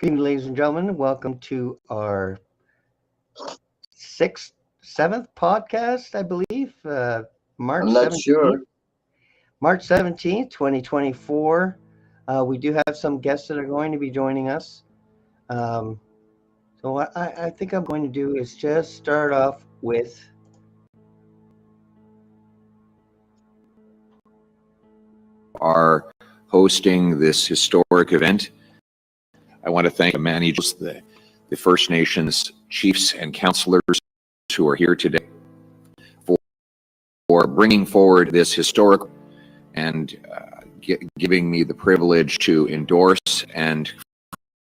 Good evening, ladies and gentlemen. Welcome to our seventh podcast, I believe. March I'm not 17th, sure. March 17th, 2024. We do have some guests that are going to be joining us. So what I think I'm going to do is just start off with are hosting this historic event. I want to thank the managers, the First Nations chiefs and councillors who are here today for bringing forward this historic and giving me the privilege to endorse and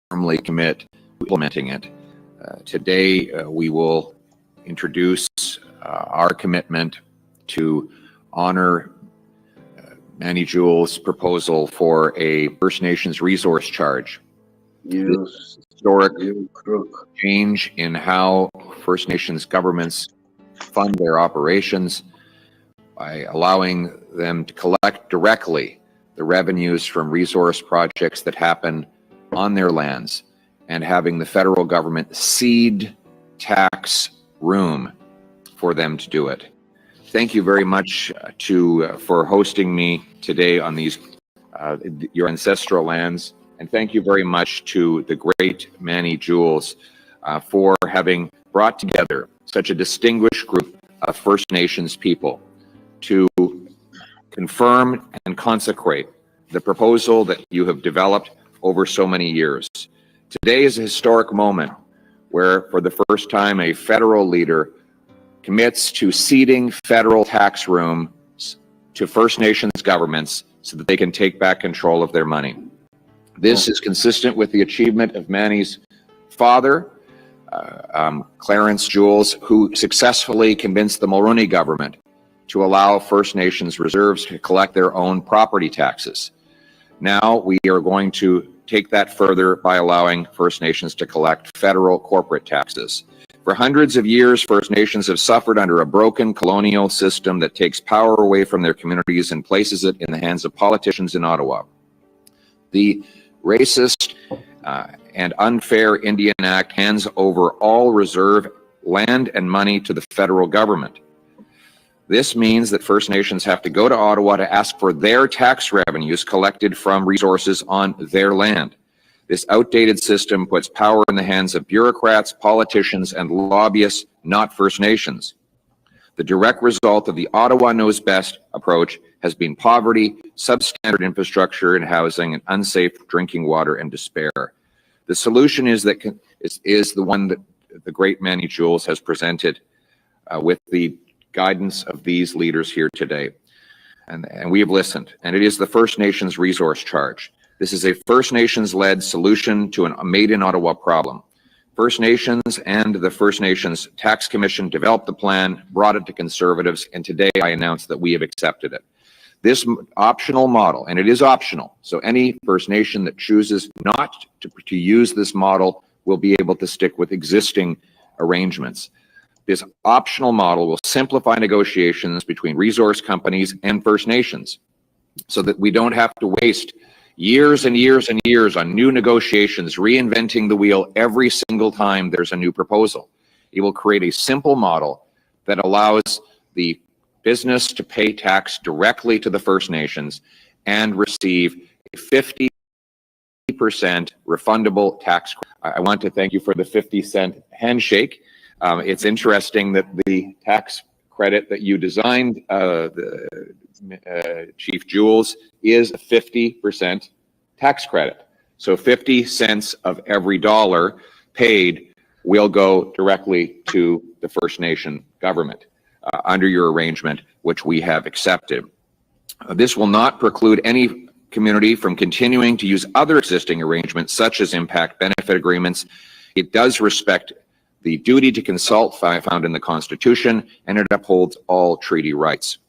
firmly commit to implementing it. Today, we will introduce our commitment to honor Manny Jewell's proposal for a First Nations resource charge. This historic change in how First Nations governments fund their operations by allowing them to collect directly the revenues from resource projects that happen on their lands and having the federal government cede tax room for them to do it. Thank you very much for hosting me today on these your ancestral lands, and thank you very much to the great Manny Jewells for having brought together such a distinguished group of First Nations people to confirm and consecrate the proposal that you have developed over so many years. Today is a historic moment where, for the first time, a federal leader commits to ceding federal tax rooms to First Nations governments so that they can take back control of their money. This is consistent with the achievement of Manny's father, Clarence Jewells, who successfully convinced the Mulroney government to allow First Nations reserves to collect their own property taxes. Now we are going to take that further by allowing First Nations to collect federal corporate taxes. For hundreds of years, First Nations have suffered under a broken colonial system that takes power away from their communities and places it in the hands of politicians in Ottawa. The racist and unfair Indian Act hands over all reserve land and money to the federal government. This means that First Nations have to go to Ottawa to ask for their tax revenues collected from resources on their land. This outdated system puts power in the hands of bureaucrats, politicians, and lobbyists, not First Nations. The direct result of the Ottawa Knows Best approach has been poverty, substandard infrastructure and housing, and unsafe drinking water and despair. The solution is the one that the great Manny Jewells has presented with the guidance of these leaders here today. And we have listened, and it is the First Nations resource charge. This is a First Nations-led solution to a made-in-Ottawa problem. First Nations and the First Nations Tax Commission developed the plan, brought it to Conservatives, and today I announce that we have accepted it. This optional model, and it is optional, so any First Nation that chooses not to use this model will be able to stick with existing arrangements. This optional model will simplify negotiations between resource companies and First Nations so that we don't have to waste years and years and years on new negotiations, reinventing the wheel every single time there's a new proposal. It will create a simple model that allows the business to pay tax directly to the First Nations and receive a 50% refundable tax credit. I want to thank you for the 50-cent handshake. It's interesting that the tax credit that you designed, Chief Jewells, is a 50% tax credit. So 50 cents of every dollar paid will go directly to the First Nation government under your arrangement, which we have accepted. This will not preclude any community from continuing to use other existing arrangements, such as impact benefit agreements. It does respect the duty to consult found in the Constitution, and it upholds all treaty rights.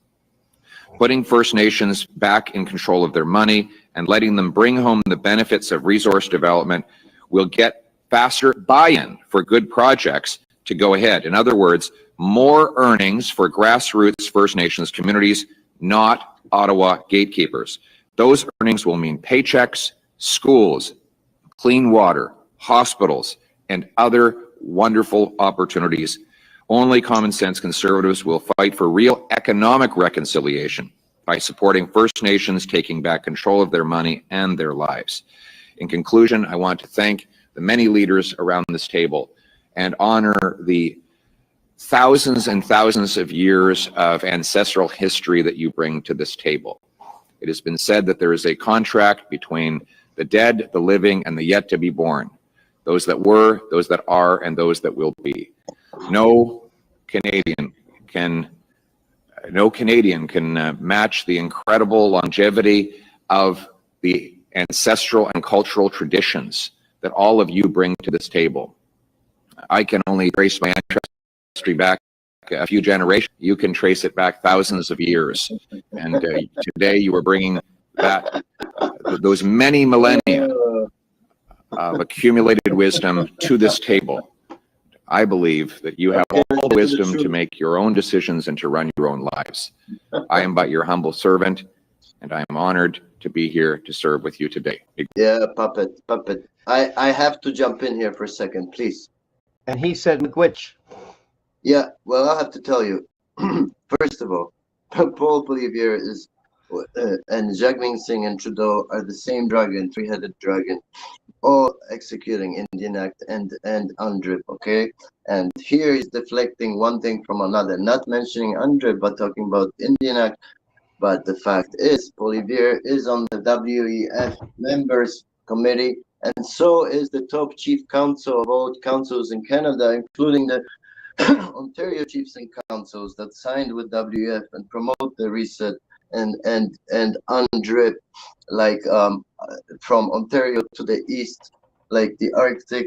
Putting First Nations back in control of their money and letting them bring home the benefits of resource development will get faster buy-in for good projects to go ahead. In other words, more earnings for grassroots First Nations communities, not Ottawa gatekeepers. Those earnings will mean paychecks, schools, clean water, hospitals, and other wonderful opportunities. Only common sense conservatives will fight for real economic reconciliation by supporting First Nations taking back control of their money and their lives. In conclusion, I want to thank the many leaders around this table and honor the thousands and thousands of years of ancestral history that you bring to this table. It has been said that there is a contract between the dead, the living, and the yet to be born, those that were, those that are, and those that will be. No Canadian can match the incredible longevity of the ancestral and cultural traditions that all of you bring to this table. I can only trace my ancestry back a few generations. You can trace it back thousands of years. And today you are bringing that, those many millennia of accumulated wisdom to this table. I believe that you have all the wisdom to make your own decisions and to run your own lives. I am but your humble servant, and I am honored to be here to serve with you today. Yeah, Puppet. I have to jump in here for a second, please. And he said McWitch. Yeah, well, I'll have to tell you. First of all, Paul Polivier is, and Jagmeet Singh and Trudeau are the same dragon, three-headed dragon, all executing Indian Act and UNDRIP, okay? And here he's deflecting one thing from another, not mentioning UNDRIP, but talking about Indian Act. But the fact is, Polivier is on the WEF members committee, and so is the top chief counsel of all councils in Canada, including the Ontario chiefs and councils that signed with WEF and promote the reset and UNDRIP, like from Ontario to the east, like the Arctic,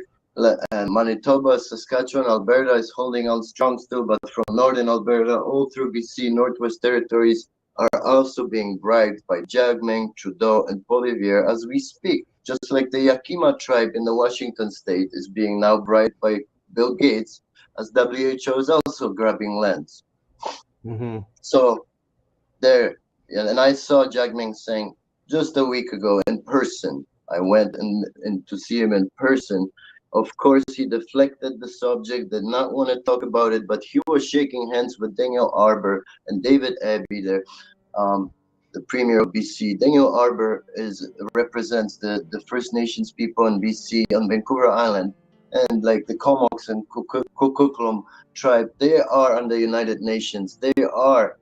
Manitoba, Saskatchewan, Alberta is holding on strong still, but from northern Alberta all through BC, Northwest Territories are also being bribed by Jagmeet, Trudeau, and Polivier as we speak. Just like the Yakima tribe in the Washington state is being now bribed by Bill Gates, as WHO is also grabbing lands. So there, and I saw Jagmeet Singh just a week ago in person. I went and to see him in person. Of course, he deflected the subject, did not want to talk about it, but he was shaking hands with Daniel Arbour and David Abbey there, the Premier of BC. Daniel Arbour represents the First Nations people in BC on Vancouver Island, and like the Comox and Kukuklum tribe, they are on the United Nations. They are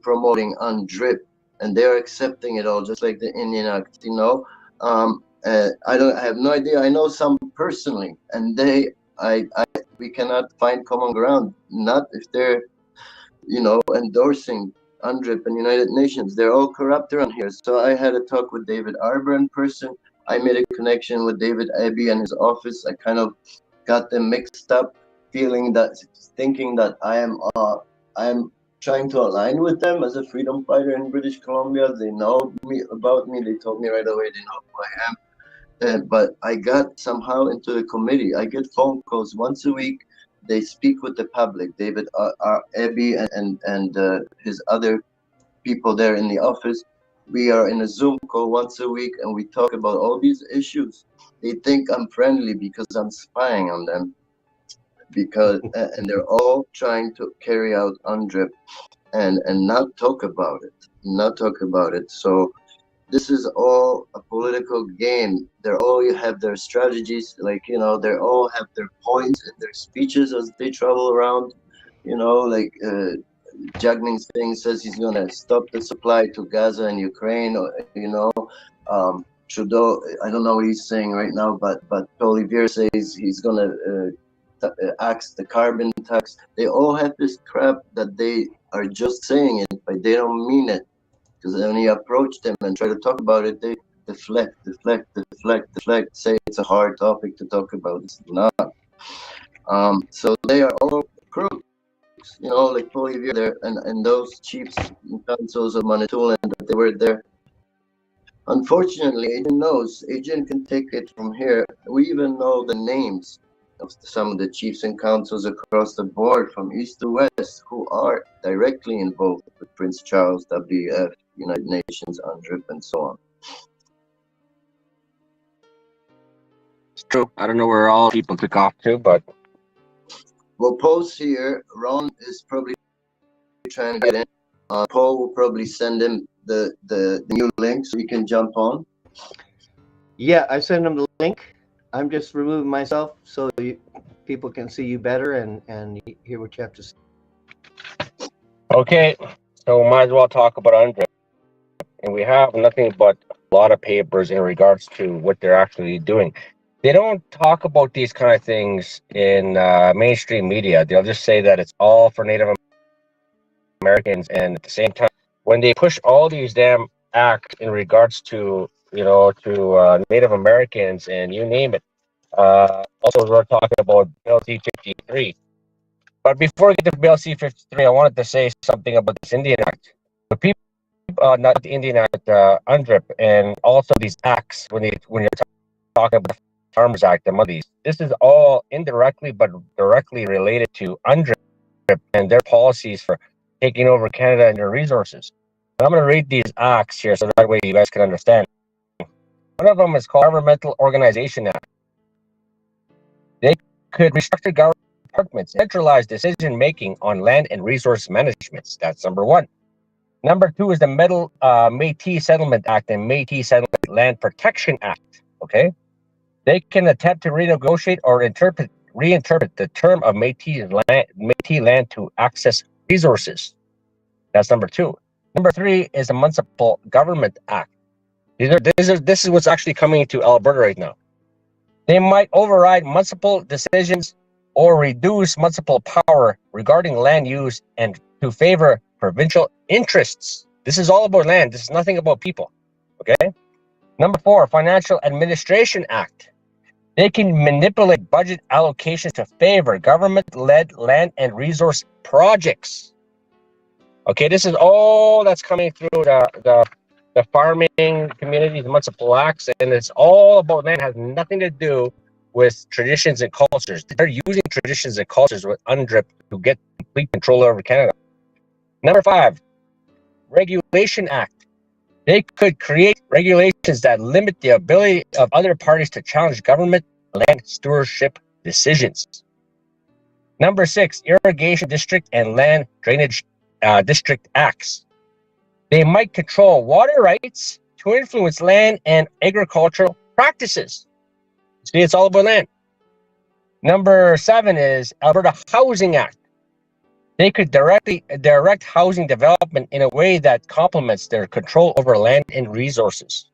promoting UNDRIP, and they are accepting it all, just like the Indian Act, you know. I have no idea. I know some personally, and we cannot find common ground. Not if they're, you know, endorsing UNDRIP and United Nations. They're all corrupt around here. So I had a talk with David Arbour in person. I made a connection with David Abbey and his office. I kind of got them mixed up, thinking that I am trying to align with them as a freedom fighter in British Columbia. They know about me. They told me right away they know who I am. But I got somehow into the committee. I get phone calls once a week. They speak with the public. David Abbey and his other people there in the office. We are in a Zoom call once a week, and we talk about all these issues. They think I'm friendly because I'm spying on them, and they're all trying to carry out UNDRIP and not talk about it. So this is all a political game. They all have their strategies, like, you know, they all have their points in their speeches as they travel around, you know, like Jagmeet Singh says he's going to stop the supply to Gaza and Ukraine, or, you know, Trudeau, I don't know what he's saying right now, but Polivier says he's going to axe the carbon tax. They all have this crap that they are just saying it, but they don't mean it. Because when you approach them and try to talk about it, they deflect, say it's a hard topic to talk about. It's not. So they are all crooks, you know, like Polivier there, and those chiefs and councils of Manitoulin that they were there. Unfortunately, Adrien can take it from here. We even know the names of some of the chiefs and councils across the board from east to west who are directly involved with Prince Charles, WF, United Nations, UNDRIP, and so on. true. I don't know where all people took off to, but Well, Paul's here. Ron is probably trying to get in. Paul will probably send him the new link so he can jump on. Yeah, I sent him the link. I'm just removing myself so people can see you better and hear what you have to say. okay. So might as well talk about UNDRIP. And we have nothing but a lot of papers in regards to what they're actually doing. They don't talk about these kind of things in mainstream media. They'll just say that it's all for Native Americans, and at the same time, when they push all these damn acts in regards to Native Americans and you name it. Also, we're talking about Bill C-53. But before we get to Bill C-53, I wanted to say something about this Indian Act. The people, not the Indian Act, UNDRIP, and also these acts when you're talking about the Farmers Act and these. This is all indirectly but directly related to UNDRIP and their policies for taking over Canada and their resources. And I'm going to read these acts here so that way you guys can understand. One of them is called Governmental Organization Act. They could restructure government departments, centralize decision-making on land and resource management. That's number one. Number two is the Métis Settlement Act and Métis Settlement Land Protection Act. Okay? They can attempt to renegotiate or reinterpret the term of Métis land to access resources. That's number two. Number three is the Municipal Government Act. This is what's actually coming to Alberta right now. They might override municipal decisions or reduce municipal power regarding land use and to favor provincial interests. This is all about land. This is nothing about people. Okay? Number four, Financial Administration Act. They can manipulate budget allocations to favor government-led land and resource projects. Okay, this is all that's coming through the farming communities, municipal acts, and it's all about land. It has nothing to do with traditions and cultures. They're using traditions and cultures with UNDRIP to get complete control over Canada. Number five, Regulation Act. They could create regulations that limit the ability of other parties to challenge government land stewardship decisions. Number six, Irrigation District and Land Drainage District Acts. They might control water rights to influence land and agricultural practices. See, it's all about land. Number seven is Alberta Housing Act. They could direct housing development in a way that complements their control over land and resources.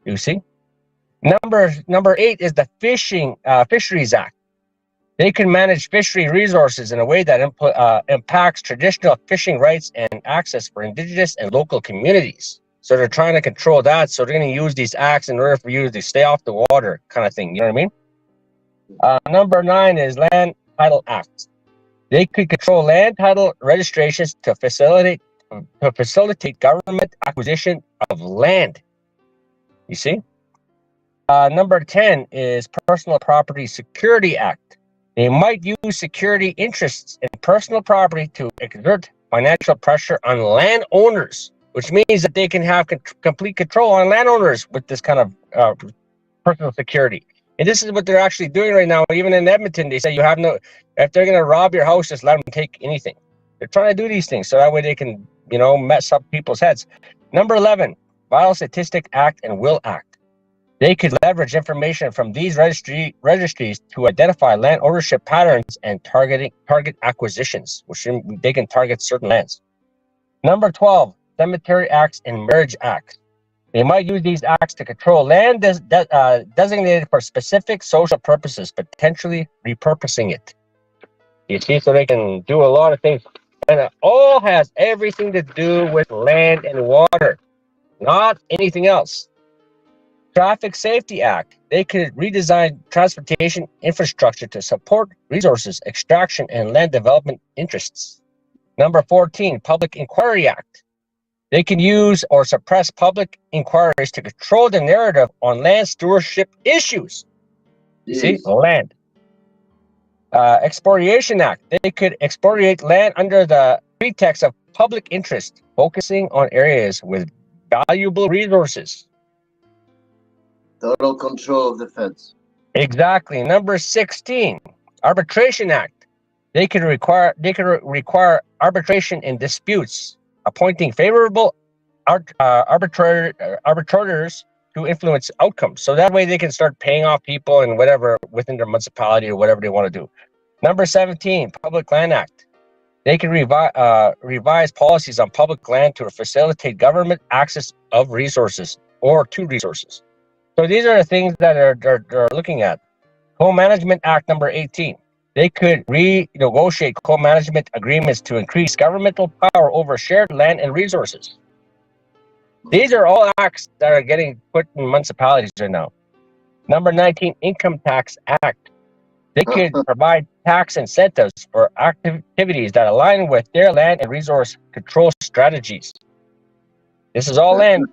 You see? Number eight is the Fisheries Act. They can manage fishery resources in a way that impacts traditional fishing rights and access for Indigenous and local communities. So they're trying to control that. So they're going to use these acts in order for you to stay off the water, kind of thing. You know what I mean? Number nine is Land Title Act. They could control land title registrations to facilitate government acquisition of land. You see? Number 10 is Personal Property Security Act. They might use security interests in personal property to exert financial pressure on landowners, which means that they can have complete control on landowners with this kind of personal security. And this is what they're actually doing right now. Even in Edmonton, they say you have if they're going to rob your house, just let them take anything. They're trying to do these things so that way they can, mess up people's heads. Number 11, Vital Statistic Act and Will Act. They could leverage information from these registries to identify land ownership patterns and target acquisitions, which they can target certain lands. Number 12, Cemetery Acts and Marriage Acts. They might use these acts to control land designated for specific social purposes, potentially repurposing it. You see, so they can do a lot of things. And it all has everything to do with land and water, not anything else. Traffic Safety Act. They could redesign transportation infrastructure to support resources, extraction, and land development interests. Number 14, Public Inquiry Act. They can use or suppress public inquiries to control the narrative on land stewardship issues. See, land. Expropriation Act. They could expropriate land under the pretext of public interest, focusing on areas with valuable resources. Total control of the feds. Exactly. Number 16, Arbitration Act. They can require arbitration in disputes, appointing favorable arbitrators to influence outcomes. So that way they can start paying off people and whatever within their municipality or whatever they want to do. Number 17, Public Land Act. They can revise policies on public land to facilitate government access of resources or to resources. So these are the things that they're looking at. Co-Management Act number 18. They could renegotiate co-management agreements to increase governmental power over shared land and resources. These are all acts that are getting put in municipalities right now. Number 19, Income Tax Act. They could provide tax incentives for activities that align with their land and resource control strategies. This is all land.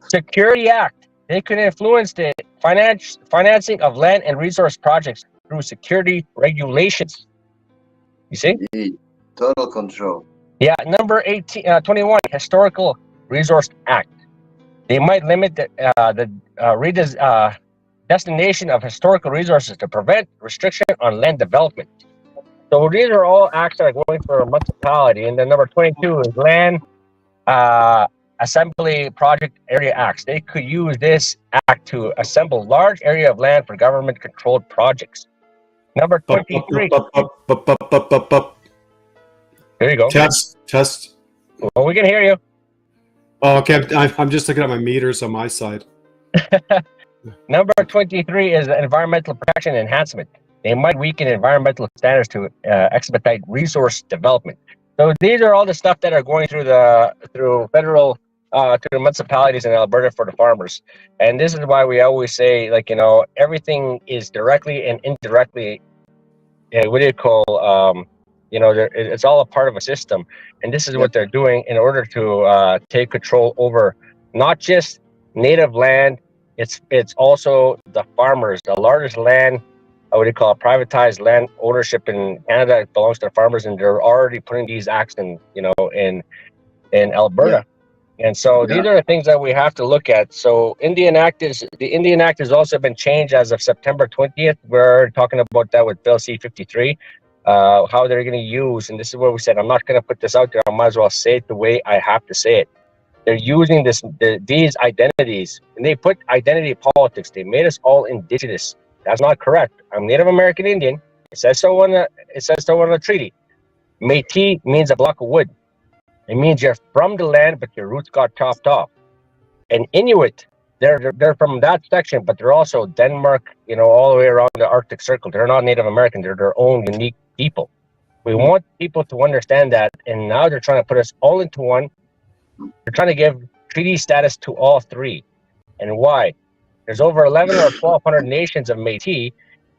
Security Act. They could influence the financing of land and resource projects through security regulations. You see? Indeed. Total control. Yeah. Number 21, Historical Resource Act. They might limit the destination of historical resources to prevent restriction on land development. So these are all acts that are going for a municipality. And then number 22 is Land Assembly Project Area Acts. They could use this act to assemble large area of land for government-controlled projects. Number 23. There you go. Test. Well, we can hear you. Oh, okay. I'm just looking at my meters on my side. Number 23 is environmental protection enhancement. They might weaken environmental standards to expedite resource development. So these are all the stuff that are going through federal to the municipalities in Alberta for the farmers. And this is why we always say, like, everything is directly and indirectly, what do you call, it's all a part of a system. And this is what they're doing in order to take control over not just native land, it's also the farmers. The largest land, what do you call it, privatized land ownership in Canada belongs to the farmers, and they're already putting these acts in Alberta. And so these are the things that we have to look at. So the Indian Act has also been changed as of September 20th. We're talking about that with Bill C-53, how they're going to use, and this is where we said, I'm not going to put this out there. I might as well say it the way I have to say it. They're using these identities, and they put identity politics. They made us all indigenous. That's not correct. I'm Native American Indian. It says so on the treaty. Métis means a block of wood. It means you're from the land, but your roots got chopped off. And Inuit, they're from that section, but they're also Denmark, all the way around the Arctic Circle. They're not Native American. They're their own unique people. We want people to understand that, and now they're trying to put us all into one. They're trying to give treaty status to all three. And why? There's over 11 or 1,200 nations of Métis,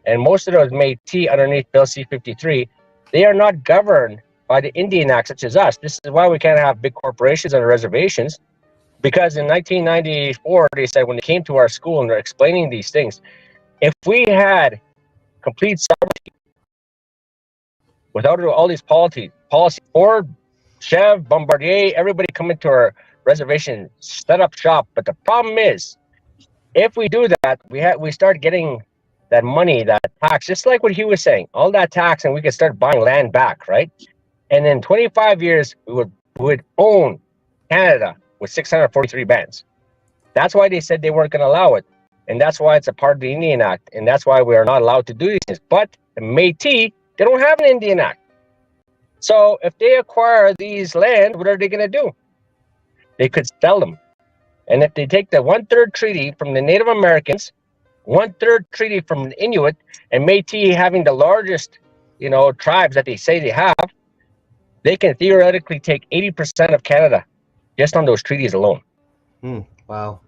and most of those Métis underneath Bill C-53, they are not governed by the Indian Act, such as us. This is why we can't have big corporations on reservations, because in 1994, they said, when they came to our school and they're explaining these things, if we had complete sovereignty without all these policies, or Chev, Bombardier, everybody come into our reservation, set up shop. But the problem is, if we do that, we start getting that money, that tax, just like what he was saying, all that tax, and we could start buying land back, right? And in 25 years, we would own Canada with 643 bands. That's why they said they weren't going to allow it. And that's why it's a part of the Indian Act. And that's why we are not allowed to do these things. But the Métis, they don't have an Indian Act. So if they acquire these lands, what are they going to do? They could sell them. And if they take the 1/3 treaty from the Native Americans, 1/3 treaty from the Inuit, and Métis having the largest, tribes that they say they have, they can theoretically take 80% of Canada just on those treaties alone. Wow.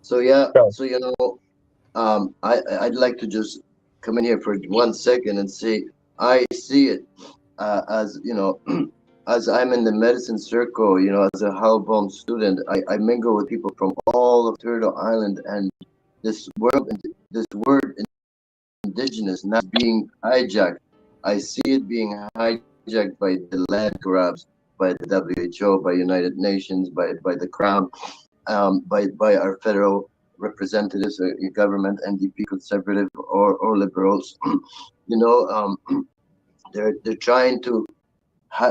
So I'd like to just come in here for 1 second and say I see it as as I'm in the medicine circle, as a Halbom student, I mingle with people from all of Turtle Island, and this word indigenous not being hijacked. I see it being hijacked by the land grabs, by the WHO, by United Nations, by the Crown, by our federal representatives, government, NDP, conservative or liberals, they're trying to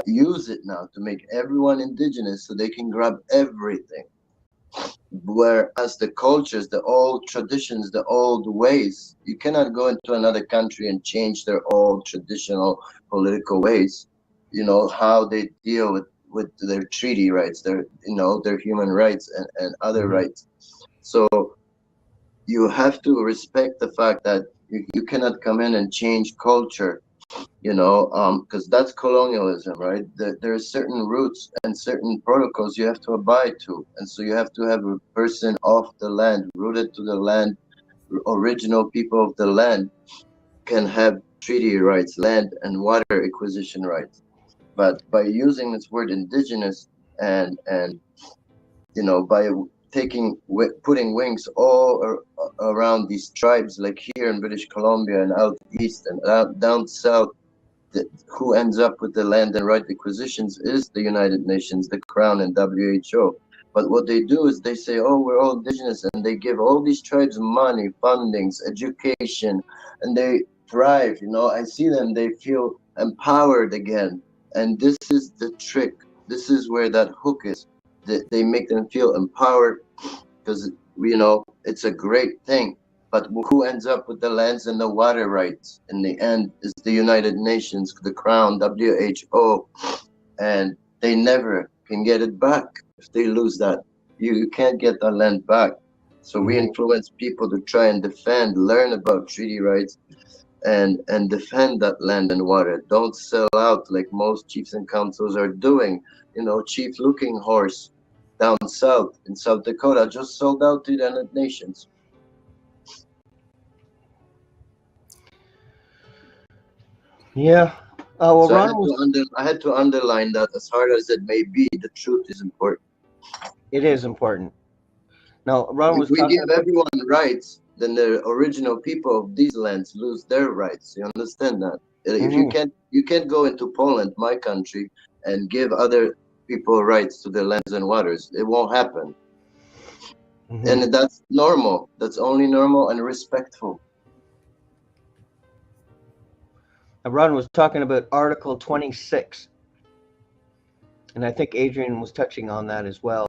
use it now to make everyone indigenous so they can grab everything. Whereas the cultures, the old traditions, the old ways, you cannot go into another country and change their old traditional political ways. How they deal with their treaty rights, their human rights and other rights. So you have to respect the fact that you cannot come in and change culture, because that's colonialism, right? There are certain roots and certain protocols you have to abide to. And so you have to have a person off the land, rooted to the land, original people of the land can have treaty rights, land and water acquisition rights. But by using this word indigenous and by putting wings all around these tribes, like here in British Columbia and out east and down south, who ends up with the land and right acquisitions is the United Nations, the Crown, and WHO. But what they do is they say, oh, we're all indigenous, and they give all these tribes money, fundings, education, and they thrive. I see them, they feel empowered again. And this is the trick. This is where that hook is. They make them feel empowered because, it's a great thing. But who ends up with the lands and the water rights in the end is the United Nations, the Crown, WHO, and they never can get it back. If they lose that, you can't get that land back. So we influence people to try and learn about treaty rights and defend that land and water. Don't sell out like most chiefs and councils are doing. Chief Looking Horse down south in South Dakota just sold out to the United Nations. Yeah. Well, So Ron, I had to underline that, as hard as it may be, the truth is important. it is important. Now, Ron was If we talking give about, everyone rights, then the original people of these lands lose their rights. You understand that? If you can't go into Poland, my country, and give other people rights to their lands and waters. It won't happen. And that's normal. That's only normal and respectful. Ron was talking about Article 26, and I think Adrien was touching on that as well.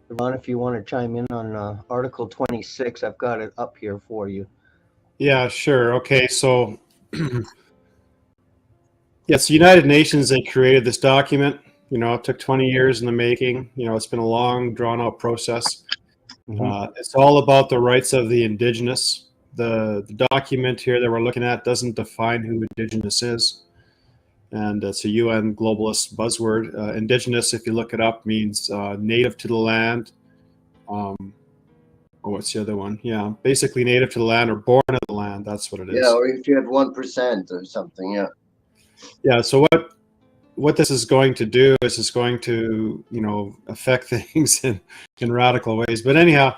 Ron, if you want to chime in on Article 26, I've got it up here for you. Yeah, sure. Okay, so yes, the United Nations, they created this document. It took 20 years in the making. It's been a long, drawn-out process. It's all about the rights of the indigenous. The document here that we're looking at doesn't define who indigenous is. And it's a UN globalist buzzword. Indigenous, if you look it up, means native to the land. What's the other one? Yeah, basically native to the land or born of the land. That's what it is. Yeah, or if you have 1% or something, yeah. Yeah, so what this is going to do is it's going to, affect things in radical ways. But anyhow,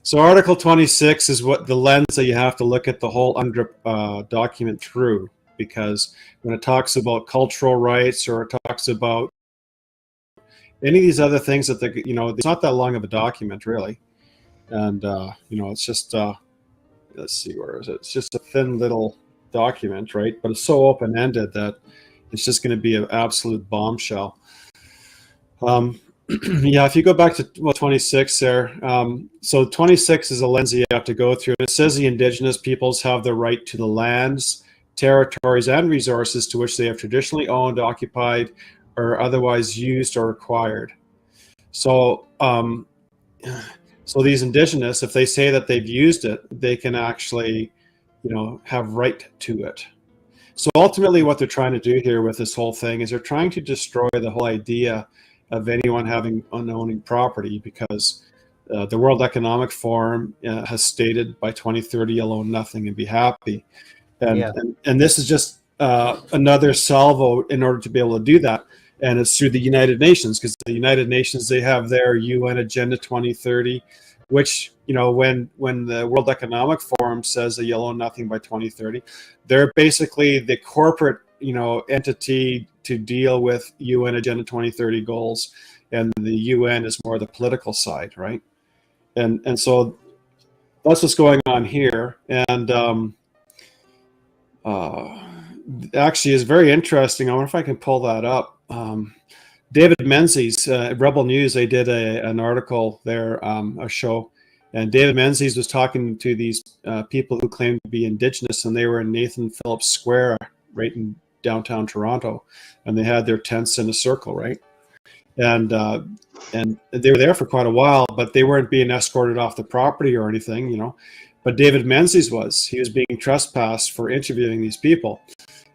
so Article 26 is what the lens that you have to look at the whole UNDRIP document through, because when it talks about cultural rights or it talks about any of these other things that it's not that long of a document really, and it's just let's see, where is it? It's just a thin little document, right? But it's so open-ended that it's just going to be an absolute bombshell. Yeah, if you go back to 26 there, so 26 is a lens you have to go through. It says the indigenous peoples have the right to the lands, territories, and resources to which they have traditionally owned, occupied, or otherwise used or acquired. So, so these indigenous, if they say that they've used it, they can actually, have right to it. So ultimately what they're trying to do here with this whole thing is they're trying to destroy the whole idea of anyone having owning property, because the World Economic Forum has stated by 2030 you'll own nothing and be happy. And this is just another salvo in order to be able to do that. And it's through the United Nations, because the United Nations, they have their UN Agenda 2030, which, when the World Economic Forum says that you'll own nothing by 2030, they're basically the corporate, entity to deal with UN Agenda 2030 goals, and the UN is more the political side, right? And so that's what's going on here. And actually is very interesting. I wonder if I can pull that up. David Menzies, Rebel News, they did an article there, a show, and David Menzies was talking to these people who claimed to be Indigenous, and they were in Nathan Phillips Square, right in downtown Toronto, and they had their tents in a circle, right? And they were there for quite a while, but they weren't being escorted off the property or anything, you know. But David Menzies was. He was being trespassed for interviewing these people.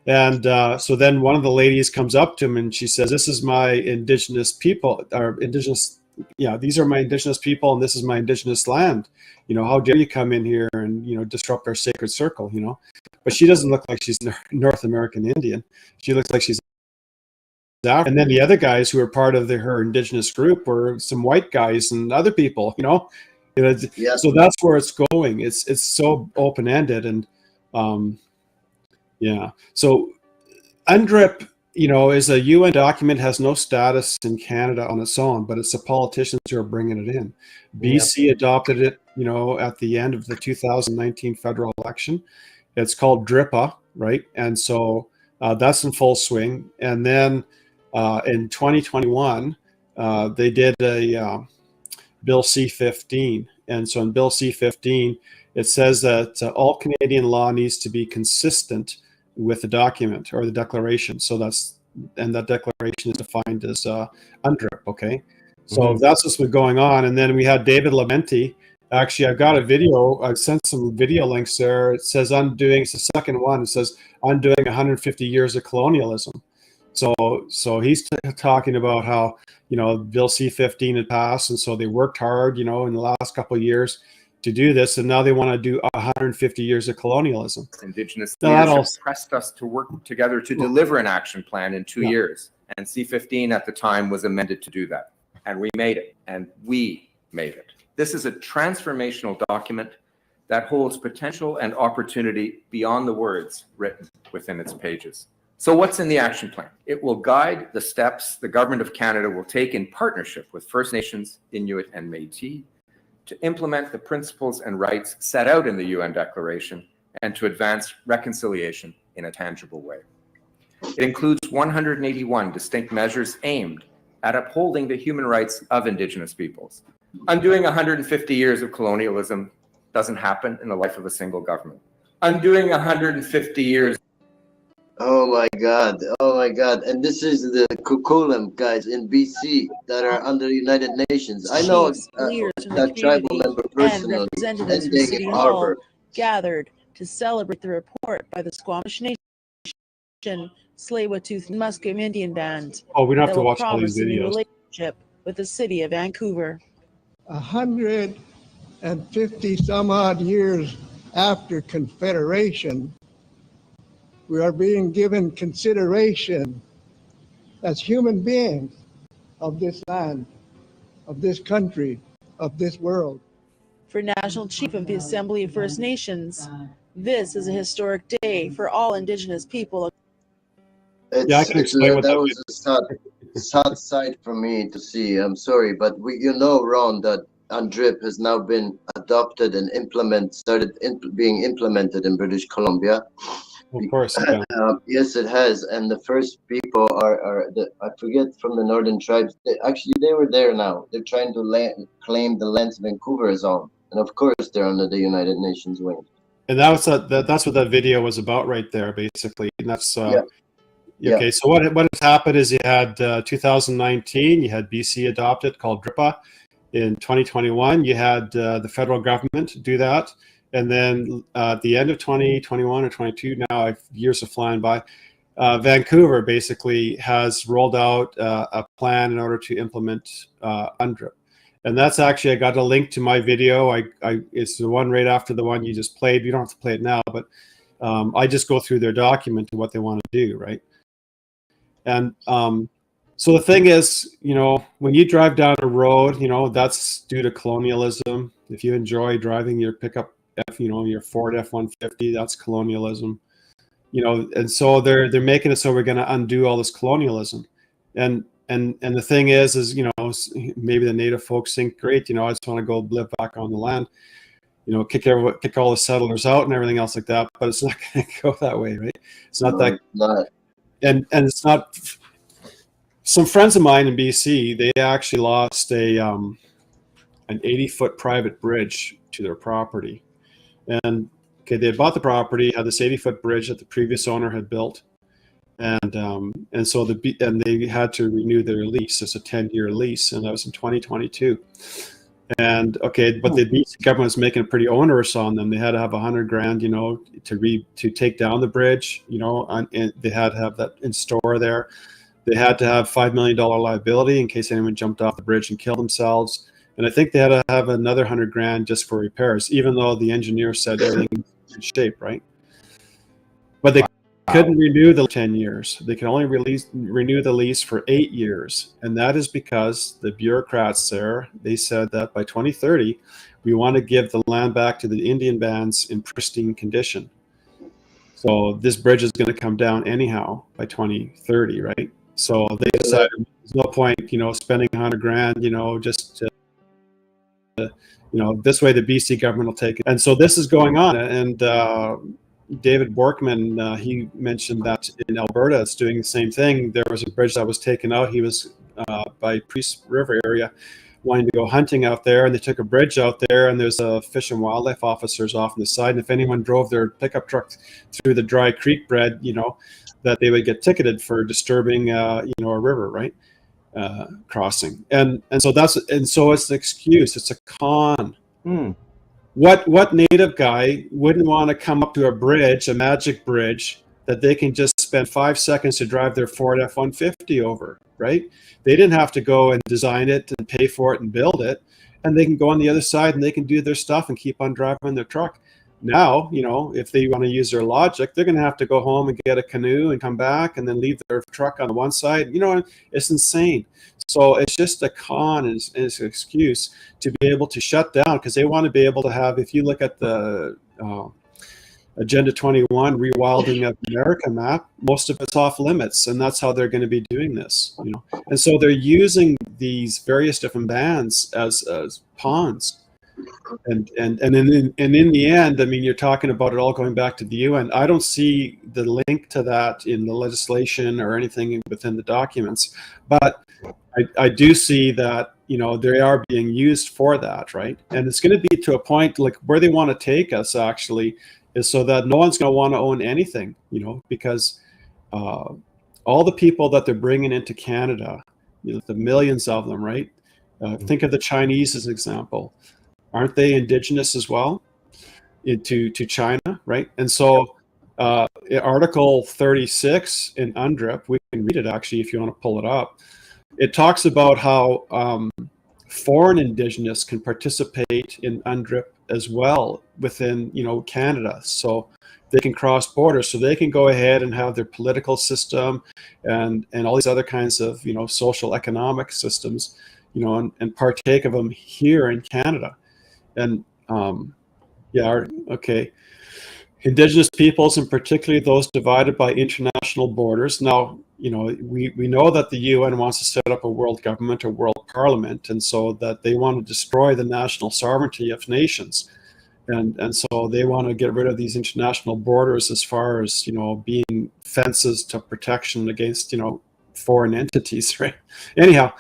And so then one of the ladies comes up to him and she says, "This is my Indigenous people, or Indigenous, yeah, these are my Indigenous people, and this is my Indigenous land. You know, how dare you come in here and, you know, disrupt our sacred circle, you know?" But she doesn't look like she's North American Indian. She looks like she's African. And then the other guys who are part of her Indigenous group were some white guys and other people, you know. Yeah. So that's where it's going. It's so open-ended, and yeah. So UNDRIP, you know, is a UN document, has no status in Canada on its own, but it's the politicians who are bringing it in. BC adopted it, you know, at the end of the 2019 federal election. It's called DRIPA, right? And so that's in full swing. And then in 2021, they did a Bill C-15. And so in Bill C-15, it says that all Canadian law needs to be consistent with the document or the declaration. So that declaration is defined as UNDRIP, okay? So that's what's been going on. And then we had David Lamenti. Actually, I've got a video. I've sent some video links there. It says undoing, it's the second one. It says undoing 150 years of colonialism. So he's talking about how, you know, Bill C-15 had passed, and so they worked hard, you know, in the last couple of years to do this, and now they want to do 150 years of colonialism. Indigenous leadership pressed us to work together to deliver an action plan in 2 years, and C-15 at the time was amended to do that, and we made it, and we made it. This is a transformational document that holds potential and opportunity beyond the words written within its pages. So what's in the action plan? It will guide the steps the Government of Canada will take in partnership with First Nations, Inuit, and Métis to implement the principles and rights set out in the UN Declaration and to advance reconciliation in a tangible way. It includes 181 distinct measures aimed at upholding the human rights of Indigenous peoples. Undoing 150 years of colonialism doesn't happen in the life of a single government. Undoing 150 years. Oh my God. Oh my God. And this is the Kukulum guys in BC that are under the United Nations. I know that tribal member personally. And representatives from City Hall gathered to celebrate the report by the Squamish Nation, Tsleil-Waututh, and Musqueam Indian Band. Oh, we don't have to watch all these A new videos. relationship with the city of Vancouver. 150 some odd years after Confederation, we are being given consideration as human beings of this land, of this country, of this world. For National Chief of the Assembly of First Nations, this is a historic day for all Indigenous people. I can explain what that was a sad sight for me to see. I'm sorry, but you know, Ron, that UNDRIP has now been adopted and being implemented in British Columbia. Of course. Yes, it has. And the first people are I forget, from the northern tribes. They were there now. They're trying to claim the lands Vancouver is on. And of course, they're under the United Nations wing. And that's what that video was about right there, basically. And that's okay. So what has happened is you had 2019, you had BC adopted called DRIPA. In 2021, you had the federal government do that. And then at the end of 2021 or 22, now years are flying by, Vancouver basically has rolled out a plan in order to implement UNDRIP. And that's actually, I got a link to my video. It's the one right after the one you just played. You don't have to play it now, but I just go through their document and what they want to do, right? And so the thing is, you know, when you drive down a road, you know, that's due to colonialism. If you enjoy driving your pickup, your Ford F-150, that's colonialism. You know, and so they're making it so we're going to undo all this colonialism. And the thing is, you know, maybe the native folks think, great, you know, I just want to go live back on the land. kick all the settlers out and everything else like that. But it's not going to go that way, right? It's not that. Not. And it's not. Some friends of mine in BC, they actually lost an 80-foot private bridge to their property, and they had bought the property, had this 80-foot bridge that the previous owner had built, and so they had to renew their lease. It's a 10-year lease, and that was in 2022. And but the BC government was making it pretty onerous on them. They had to have $100,000, to take down the bridge, and they had to have that in store there. They had to have $5 million liability in case anyone jumped off the bridge and killed themselves. And I think they had to have another $100,000 just for repairs, even though the engineer said everything was in shape, right? But they couldn't renew the 10 years. They can only renew the lease for 8 years. And that is because the bureaucrats there, they said that by 2030, we want to give the land back to the Indian bands in pristine condition. So this bridge is going to come down anyhow by 2030, right? So they decided there's no point, spending $100,000, just to, this way the BC government will take it. And so this is going on. And David Borkman, he mentioned that in Alberta, it's doing the same thing. There was a bridge that was taken out. He was by Priest River area, wanting to go hunting out there, and they took a bridge out there, and there's fish and wildlife officers off on the side. And if anyone drove their pickup truck through the dry creek bed, that they would get ticketed for disturbing, a river, right? Crossing. And so it's an excuse. It's a con. What native guy wouldn't want to come up to a bridge, a magic bridge, that they can just spend 5 seconds to drive their Ford F-150 over, right? They didn't have to go and design it and pay for it and build it. And they can go on the other side and they can do their stuff and keep on driving their truck. Now, if they want to use their logic, they're going to have to go home and get a canoe and come back and then leave their truck on one side. It's insane. So it's just a con and it's an excuse to be able to shut down, because they want to be able to have, if you look at the Agenda 21 Rewilding of America map, most of it's off limits, and that's how they're going to be doing this. And so they're using these various different bands as pawns. And in the end, you're talking about it all going back to the UN. I don't see the link to that in the legislation or anything within the documents, but I do see that they are being used for that, right? And it's going to be to a point like where they want to take us actually is so that no one's going to want to own anything, because all the people that they're bringing into Canada, the millions of them, right? Think of the Chinese as an example. Aren't they indigenous as well to China, right? And so Article 36 in UNDRIP, we can read it actually if you want to pull it up. It talks about how foreign indigenous can participate in UNDRIP as well within, Canada. So they can cross borders, so they can go ahead and have their political system and all these other kinds of, social economic systems, and partake of them here in Canada. And Indigenous peoples, and particularly those divided by international borders. Now, we know that the UN wants to set up a world government, a world parliament, and so that they want to destroy the national sovereignty of nations. And so they want to get rid of these international borders as far as, being fences to protection against, foreign entities, right? Anyhow,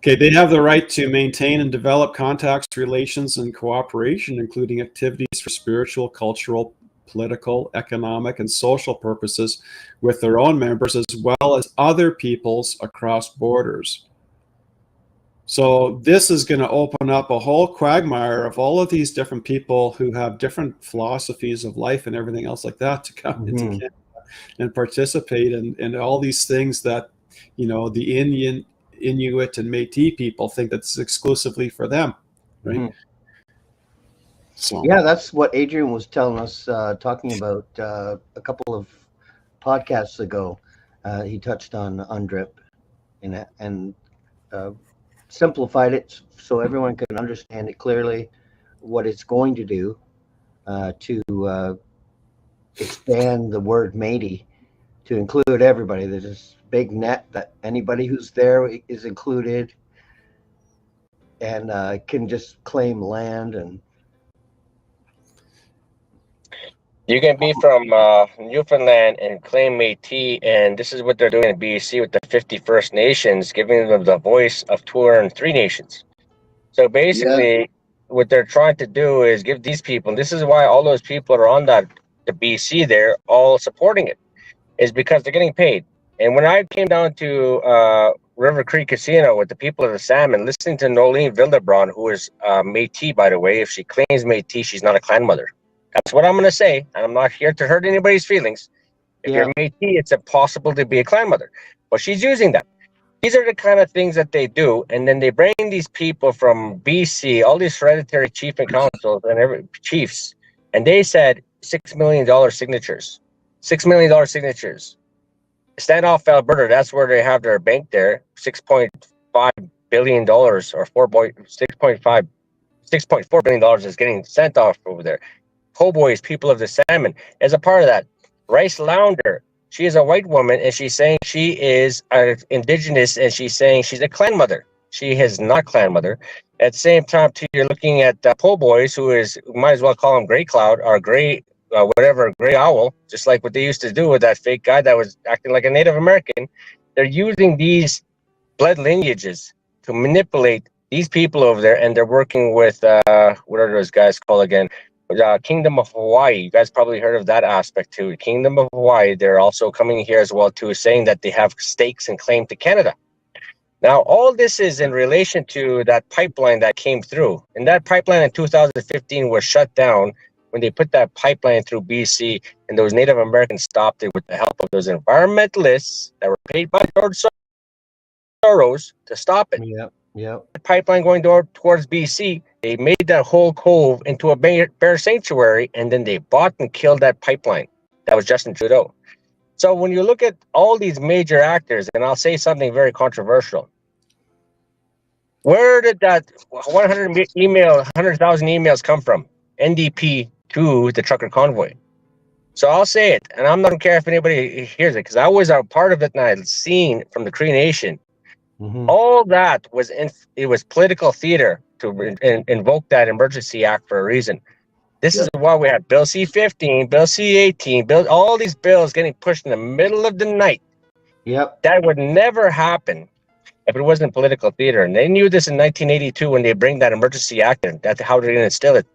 they have the right to maintain and develop contacts, relations, and cooperation, including activities for spiritual, cultural, political, economic, and social purposes with their own members, as well as other peoples across borders. So this is going to open up a whole quagmire of all of these different people who have different philosophies of life and everything else like that to come into Canada and participate in all these things that, the Inuit and Métis people think that's exclusively for them, right? So yeah, that's what Adrien was telling us, talking about a couple of podcasts ago. He touched on UNDRIP and simplified it so everyone can understand it clearly, what it's going to do to expand the word Métis to include everybody. There's this big net that anybody who's there is included and can just claim land and You can be from Newfoundland and claim Métis, and this is what they're doing in BC with the 50 First Nations, giving them the voice of 203 nations. So basically, what they're trying to do is give these people, and this is why all those people are on the BC, they're all supporting it, is because they're getting paid. And when I came down to River Creek Casino with the people of the Salmon, listening to Nolene Villebron, who is Métis, by the way, if she claims Métis, she's not a clan mother. That's what I'm going to say, and I'm not here to hurt anybody's feelings. If you're Métis, it's impossible to be a clan mother. But she's using that. These are the kind of things that they do, and then they bring these people from BC, all these hereditary chief and councils and chiefs, and they said $6 million signatures. $6 million signatures. Standoff, Alberta, that's where they have their bank there, $6.5 billion or $6.4 billion is getting sent off over there. Cowboys, people of the Salmon, as a part of that. Rice Lounder, she is a white woman, and she's saying she is indigenous, and she's saying she's a clan mother. She is not a clan mother. At the same time, too, you're looking at Po' Boys, who is, might as well call him Gray Cloud or Gray, Gray Owl, just like what they used to do with that fake guy that was acting like a Native American. They're using these blood lineages to manipulate these people over there, and they're working with, what are those guys called again? Kingdom of Hawaii. You guys probably heard of that aspect too. Kingdom of Hawaii, they're also coming here as well too, saying that they have stakes and claim to Canada. Now, all this is in relation to that pipeline that came through. And that pipeline in 2015 was shut down when they put that pipeline through BC, and those Native Americans stopped it with the help of those environmentalists that were paid by George Soros to stop it. Yeah. The pipeline going towards BC, they made that whole cove into a bear sanctuary, and then they bought and killed that pipeline. That was Justin Trudeau. So when you look at all these major actors, and I'll say something very controversial, where did that 100,000 emails come from? NDP to the trucker convoy. So I'll say it, and I'm not gonna care if anybody hears it, because I was a part of it, and I'd seen from the Cree Nation. All that was it was political theater to invoke that emergency act for a reason. This is why we have Bill C-15, Bill C-18, all these bills getting pushed in the middle of the night. That would never happen if it wasn't political theater. And they knew this in 1982 when they bring that emergency act in. That's how they're going to instill it.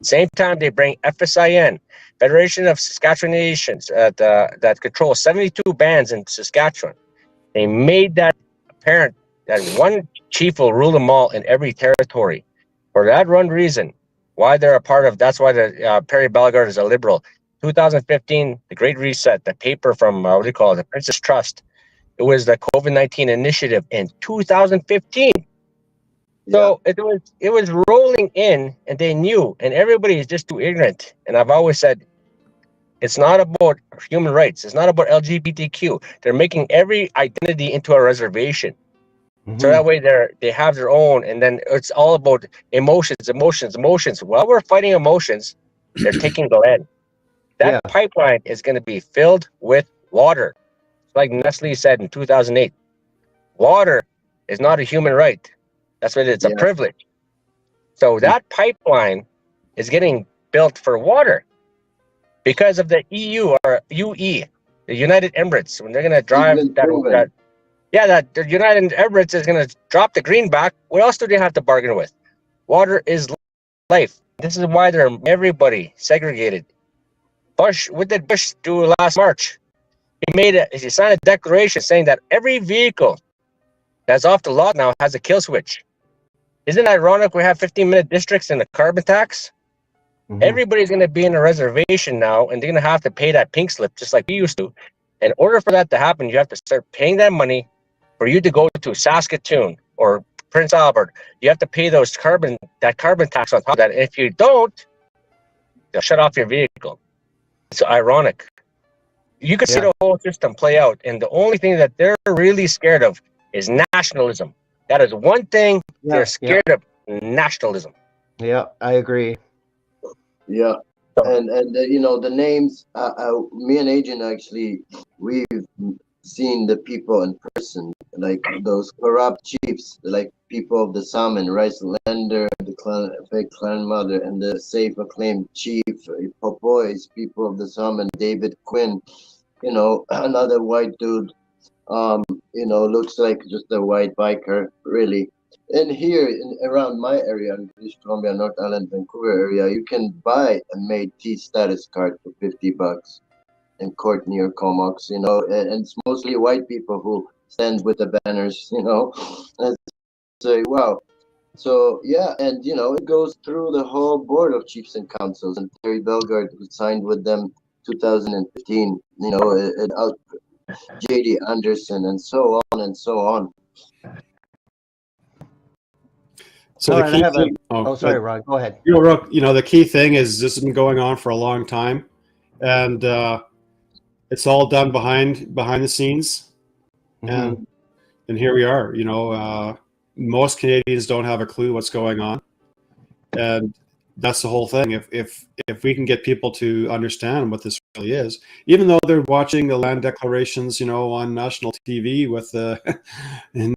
Same time they bring FSIN, Federation of Saskatchewan Nations, that controls 72 bands in Saskatchewan. They made that apparent that one chief will rule them all in every territory. For that one reason, why they're a part of, that's why the Perry Bellegarde is a liberal. 2015, the Great Reset, the paper from, the Princess Trust. It was the COVID-19 initiative in 2015. So it was rolling in, and they knew, and everybody is just too ignorant. And I've always said, it's not about human rights. It's not about LGBTQ. They're making every identity into a reservation. So that way they have their own, and then it's all about emotions. While we're fighting emotions, they're taking the land. That pipeline is going to be filled with water. Like Nestle said in 2008, water is not a human right. That's what it's a privilege. So that pipeline is getting built for water because of the EU or UE, the United Emirates, when they're going to drive that the United Emirates is going to drop the greenback. What else do they have to bargain with? Water is life. This is why they're everybody segregated. Bush, what did Bush do last March? He signed a declaration saying that every vehicle that's off the lot now has a kill switch. Isn't it ironic we have 15-minute districts in the carbon tax? Everybody's going to be in a reservation now, and they're going to have to pay that pink slip just like we used to. In order for that to happen, you have to start paying that money for you to go to Saskatoon or Prince Albert. You have to pay that carbon tax on top of that. And if you don't, they'll shut off your vehicle. It's ironic. You can see the whole system play out, and the only thing that they're really scared of is nationalism. That is one thing they're scared of: nationalism. Yeah, I agree. Yeah, and the names. Me and Adrien actually, we've seen the people in person, like those corrupt chiefs. Like people of the Salmon, Rice Lender, the clan, fake clan mother, and the safe acclaimed chief, Popoys, people of the Salmon, David Quinn, you know, another white dude, you know, looks like just a white biker, really. And here around my area, in British Columbia, North Island, Vancouver area, you can buy a Métis status card for $50 in Courtney or Comox, you know, and it's mostly white people who stand with the banners, you know, and say, wow. So, yeah, and, you know, it goes through the whole board of chiefs and councils, and Terry Bellegarde, who signed with them 2015, you know, J.D. Anderson, and so on and so on. So All the right, key thing, sorry, Rod, go ahead. You know, the key thing is this has been going on for a long time, and it's all done behind the scenes, and here we are. You know, most Canadians don't have a clue what's going on, and that's the whole thing. If we can get people to understand what this really is, even though they're watching the land declarations, you know, on national TV with the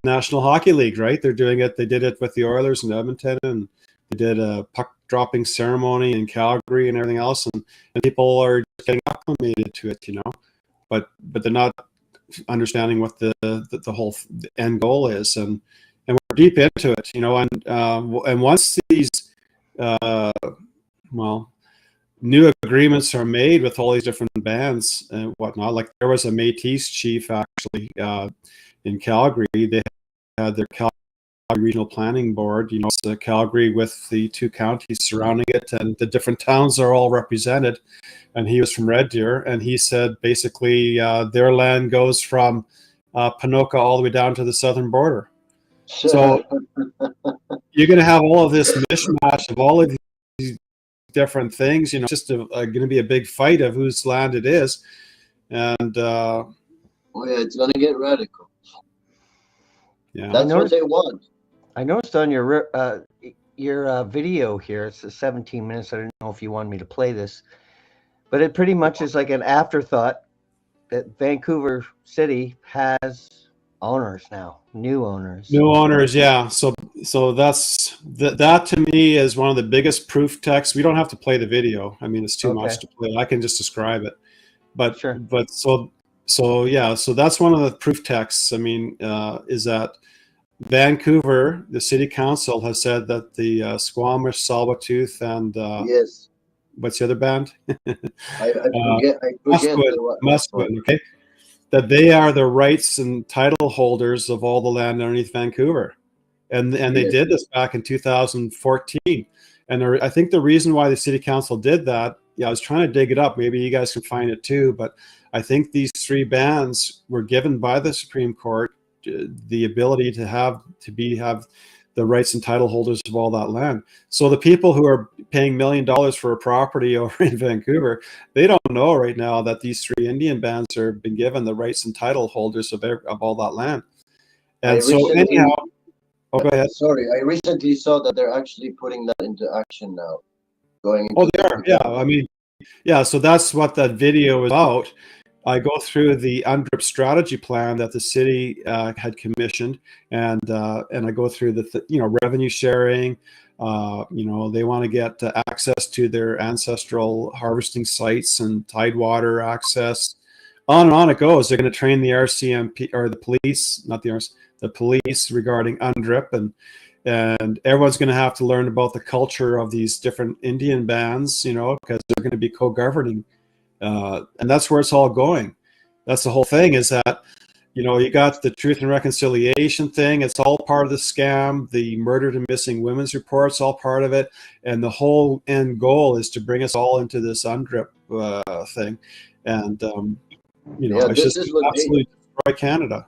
National Hockey League, right? They're doing it. They did it with the Oilers in Edmonton, and they did a puck dropping ceremony in Calgary and everything else, and people are just getting acclimated to it, you know, but they're not understanding what the whole end goal is, and we're deep into it, you know, and once these new agreements are made with all these different bands and whatnot. Like there was a Métis chief actually in Calgary. They had their Calgary Regional Planning Board. You know, it's Calgary with the 2 counties surrounding it, and the different towns are all represented. And he was from Red Deer, and he said basically their land goes from Ponoka all the way down to the southern border. So you're going to have all of this mishmash of all of these different things, you know, just going to be a big fight of whose land it is. And oh yeah, it's going to get radical. Yeah, that's what they want. I noticed on your video here, it's 17 minutes. I don't know if you want me to play this, but it pretty much is like an afterthought that Vancouver City has owners now, new owners. Yeah. So that to me is one of the biggest proof texts. We don't have to play the video. I mean, it's too much to play. I can just describe it. But sure. But so yeah. So that's one of the proof texts. I mean, is that Vancouver, the city council has said that the Squamish, Tsleil-Waututh, and yes, what's the other band? I forget. Musqueam. Okay. That they are the rights and title holders of all the land underneath Vancouver. And they did this back in 2014. And I think the reason why the city council did that, I was trying to dig it up. Maybe you guys can find it too. But I think these 3 bands were given by the Supreme Court the ability to have the rights and title holders of all that land. So the people who are paying $1 million for a property over in Vancouver, they don't know right now that these 3 Indian bands are been given the rights and title holders of all that land. And so anyhow, go ahead. Sorry, I recently saw that they're actually putting that into action now. They are. Yeah, I mean, yeah. So that's what that video is about. I go through the UNDRIP strategy plan that the city had commissioned, and I go through the revenue sharing. They want to get access to their ancestral harvesting sites and tidewater access. On and on it goes. They're going to train the RCMP or the police, not the RC, the police regarding UNDRIP, and everyone's going to have to learn about the culture of these different Indian bands, because they're going to be co-governing. And that's where it's all going. That's the whole thing, is that, you got the Truth and Reconciliation thing. It's all part of the scam. The Murdered and Missing Women's Report's all part of it. And the whole end goal is to bring us all into this UNDRIP thing. And, it's just absolutely destroy Canada.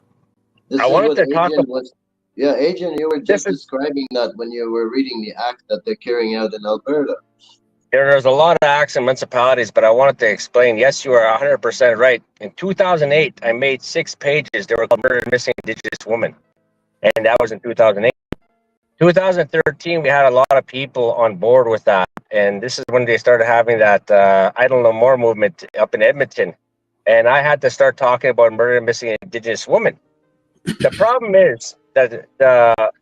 I wanted to talk about... Yeah, Adrien, you were just describing that when you were reading the act that they're carrying out in Alberta. There's a lot of acts and municipalities, but I wanted to explain. Yes, you are 100% right. In 2008, I made 6 pages. They were called Murdered and Missing Indigenous Women. And that was in 2008. 2013, we had a lot of people on board with that. And this is when they started having that Idle No More movement up in Edmonton. And I had to start talking about murdered and missing Indigenous women. The problem is, that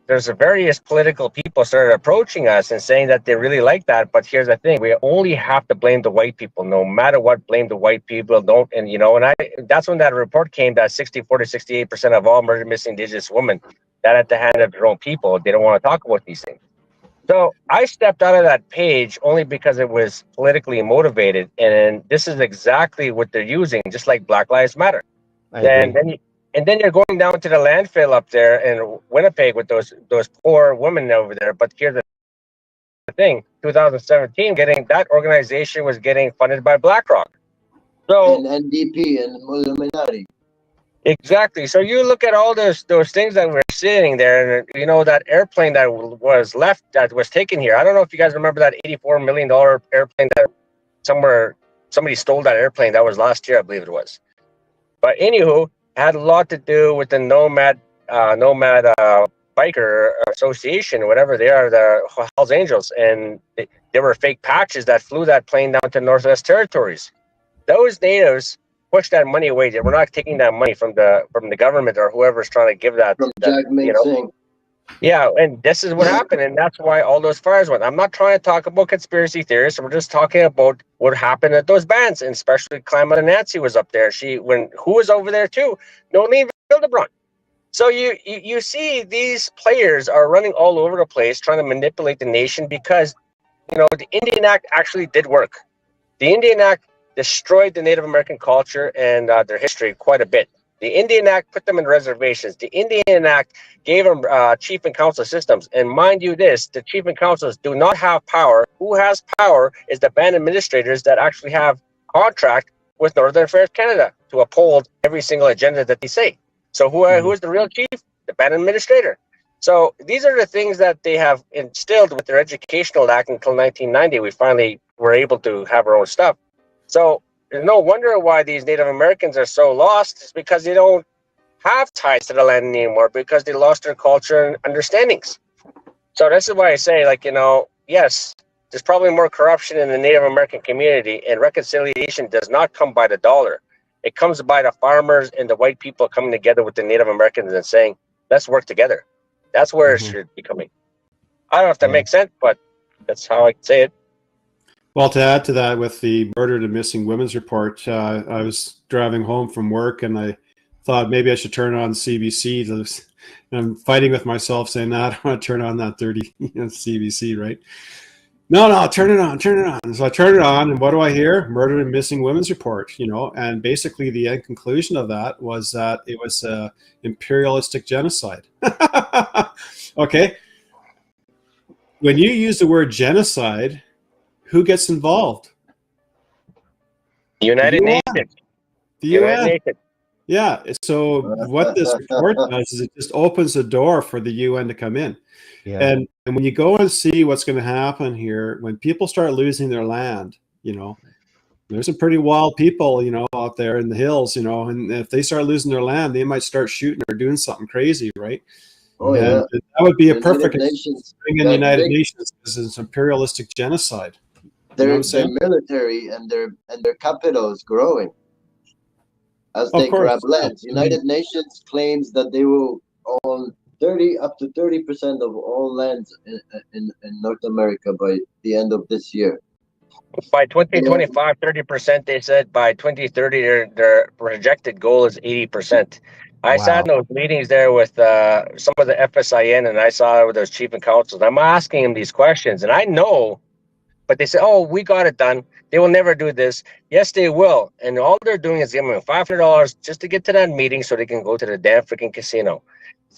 there's a various political people started approaching us and saying that they really like that. But here's the thing: we only have to blame the white people, no matter what. Blame the white people. Don't, and that's when that report came that 64 to 68% of all murdered missing Indigenous women that at the hand of their own people. They don't want to talk about these things. So I stepped out of that page only because it was politically motivated, and this is exactly what they're using, just like Black Lives Matter. And then you're going down to the landfill up there in Winnipeg with those poor women over there. But here's the thing: 2017, that organization was getting funded by BlackRock. So and NDP and Illuminati. Exactly. So you look at all those things that were sitting there, and that airplane that was left, that was taken here. I don't know if you guys remember that $84 million airplane that somebody stole that airplane. That was last year, I believe it was. But anywho, it had a lot to do with the Nomad Biker Association, whatever they are, the Hells Angels, and they were fake patches that flew that plane down to Northwest Territories. Those natives push that money away. We're not taking that money from the government or whoever's trying to give that. From Jagmeet Singh. Yeah, and this is what happened, and that's why all those fires went. I'm not trying to talk about conspiracy theories. We're just talking about what happened at those bands, and especially Climate Nancy was up there. Who was over there too? Nolene Wildebron. So you see these players are running all over the place trying to manipulate the nation because the Indian Act actually did work. The Indian Act destroyed the Native American culture and their history quite a bit. The Indian Act put them in reservations. The Indian Act gave them chief and council systems. And mind you this, the chief and councils do not have power. Who has power is the band administrators that actually have contract with Northern Affairs Canada to uphold every single agenda that they say. So who is the real chief? The band administrator. So these are the things that they have instilled with their educational act until 1990. We finally were able to have our own stuff. So there's no wonder why these Native Americans are so lost. It's because they don't have ties to the land anymore because they lost their culture and understandings. So this is why I say, yes, there's probably more corruption in the Native American community, and reconciliation does not come by the dollar. It comes by the farmers and the white people coming together with the Native Americans and saying, let's work together. That's where it should be coming. I don't know if that makes sense, but that's how I say it. Well, to add to that, with the murdered and missing women's report, I was driving home from work and I thought maybe I should turn on CBC. And I'm fighting with myself saying, no, I don't want to turn on that 30 CBC, right? No, turn it on. So I turn it on, and what do I hear? Murdered and missing women's report, and basically the end conclusion of that was that it was imperialistic genocide. Okay. When you use the word genocide, who gets involved? United Nations. The UN. Yeah. So what this report does is it just opens the door for the UN to come in. Yeah. And when you go and see what's going to happen here, when people start losing their land, there's some pretty wild people, out there in the hills, and if they start losing their land, they might start shooting or doing something crazy, right? Oh, yeah. That would be a perfect bring in the United Nations. This is imperialistic genocide. Their military and their capital is growing as they grab lands. United Nations claims that they will own up to 30% of all lands in North America by the end of this year. By 2025, 30%. They said by 2030, their projected goal is 80%. I sat in those meetings there with some of the FSIN, and I saw with those chief and councils. I'm asking them these questions, and I know, but they say, "Oh, we got it done. They will never do this." Yes, they will, and all they're doing is giving them $500 just to get to that meeting so they can go to the damn freaking casino.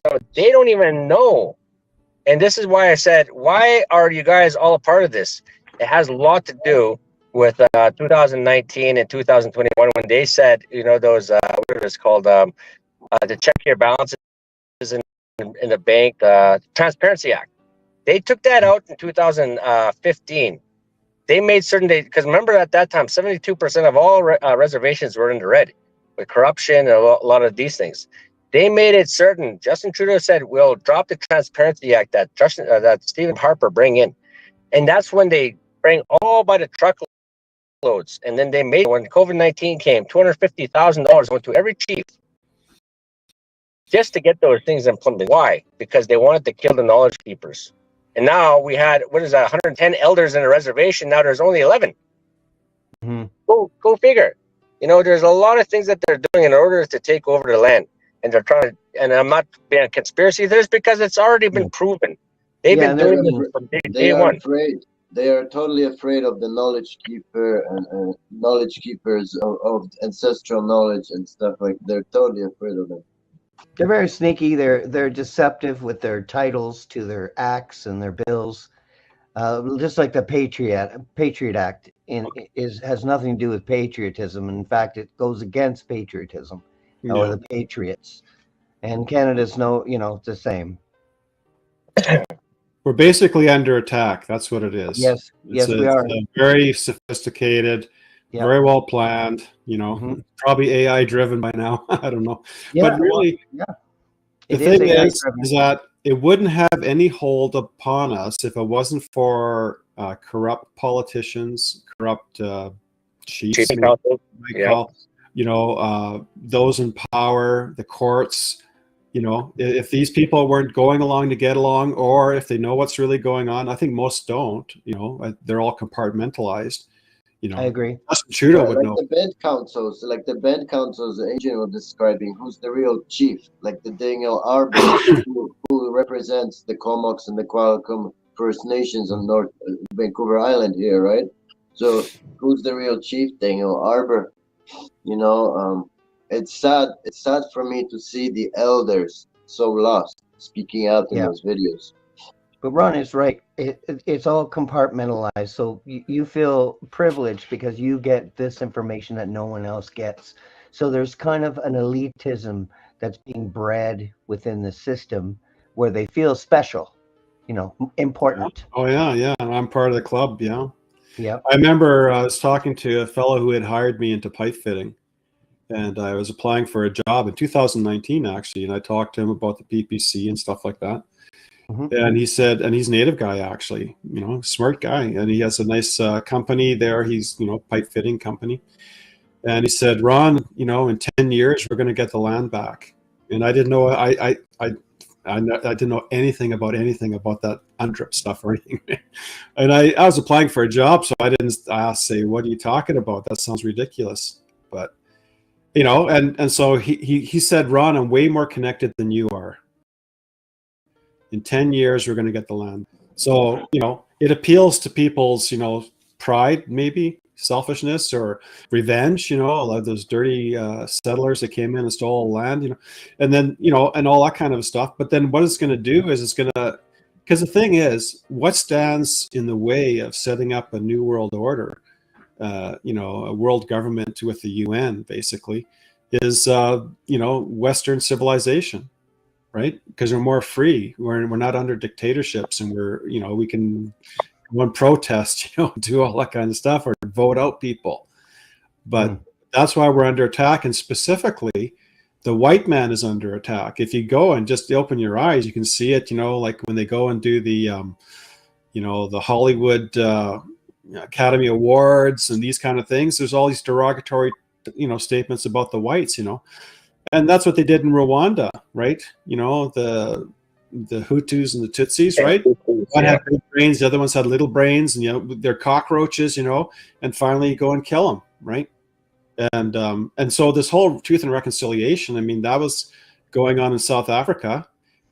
So they don't even know. And this is why I said, why are you guys all a part of this? It has a lot to do with 2019 and 2021 when they said, those, what it is called, to check your balances in the bank, Transparency Act. They took that out in 2015. They made certain, because remember at that time, 72% of all reservations were in the red with corruption and a lot of these things. They made it certain. Justin Trudeau said, we'll drop the Transparency Act that Stephen Harper bring in. And that's when they bring all by the truckloads. And then they made, when COVID-19 came, $250,000 went to every chief just to get those things implemented. Why? Because they wanted to kill the knowledge keepers. And now we had, what is that, 110 elders in a reservation. Now there's only 11. Mhm. Go figure. You know, there's a lot of things that they're doing in order to take over the land. And they're trying to, and I'm not being a conspiracy theorist because it's already been proven. They've Yeah, been they're- doing this from They day are one. afraid. They are totally afraid of the knowledge keeper and knowledge keepers of ancestral knowledge and stuff like. They're totally afraid of them. They're very sneaky. They're deceptive with their titles to their acts and their bills. Just like the Patriot Act has nothing to do with patriotism. In fact, it goes against patriotism or the patriots. And Canada's the same. We're basically under attack. That's what it is. Yes, we are. Very sophisticated, Yep. very well planned. You know, Mhm. probably AI driven by now. I don't know. Yeah, But really, yeah. the It is thing AI is driven. that it wouldn't have any hold upon us if it wasn't for corrupt politicians, corrupt chiefs, Chief Counsel. those in power, the courts. You know, if these people weren't going along to get along, or if they know what's really going on, I think most don't. You know, they're all compartmentalized. You know, I agree. Justin Trudeau would like know. the band councils, Adrien was describing, who's the real chief, like the Daniel Arbor, who represents the Comox and the Qualicum First Nations on North Vancouver Island here, right? So who's the real chief? Daniel Arbor. You know, it's sad. It's sad for me to see the elders so lost, speaking out in those videos. But Ron is right. It's all compartmentalized. So you feel privileged because you get this information that no one else gets. So there's kind of an elitism that's being bred within the system where they feel special, important. Oh yeah. I'm part of the club. Yeah. Yeah. I remember I was talking to a fellow who had hired me into pipe fitting, and I was applying for a job in 2019 actually, and I talked to him about the PPC and stuff like that. Mhm. And he said, and he's a native guy actually, smart guy, and he has a nice company there. He's pipe fitting company, and he said, Ron, in 10 years we're going to get the land back. And I didn't know I didn't know anything about that UNDRIP stuff or anything. And I was applying for a job, so I didn't say, what are you talking about? That sounds ridiculous. But and so he said, Ron, I'm way more connected than you are. In 10 years, we're going to get the land. So, it appeals to people's, pride, maybe selfishness or revenge, a lot of those dirty settlers that came in and stole land, and then, and all that kind of stuff. But then what it's going to do is because the thing is, what stands in the way of setting up a new world order, a world government with the UN, basically, is, Western civilization. Right, because we're more free. We're not under dictatorships, and we can go and protest, do all that kind of stuff, or vote out people. But that's why we're under attack, and specifically, the white man is under attack. If you go and just open your eyes, you can see it. Like when they go and do the, the Hollywood Academy Awards and these kind of things. There's all these derogatory, statements about the whites. And that's what they did in Rwanda, right? The Hutus and the Tutsis, right? One had big brains, the other ones had little brains, and they're cockroaches, and finally you go and kill them, right? And so this whole Truth and Reconciliation, I mean, that was going on in South Africa,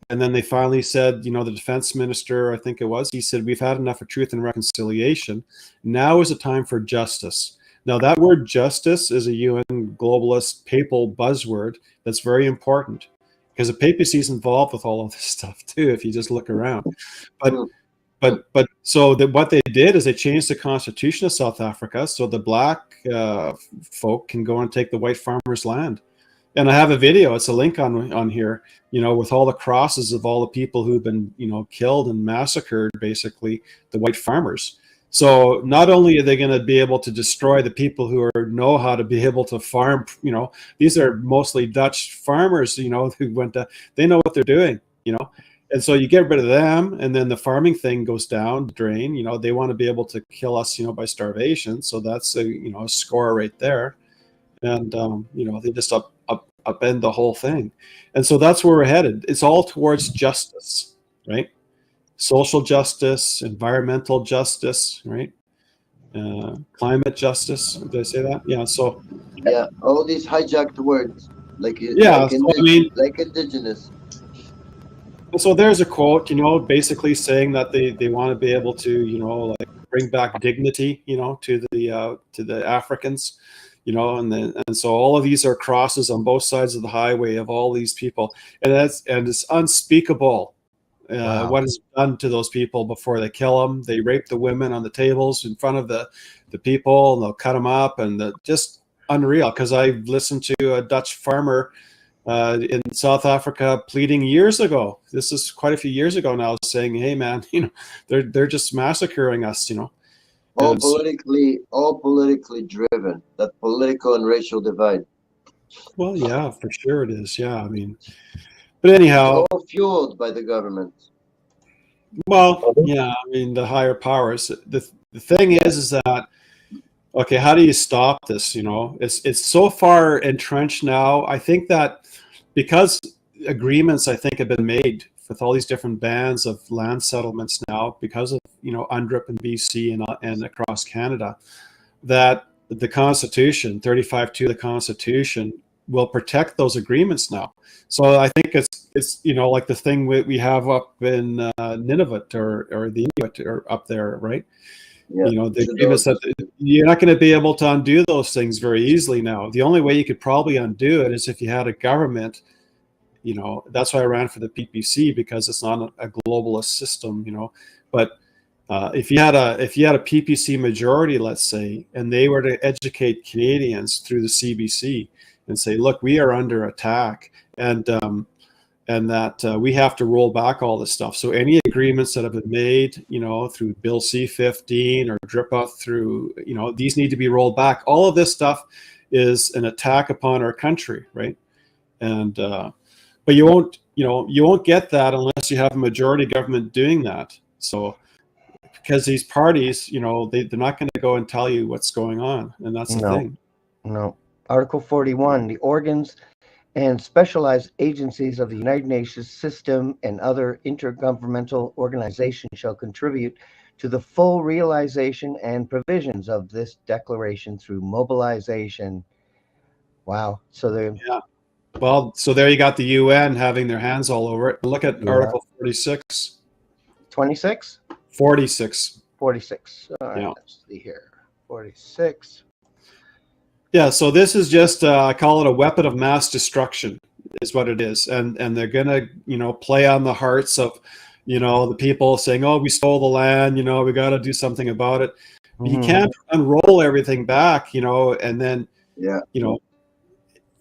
and then they finally said, the defense minister, I think it was, he said, we've had enough of Truth and Reconciliation. Now is the time for justice. Now, that word justice is a UN globalist papal buzzword that's very important because the papacy is involved with all of this stuff too, if you just look around. But so what they did is they changed the constitution of South Africa so the black folk can go and take the white farmers' land. And I have a video, it's a link on here, with all the crosses of all the people who've been, killed and massacred, basically, the white farmers. So not only are they going to be able to destroy the people who know how to be able to farm, these are mostly Dutch farmers, who they know what they're doing, and so you get rid of them, and then the farming thing goes down the drain. They want to be able to kill us, by starvation. So that's a score right there, and they just up upend the whole thing. And so that's where we're headed. It's all towards justice, right? Social justice, environmental justice, right? Climate justice. Did I say that? Yeah. So Yeah, all these hijacked words, yeah. So, I mean, like indigenous. so there's a quote, basically saying that they want to be able to, like bring back dignity, to the Africans, and so all of these are crosses on both sides of the highway of all these people, and it's unspeakable. Wow. What is done to those people before they kill them? They rape the women on the tables in front of the people, and they'll cut them up, and just unreal. Because I listened to a Dutch farmer in South Africa pleading years ago. This is quite a few years ago now, saying, "Hey, man, they're just massacring us." All politically driven. That political and racial divide. Well, yeah, for sure it is. Yeah, I mean, but anyhow, all fueled by the government. Well, yeah, I mean the higher powers. The thing is that, okay, how do you stop this? It's so far entrenched now. I think that because agreements, I think, have been made with all these different bands of land settlements now, because of UNDRIP in BC and across Canada, that the Constitution, 35.2 of the Constitution, will protect those agreements now. So I think it's like the thing we have up in Nunavut or the Inuit or up there, right? Yeah, the agreements that you're not going to be able to undo those things very easily now. The only way you could probably undo it is if you had a government. That's why I ran for the PPC, because it's not a globalist system. But if you had a PPC majority, let's say, and they were to educate Canadians through the CBC and say, look, we are under attack, and that we have to roll back all this stuff. So any agreements that have been made, through Bill C-15 or DRIPA through, these need to be rolled back. All of this stuff is an attack upon our country, right? And but you won't get that unless you have a majority government doing that. So because these parties, they're not going to go and tell you what's going on, and that's the thing. No. Article 41, the organs and specialized agencies of the United Nations system and other intergovernmental organizations shall contribute to the full realization and provisions of this declaration through mobilization. Wow. So they're... Yeah. Well, so there you got the UN having their hands all over it. Look at Article 46. 26? 46. 46. All right, yeah. Let's see here. 46. Yeah, so this is just, I call it a weapon of mass destruction, is what it is. And they're going to, play on the hearts of, the people saying, oh, we stole the land, we got to do something about it. Mm-hmm. You can't unroll everything back, and then,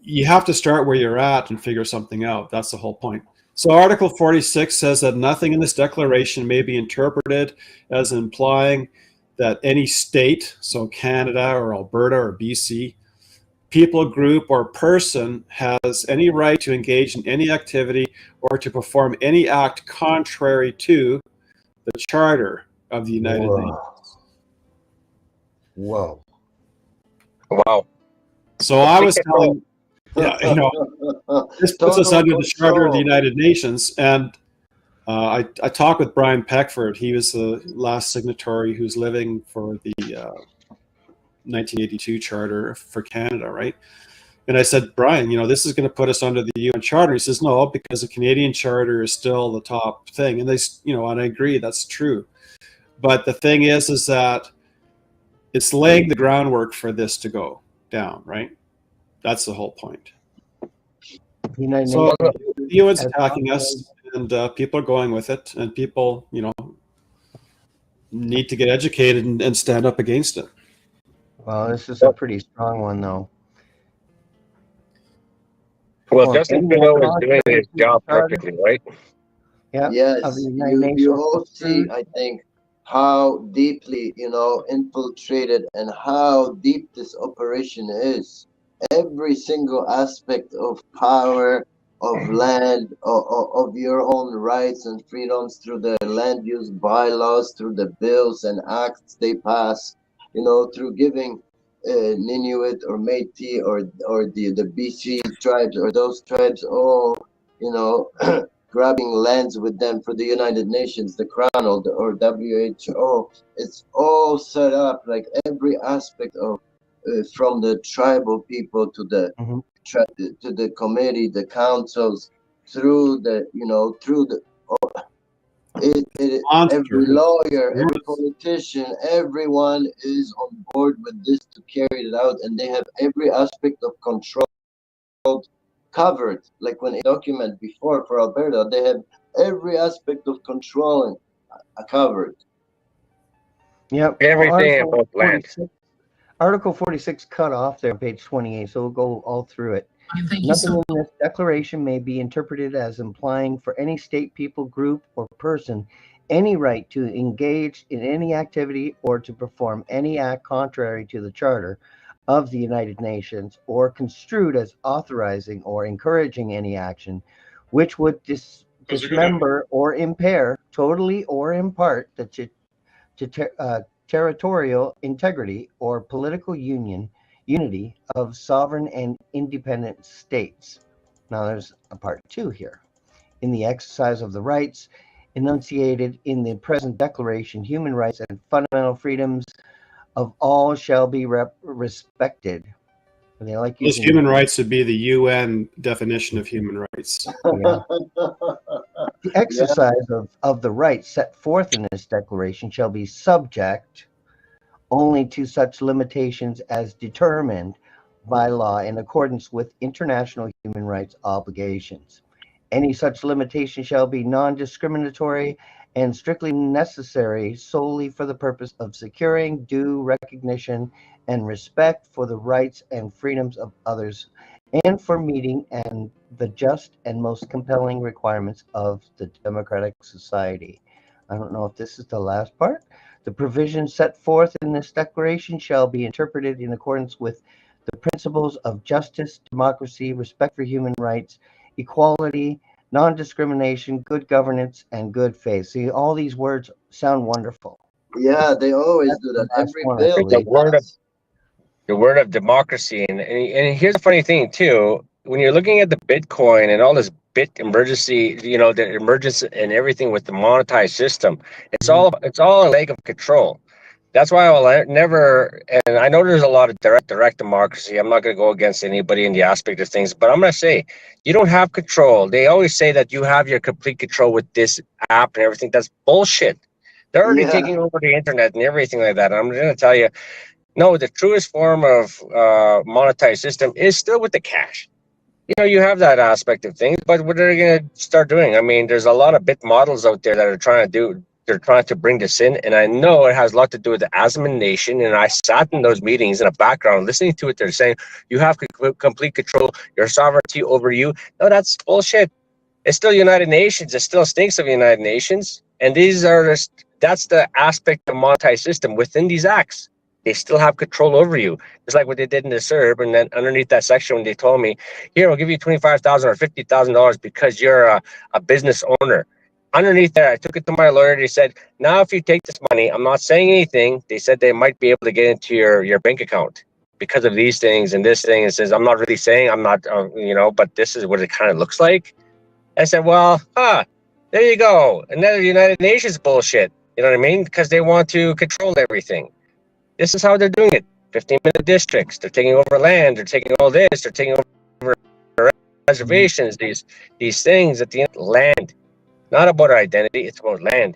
you have to start where you're at and figure something out. That's the whole point. So Article 46 says that nothing in this declaration may be interpreted as implying that any state, so Canada or Alberta or BC, people, group, or person has any right to engage in any activity or to perform any act contrary to the Charter of the United Nations. Whoa. Wow. So I was telling, this puts us under the Charter of the United Nations, and I talked with Brian Peckford. He was the last signatory who's living for the 1982 Charter for Canada, right? And I said, Brian, this is going to put us under the UN Charter. He says, no, because the Canadian Charter is still the top thing. And and I agree, that's true. But the thing is that it's laying the groundwork for this to go down, right? That's the whole point. So the UN's attacking us, and people are going with it, and people, need to get educated and stand up against it. Well, this is a pretty strong one, though. Well, Justin Trudeau is doing his job perfectly, right? Yeah. Yes. You all see, I think, how deeply, infiltrated and how deep this operation is. Every single aspect of power, of land, of your own rights and freedoms through the land use bylaws, through the bills and acts they pass, through giving Inuit or Métis or the BC tribes or those tribes all, you know, grabbing lands with them for the United Nations, the Crown or WHO. It's all set up, like every aspect of from the tribal people to the Mhm. to the committee, the councils, through the, you know, through the every Monster. lawyer, every politician, everyone is on board with this to carry it out, and they have every aspect of control covered. Like when a document before for Alberta, they have every aspect of controlling covered. Yep. Everything about land. Article 46 cut off there on page 28, so we'll go all through it. Nothing in this declaration may be interpreted as implying for any state, people, group, or person any right to engage in any activity or to perform any act contrary to the Charter of the United Nations, or construed as authorizing or encouraging any action which would dismember or impair, totally or in part, the territorial integrity or political unity of sovereign and independent states. Now there's a part 2 here. In the exercise of the rights enunciated in the present declaration, human rights and fundamental freedoms of all shall be respected. And they like Those using human rights would be the UN definition of human rights. yeah. The exercise of the rights set forth in this declaration shall be subject only to such limitations as determined by law in accordance with international human rights obligations. Any such limitation shall be non-discriminatory and strictly necessary solely for the purpose of securing due recognition and respect for the rights and freedoms of others, and for meeting and the just and most compelling requirements of the democratic society. I don't know if this is the last part. The provisions set forth in this declaration shall be interpreted in accordance with the principles of justice, democracy, respect for human rights, equality, non-discrimination, good governance, and good faith. See, all these words sound wonderful. Yeah, they always do that. Every bill they pass. The word of democracy, and here's the funny thing too. When you're looking at the Bitcoin and all this bit emergency, you know, the emergence and everything with the monetized system, it's all a leg of control. That's why I'll never, and I know there's a lot of direct democracy. I'm not going to go against anybody in the aspect of things, but I'm going to say you don't have control. They always say that you have your complete control with this app and everything. That's bullshit. They're already taking over the internet and everything like that. And I'm going to tell you, no, the truest form of monetized system is still with the cash. You know, you have that aspect of things, but what are they going to start doing? I mean, there's a lot of bit models out there that are trying to do. They're trying to bring this in, and I know it has a lot to do with the Asman Nation. And I sat in those meetings in the background, listening to it. They're saying you have complete control, your sovereignty over you. No, that's bullshit. It's still United Nations. It still stinks of United Nations, and that's the aspect of monetized system within these acts. They still have control over you. It's like what they did in the SERB, and then underneath that section, when they told me, "Here, we'll give you $25,000 or $50,000 because you're a business owner." Underneath there, I took it to my lawyer. They said, "Now, if you take this money, I'm not saying anything." They said they might be able to get into your bank account because of these things and this thing. It says, "I'm not really saying I'm not, but this is what it kind of looks like." I said, "Well, there you go. Another United Nations bullshit." You know what I mean? Because they want to control everything. This is how they're doing it. 15-minute districts. They're taking over land. They're taking all this. They're taking over reservations. These things at the end, land. Not about our identity. It's about land.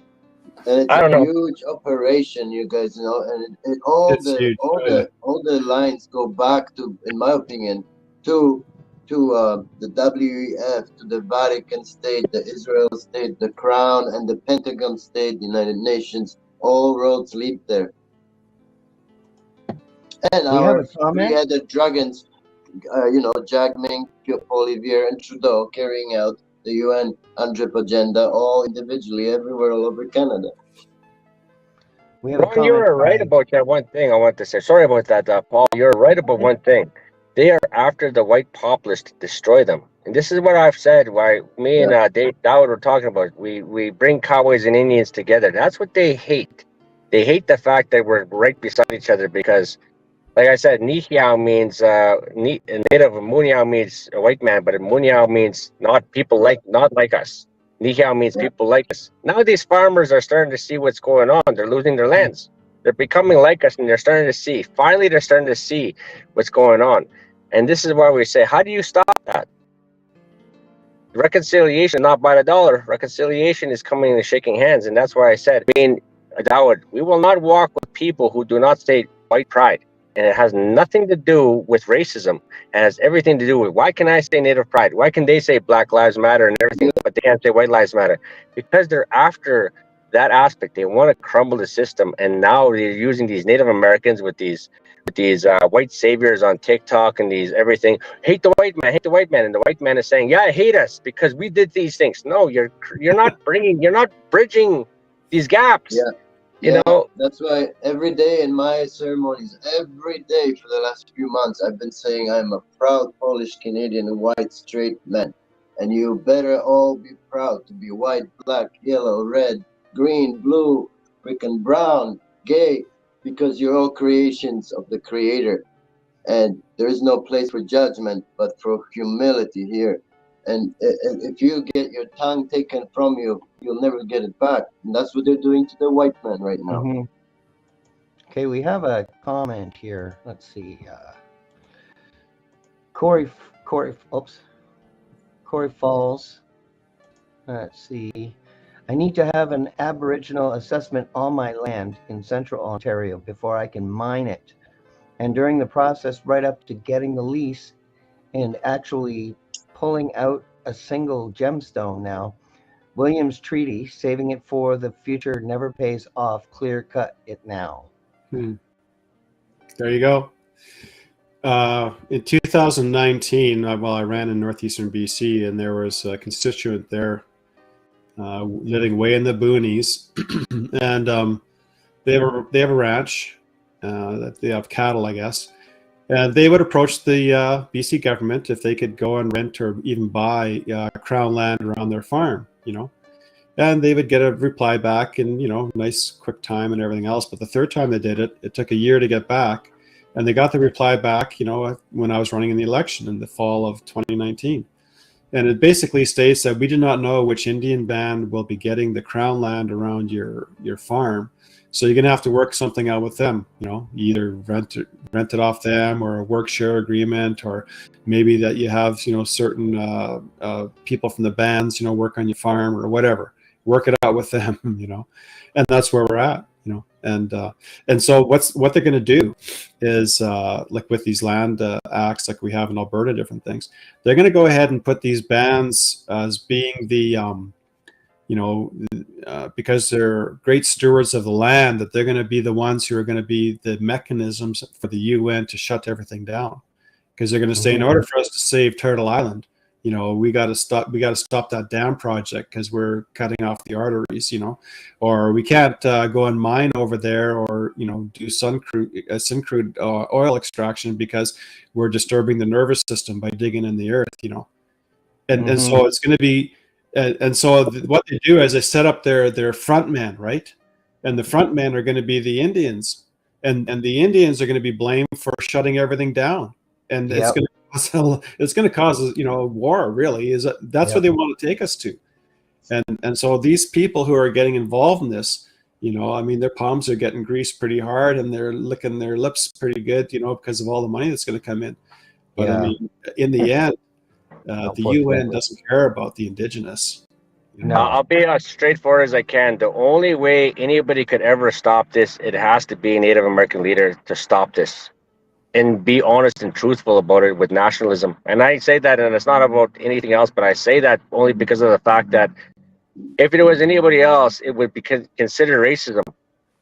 And it's I don't a know. huge operation, you guys know, and all the lines go back to, in my opinion, to the WEF, to the Vatican State, the Israel State, the Crown, and the Pentagon State, the United Nations. All roads lead there. And our three-headed dragons, Jagming, Olivier, and Trudeau carrying out the UN UNDRIP agenda, all individually, everywhere, all over Canada. Ron, you're right about that one thing I want to say. Sorry about that, Paul. You're right about one thing. They are after the white populace to destroy them. And this is what I've said, why me and Dave Dowd were talking about. We bring cowboys and Indians together. That's what they hate. They hate the fact that we're right beside each other because Like I said, Nihiao means native. Muniao means a white man, but Muniao means not people not like us. Nihiao means Yeah. people like us. Now these farmers are starting to see what's going on. They're losing their lands. They're becoming like us, and they're starting to see. Finally, they're starting to see what's going on. And this is why we say, how do you stop that? Reconciliation, not by the dollar. Reconciliation is coming and shaking hands, and that's why I said, Dawud, we will not walk with people who do not state white pride. And it has nothing to do with racism. It has everything to do with, why can I say Native pride? Why can they say Black Lives Matter and everything, but they can't say White Lives Matter? Because they're after that aspect. They want to crumble the system, and now they're using these Native Americans with these white saviors on TikTok and these everything. Hate the white man, and the white man is saying, yeah, hate us because we did these things. No, you're not bridging these gaps. Yeah. You know, that's why every day in my ceremonies, every day for the last few months, I've been saying I'm a proud Polish Canadian white straight man. And you better all be proud to be white, black, yellow, red, green, blue, freaking brown, gay, because you're all creations of the Creator. And there is no place for judgment, but for humility here. And if you get your tongue taken from you, you'll never get it back. And that's what they're doing to the white man right now. Mm-hmm. Okay, we have a comment here. Let's see. Corey Falls. Let's see. I need to have an Aboriginal assessment on my land in Central Ontario before I can mine it. And during the process, right up to getting the lease and actually pulling out a single gemstone now, Williams Treaty, saving it for the future never pays off, clear cut it now. There you go. In 2019, I ran in northeastern BC, and there was a constituent there living way in the boonies, and they have a ranch that they have cattle, I guess. And they would approach the BC government if they could go and rent or even buy crown land around their farm, and they would get a reply back in, nice quick time and everything else. But the third time they did it, it took a year to get back. And they got the reply back, when I was running in the election in the fall of 2019. And it basically states that we do not know which Indian band will be getting the crown land around your farm. So you're going to have to work something out with them, either rent it off them, or a work share agreement, or maybe that you have, certain people from the bands, work on your farm or whatever. Work it out with them, and that's where we're at, and so what they're going to do is like with these land acts like we have in Alberta, different things, they're going to go ahead and put these bands as being the because they're great stewards of the land, that they're going to be the ones who are going to be the mechanisms for the UN to shut everything down, because they're going to say, in order for us to save Turtle Island, we got to stop that dam project because we're cutting off the arteries, or we can't go and mine over there, or do syncrude oil extraction because we're disturbing the nervous system by digging in the earth, and so it's going to be. And so what they do is they set up their front men, right? And the front men are going to be the Indians, and the Indians are going to be blamed for shutting everything down. And it's going to cause war. Really, that's what they want to take us to. And so these people who are getting involved in this, their palms are getting greased pretty hard, and they're licking their lips pretty good, because of all the money that's going to come in. But in the end, the UN doesn't care about the Indigenous. No. I'll be as straightforward as I can. The only way anybody could ever stop this, it has to be a Native American leader to stop this and be honest and truthful about it with nationalism. And I say that, and it's not about anything else, but I say that only because of the fact that if it was anybody else, it would be considered racism.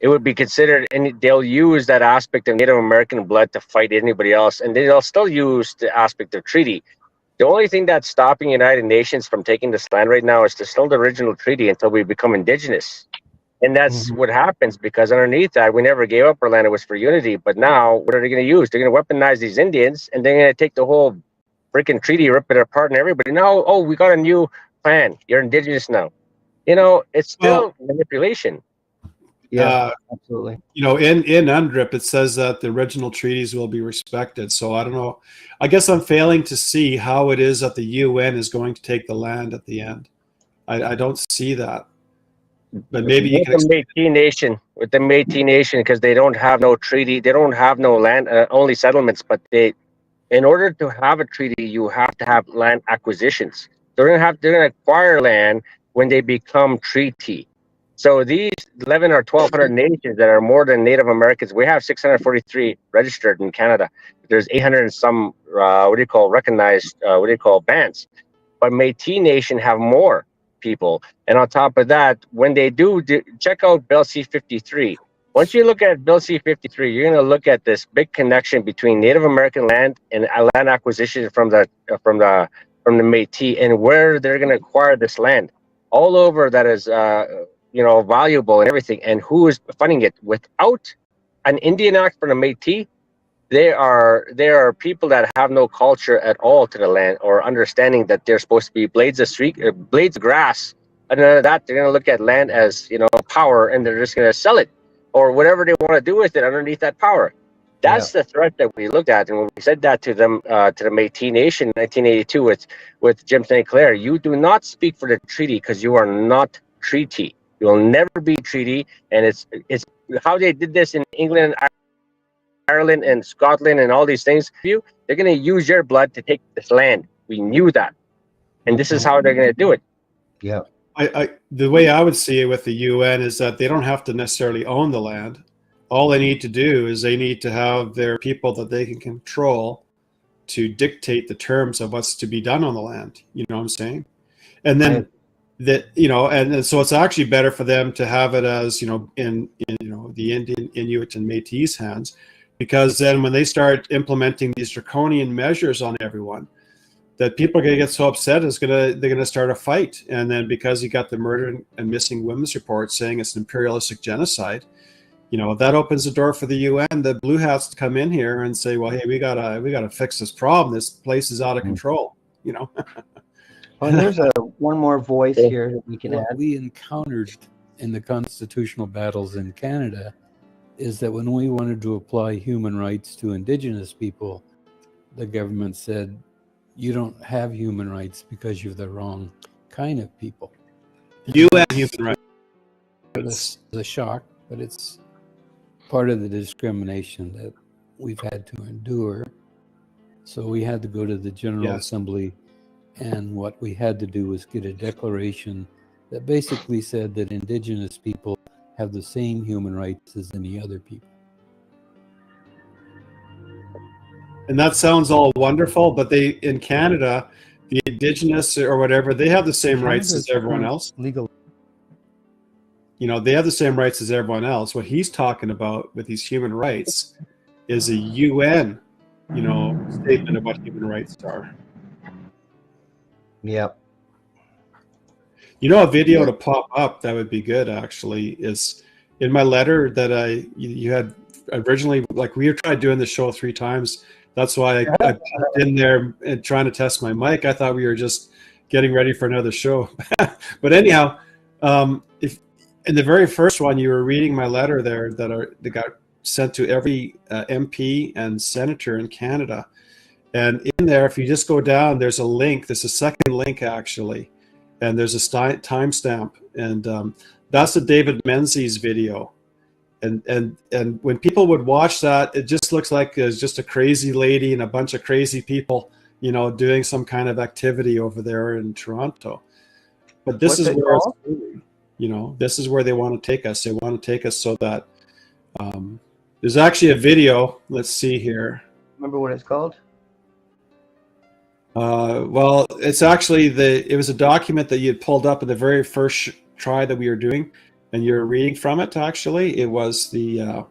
It would be considered, and they'll use that aspect of Native American blood to fight anybody else, and they'll still use the aspect of treaty. The only thing that's stopping United Nations from taking this land right now is to still the original treaty until we become indigenous. And that's what happens, because underneath that, we never gave up our land. It was for unity. But now, what are they going to use? They're going to weaponize these Indians, and they're going to take the whole freaking treaty, rip it apart, and everybody. Now, we got a new plan. You're indigenous now. It's still manipulation. Yeah, absolutely. You know, in UNDRIP, it says that the original treaties will be respected. So I don't know. I guess I'm failing to see how it is that the UN is going to take the land at the end. I don't see that. But maybe you With can the Métis Nation, because they don't have no treaty, they don't have no land, only settlements. But in order to have a treaty, you have to have land acquisitions. They're gonna acquire land when they become treaty. So these 11 or 1,200 nations that are more than Native Americans, we have 643 registered in Canada. There's 800 and some recognized bands. But Métis Nation have more people. And on top of that, when they do check out Bill C-53. Once you look at Bill C-53, you're going to look at this big connection between Native American land and land acquisition from the Métis, and where they're going to acquire this land all over that is valuable and everything, and who is funding it. Without an Indian Act for the Métis, there are people that have no culture at all to the land, or understanding that they're supposed to be blades of grass. And none of that, they're going to look at land as power, and they're just going to sell it or whatever they want to do with it underneath that power. That's the threat that we looked at, and when we said that to them, to the Métis Nation in 1982 with Jim St. Clair, you do not speak for the treaty because you are not treaty. You will never be treaty, and it's how they did this in England, Ireland, and Scotland, and all these things. They're going to use your blood to take this land. We knew that, and this is how they're going to do it. Yeah. The way I would see it with the UN is that they don't have to necessarily own the land. All they need to do is they need to have their people that they can control to dictate the terms of what's to be done on the land. You know what I'm saying? And then and so it's actually better for them to have it as in the Indian, Inuit, and Métis hands, because then when they start implementing these draconian measures on everyone, that people are going to get so upset they're going to start a fight. And then because you got the murder and missing women's report saying it's an imperialistic genocide, that opens the door for the UN, the blue hats, to come in here and say, well, hey, we gotta fix this problem. This place is out of control. Well, there's one more voice here that we can add. What we encountered in the constitutional battles in Canada is that when we wanted to apply human rights to Indigenous people, the government said, you don't have human rights because you're the wrong kind of people. UN human rights. It's a shock, but it's part of the discrimination that we've had to endure. So we had to go to the General Assembly, and what we had to do was get a declaration that basically said that Indigenous people have the same human rights as any other people. And that sounds all wonderful, but in Canada, the Indigenous or whatever, they have the same rights as everyone else. Legal. They have the same rights as everyone else. What he's talking about with these human rights is a UN, statement of what human rights are. Yep. A video to pop up that would be good actually is in my letter that you had originally, like we tried doing the show 3 times. That's why I popped in there and trying to test my mic. I thought we were just getting ready for another show. But anyhow, if in the very first one you were reading my letter there that got sent to every MP and senator in Canada. And in there, if you just go down, there's a link. There's a second link actually, and there's a timestamp, and that's the David Menzies video. And when people would watch that, it just looks like it's just a crazy lady and a bunch of crazy people, doing some kind of activity over there in Toronto. But this is where it's going. This is where they want to take us. They want to take us so that there's actually a video. Let's see here. Remember what it's called? Well, it's actually it was a document that you had pulled up in the very first try that we were doing, and you're reading from it. Actually, it was the.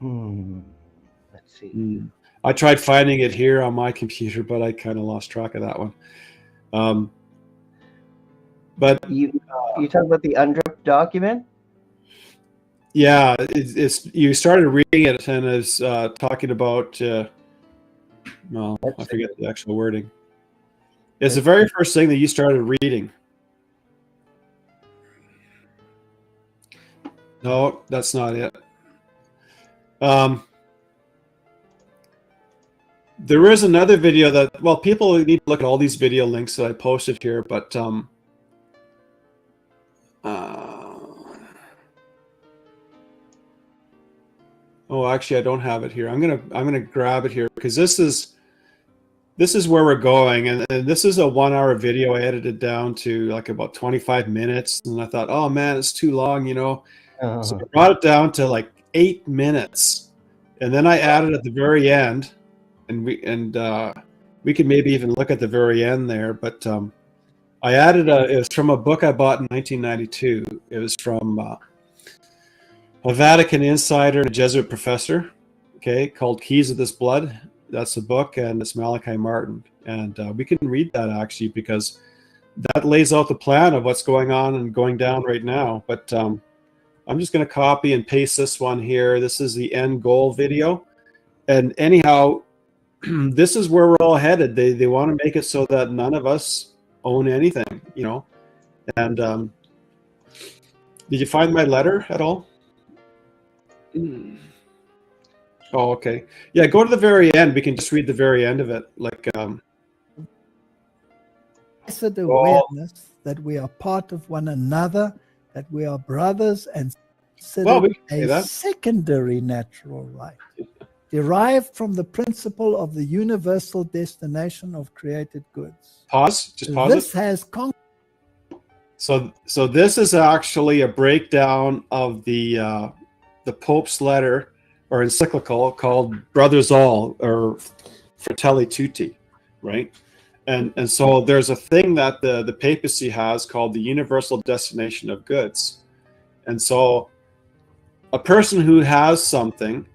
Let's see. I tried finding it here on my computer, but I kind of lost track of that one. But you talk about the UNDRIP document? Yeah, you started reading it, and it's talking about. No, I forget the actual wording. It's the very first thing that you started reading. No, that's not it. There is another video that, well, people need to look at all these video links that I posted here, but oh, actually, I don't have it here. I'm gonna grab it here because this is where we're going, and this is a 1 hour video. I edited down to like about 25 minutes, and I thought, oh man, it's too long, you know. So I brought it down to like 8 minutes, and then I added at the very end, and we could maybe even look at the very end there. But I added it was from a book I bought in 1992. It was from a Vatican insider and a Jesuit professor, okay, called Keys of This Blood. That's the book, and it's Malachi Martin. And we can read that actually because that lays out the plan of what's going on and going down right now. But I'm just going to copy and paste this one here. This is the end goal video. And anyhow, this is where we're all headed. They want to make it so that none of us own anything, you know. And did you find my letter at all? Oh, okay. Yeah, go to the very end. We can just read the very end of it. Like, blessed awareness that we are part of one another, that we are brothers, and well, we a secondary natural right, derived from the principle of the universal destination of created goods. Pause. Just pause. This has so this is actually a breakdown of the Pope's letter or encyclical called Brothers All, or Fratelli Tutti, right? And so there's a thing that the papacy has called the universal destination of goods. And so a person who has something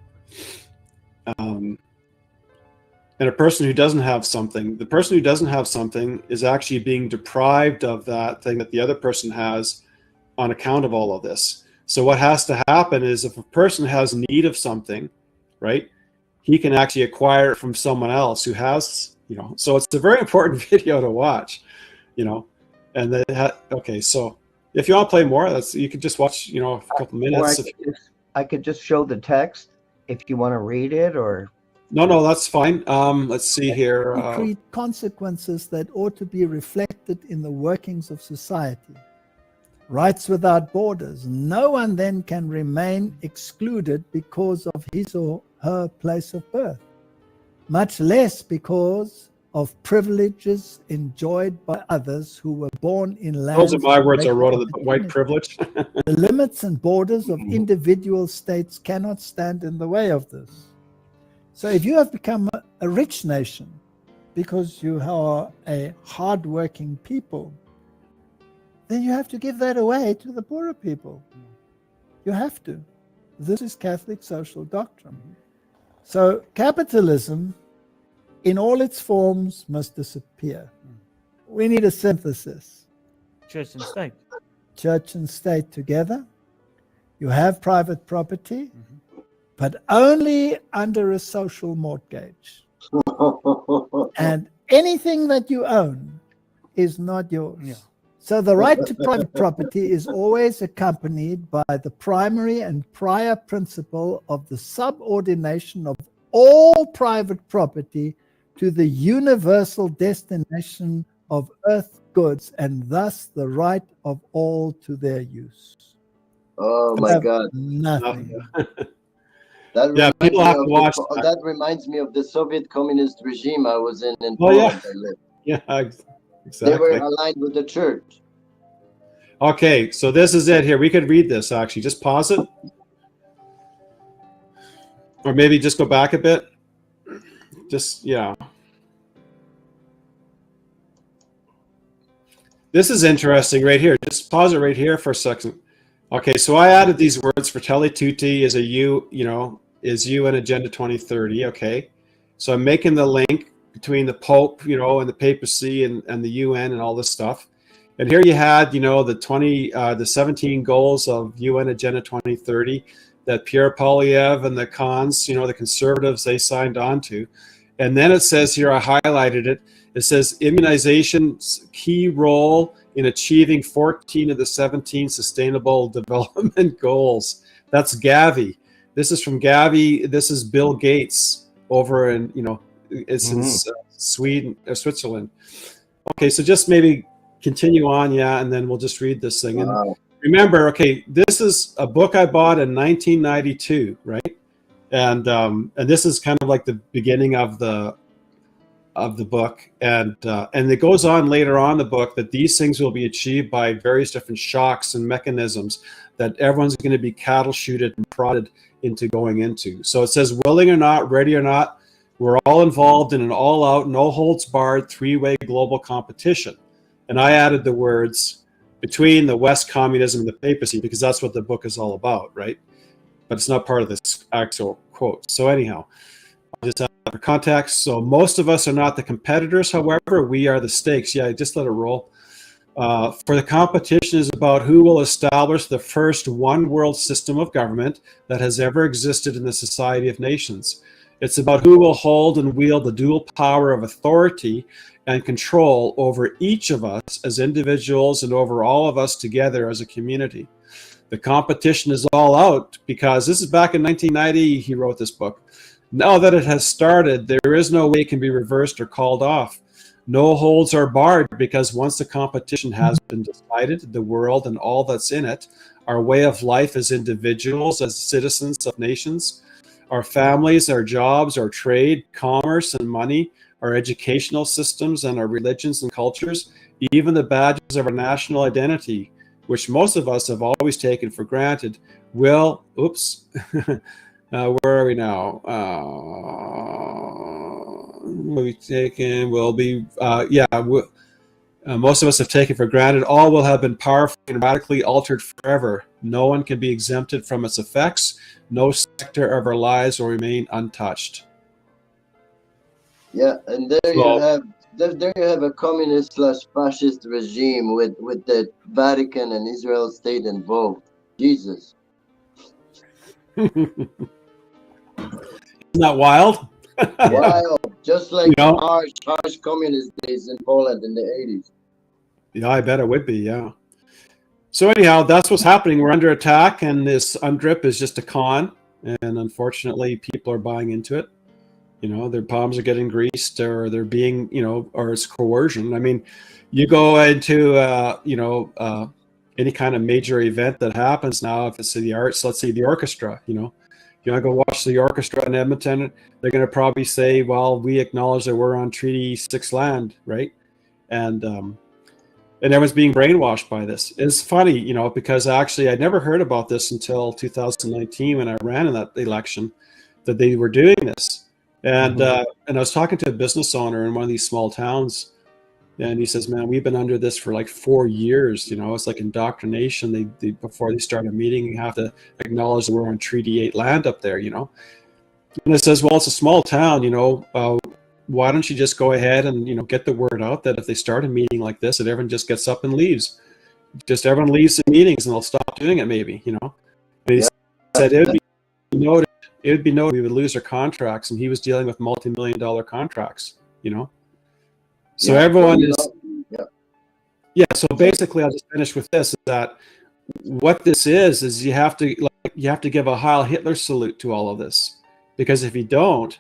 and a person who doesn't have something, the person who doesn't have something is actually being deprived of that thing that the other person has on account of all of this. So what has to happen is if a person has need of something, right, he can actually acquire it from someone else who has, you know. So it's a very important video to watch, you know. And then, okay, so if you want to play more, you can just watch, you know, a couple minutes. I could just show the text if you want to read it, or no, that's fine. Let's see here. Concrete consequences that ought to be reflected in the workings of society. Rights without borders. No one then can remain excluded because of his or her place of birth, much less because of privileges enjoyed by others who were born in lands. Those are my words I wrote of the white privilege. The limits and borders of individual states cannot stand in the way of this. So if you have become a rich nation because you are a hard-working people, then you have to give that away to the poorer people. You have to. This is Catholic social doctrine. So capitalism, in all its forms, must disappear. We need a synthesis. Church and state. Church and state together. You have private property, but only under a social mortgage. And anything that you own is not yours. Yeah. So the right to private property is always accompanied by the primary and prior principle of the subordination of all private property to the universal destination of earth goods, and thus the right of all to their use. Oh my God. Nothing. That reminds me of the Soviet communist regime I was in Poland. I lived. Yeah, exactly. They were aligned with the church. Okay, so this is it here. We could read this actually. Just pause it. Or maybe just go back a bit. Just, yeah. This is interesting right here. Just pause it right here for a second. Okay, so I added these words. Fratelli Tutti is is UN Agenda 2030. Okay, so I'm making the link between the Pope, and the papacy and the UN and all this stuff. And here you had, the 17 goals of UN Agenda 2030 that Pierre Poilievre and the cons, the conservatives, they signed on to. And then it says here, I highlighted it, it says immunization's key role in achieving 14 of the 17 Sustainable Development Goals. That's Gavi. This is from Gavi. This is Bill Gates over in, it's in Sweden or Switzerland. Okay, so just maybe continue on, and then we'll just read this thing. And remember, okay, this is a book I bought in 1992, right? And this is kind of like the beginning of the book, and it goes on later on in the book that these things will be achieved by various different shocks and mechanisms that everyone's going to be cattle shooted and prodded into going into. So it says, willing or not, ready or not, we're all involved in an all-out, no-holds-barred, three-way global competition. And I added the words between the West communism and the papacy, because that's what the book is all about, right? But it's not part of this actual quote. So anyhow, I'll just add for context. So most of us are not the competitors, however, we are the stakes. Yeah, just let it roll. For the competition is about who will establish the first one world system of government that has ever existed in the Society of Nations. It's about who will hold and wield the dual power of authority and control over each of us as individuals and over all of us together as a community. The competition is all out because this is back in 1990, he wrote this book. Now that it has started, there is no way it can be reversed or called off. No holds are barred because once the competition has been decided, the world and all that's in it, our way of life as individuals, as citizens of nations, our families, our jobs, our trade, commerce and money, our educational systems and our religions and cultures, even the badges of our national identity, which most of us have always taken for granted, will, where are we now? Most of us have taken for granted. All will have been powerfully and radically altered forever. No one can be exempted from its effects. No sector of our lives will remain untouched. Yeah, and there you have a communist/fascist regime with the Vatican and Israel state involved. Jesus. Isn't that wild? Wild, just like harsh communist days in Poland in the 80s. Yeah, I bet it would be, yeah. So anyhow, that's what's happening. We're under attack, and this UNDRIP is just a con, and unfortunately, people are buying into it. Their palms are getting greased, or they're being, or it's coercion. I mean, you go into, any kind of major event that happens now, if it's the arts, let's say the orchestra, you want to go watch the orchestra in Edmonton, they're going to probably say, well, we acknowledge that we're on Treaty 6 land, right? And everyone's being brainwashed by this. It's funny, because actually I never heard about this until 2019 when I ran in that election, that they were doing this. And I was talking to a business owner in one of these small towns, and he says, man, we've been under this for like 4 years. It's like indoctrination. They before they start a meeting, you have to acknowledge that we're on Treaty 8 land up there, And it says, well, it's a small town, why don't you just go ahead and, get the word out that if they start a meeting like this, that everyone just gets up and leaves. Just everyone leaves the meetings and they'll stop doing it maybe, And he said it would be noted we would lose our contracts, and he was dealing with multi-million-dollar contracts, So everyone is, so basically I'll just finish with this, is that what this is you have to give a Heil Hitler salute to all of this, because if you don't,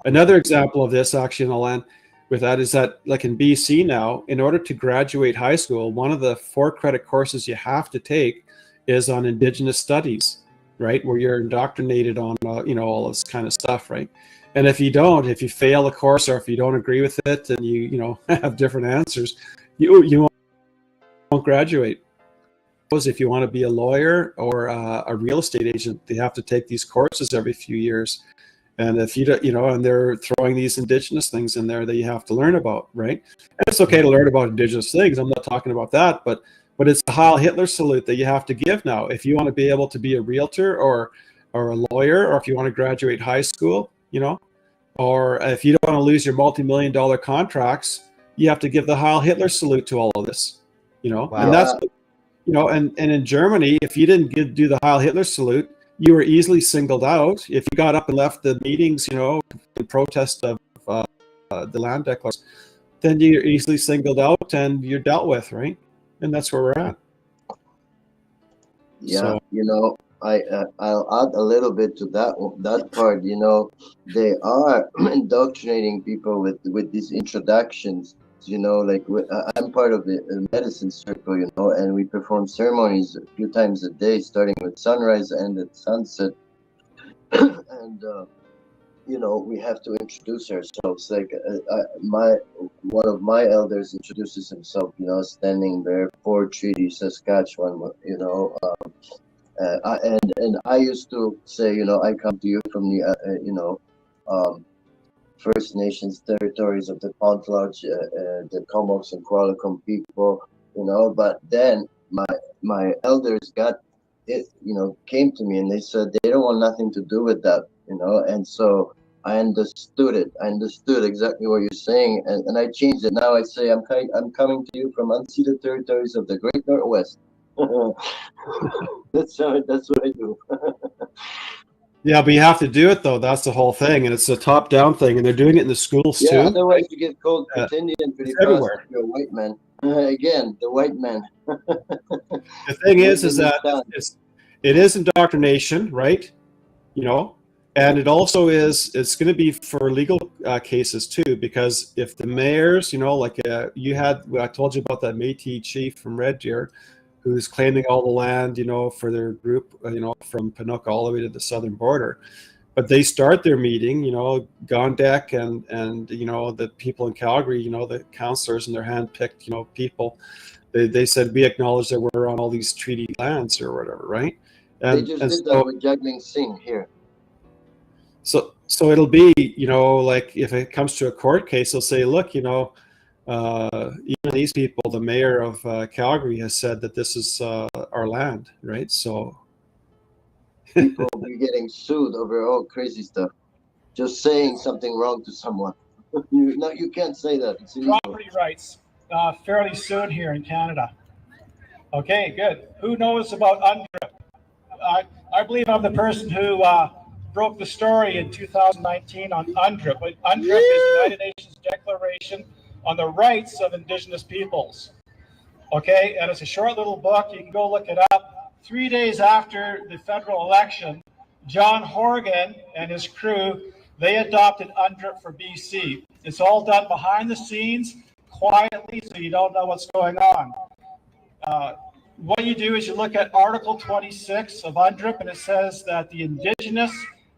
another example of this actually, and I'll end with that, is that like in BC now, in order to graduate high school, one of the 4 credit courses you have to take is on Indigenous studies, right? Where you're indoctrinated on, all this kind of stuff, right? And if you fail a course, or if you don't agree with it, and you have different answers, you won't graduate. If you want to be a lawyer or a real estate agent, they have to take these courses every few years. And if you and they're throwing these Indigenous things in there that you have to learn about, right? And it's okay to learn about Indigenous things. I'm not talking about that, but it's the Heil Hitler salute that you have to give now. If you want to be able to be a realtor or a lawyer, or if you want to graduate high school, or if you don't want to lose your multi-million-dollar contracts, you have to give the Heil Hitler salute to all of this, Wow. And that's, and in Germany, if you didn't do the Heil Hitler salute, you were easily singled out. If you got up and left the meetings, in protest of the land declaration, then you're easily singled out and you're dealt with, right? and that's where we're at. Yeah, So, I'll add a little bit to that part. They are indoctrinating people with these introductions. Like I'm part of the medicine circle, and we perform ceremonies a few times a day, starting with sunrise and at sunset. And we have to introduce ourselves. Like one of my elders introduces himself, standing there, Fort Treaty, Saskatchewan, and I used to say, I come to you from the, First Nations territories of the Pontlodge, the Comox and Qualicum people, but then my elders got it, came to me and they said they don't want nothing to do with that, and so I understood it. I understood exactly what you're saying, and I changed it. Now I say I'm coming to you from unceded territories of the Great Northwest. That's what I do. yeah, but you have to do it though. That's the whole thing, and it's a top-down thing, and they're doing it in the schools too. Otherwise you get called pretendian pretty fast. Everywhere. You're a white man. Again, the white man. The thing is that it is indoctrination, right? And it also it's going to be for legal cases too, because if the mayors, like I told you about that Métis chief from Red Deer, who's claiming all the land, for their group, from Panuck all the way to the southern border. But they start their meeting, Gondek and the people in Calgary, the councillors and their hand-picked, people, they said, we acknowledge that we're on all these treaty lands or whatever, right? They just did that with Jagmeet Singh here. So it'll be, like if it comes to a court case, they'll say, look, even these people, the mayor of Calgary has said that this is our land, right? So people will be getting sued over all crazy stuff, just saying something wrong to someone. You can't say that. It's illegal. Property rights fairly soon here in Canada. Okay, good. Who knows about UNDRIP? I believe I'm the person who broke the story in 2019 on UNDRIP. UNDRIP is the United Nations Declaration on the Rights of Indigenous Peoples. Okay, and it's a short little book. You can go look it up. 3 days after the federal election, John Horgan and his crew, they adopted UNDRIP for BC. It's all done behind the scenes, quietly, so you don't know what's going on. What you do is you look at Article 26 of UNDRIP, and it says that the Indigenous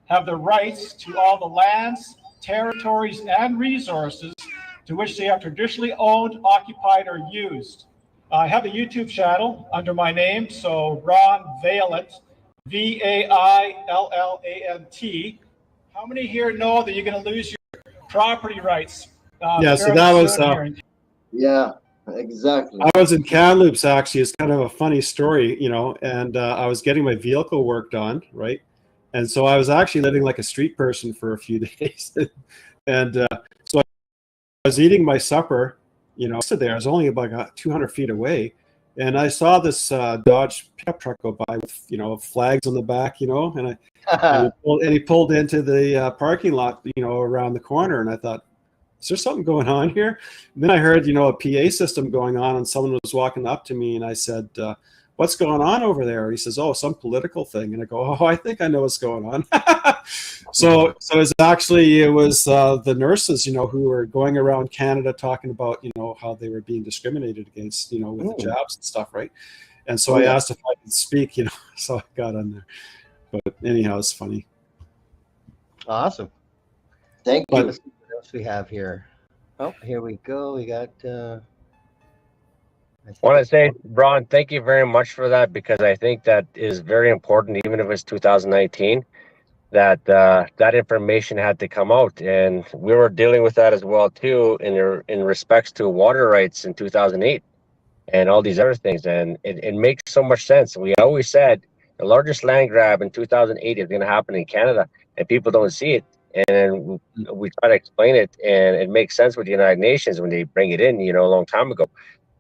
have the rights to all the lands, territories, and resources to which they have traditionally owned, occupied, or used. I have a YouTube channel under my name, so Ron Vaillant, Vaillant. How many here know that you're going to lose your property rights? Yeah, so that was... yeah, exactly. I was in Kamloops, actually. It's kind of a funny story, and I was getting my vehicle worked on, right? And so I was actually living like a street person for a few days. And so I was eating my supper, stood there. I was only about 200 feet away. And I saw this Dodge pickup truck go by with, flags on the back, and he pulled into the parking lot, around the corner. And I thought, is there something going on here? And then I heard, a PA system going on, and someone was walking up to me, and I said, what's going on over there? And he says, oh, some political thing. And I go, oh, I think I know what's going on. So it was the nurses, who were going around Canada talking about, how they were being discriminated against, with the jobs and stuff, right? And so I asked if I could speak, so I got on there. But anyhow, it's funny. Awesome. Thank you. Let's see what else we have here. Oh, here we go. We got... I want to say, Ron, thank you very much for that, because I think that is very important, even if it's 2019, that that information had to come out. And we were dealing with that as well, too, in respects to water rights in 2008 and all these other things. And it makes so much sense. We always said the largest land grab in 2008 is going to happen in Canada, and people don't see it. And we try to explain it, and it makes sense with the United Nations when they bring it in, a long time ago.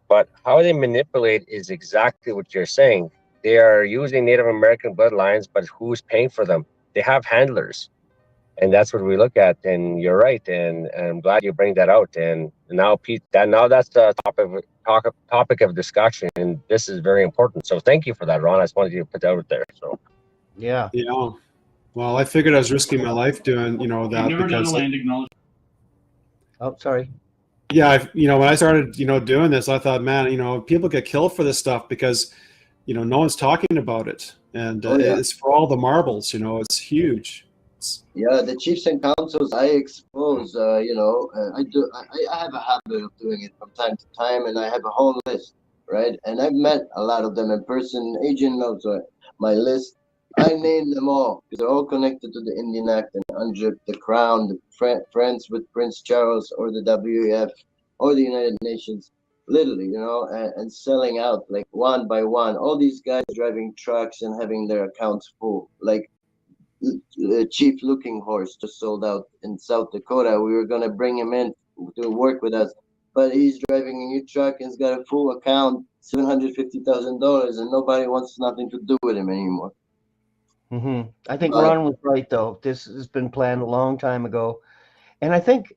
But how they manipulate is exactly what you're saying. They are using Native American bloodlines, but who's paying for them? They have handlers. And that's what we look at. And you're right. And I'm glad you bring that out. And now, Pete, that's the topic of discussion. And this is very important. So thank you for that, Ron. I just wanted you to put that out there. So Yeah. Yeah. Well, I figured I was risking my life doing, that. I've never done a because land acknowledgement. Oh, sorry. yeah, when I started, doing this, I thought, man, people get killed for this stuff because, no one's talking about it, and it's for all the marbles. It's huge. Yeah, the chiefs and councils I expose. I have a habit of doing it from time to time, and I have a whole list, right? And I've met a lot of them in person. Adrien knows my list. I named them all because they're all connected to the Indian Act and UNDRIP, the Crown, the friends with Prince Charles, or the WEF, or the United Nations. Literally, and selling out like one by one. All these guys driving trucks and having their accounts full. Like Chief Looking Horse just sold out in South Dakota. We were gonna bring him in to work with us, but he's driving a new truck and he's got a full account, $750,000, and nobody wants nothing to do with him anymore. Mm-hmm. I think Ron was right, though. This has been planned a long time ago. And I think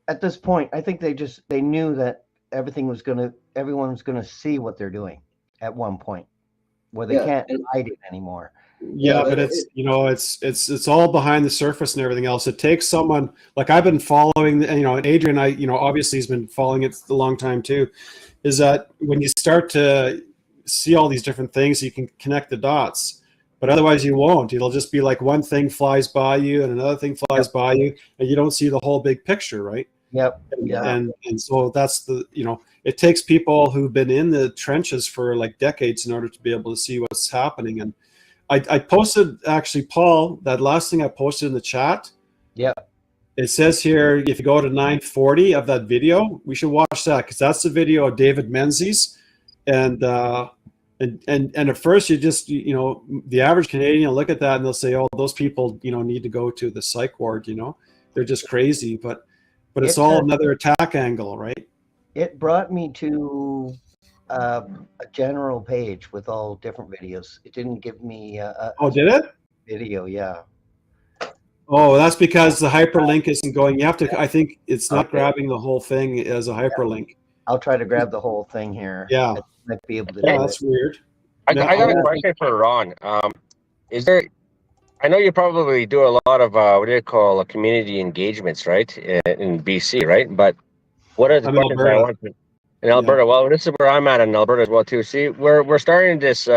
at this point, I think they knew that everyone was going to see what they're doing at one point where they can't hide it anymore. Yeah, but it's it's all behind the surface and everything else. It takes someone like I've been following, and Adrien, obviously he's been following it a long time too, is that when you start to see all these different things, you can connect the dots. But otherwise you won't. It'll just be like one thing flies by you and another thing flies by you, and you don't see the whole big picture, right? Yep. And so that's it takes people who've been in the trenches for like decades in order to be able to see what's happening. And I posted, actually, Paul, that last thing I posted in the chat. Yeah. It says here, if you go to 940 of that video, we should watch that because that's the video of David Menzies. And at first you just, the average Canadian will look at that and they'll say, oh, those people, need to go to the psych ward, they're just crazy. But it's all another attack angle, right? It brought me to a general page with all different videos. It didn't give me did it? Video, yeah. Oh, that's because the hyperlink isn't going. You have to, I think it's not grabbing the whole thing as a hyperlink. I'll try to grab the whole thing here. Yeah. I might be able to yeah, do that's it. weird. I got a question for Ron. Is there, I know you probably do a lot of, what do you call community engagements, right? In BC, right? But what are the questions I want to, in Alberta? Well, this is where I'm at in Alberta as well too. See, we're starting this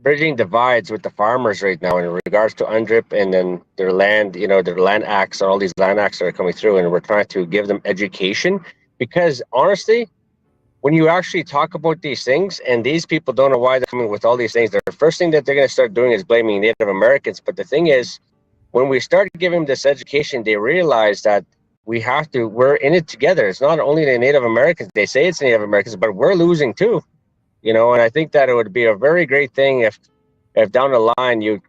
bridging divides with the farmers right now in regards to UNDRIP and then their land, their land acts, all these land acts that are coming through, and we're trying to give them education because honestly, when you actually talk about these things and these people don't know why they're coming with all these things, the first thing that they're going to start doing is blaming Native Americans. But the thing is, when we start giving them this education, they realize that we're in it together. It's not only the Native Americans. They say it's Native Americans, but we're losing too. And I think that it would be a very great thing if down the line you're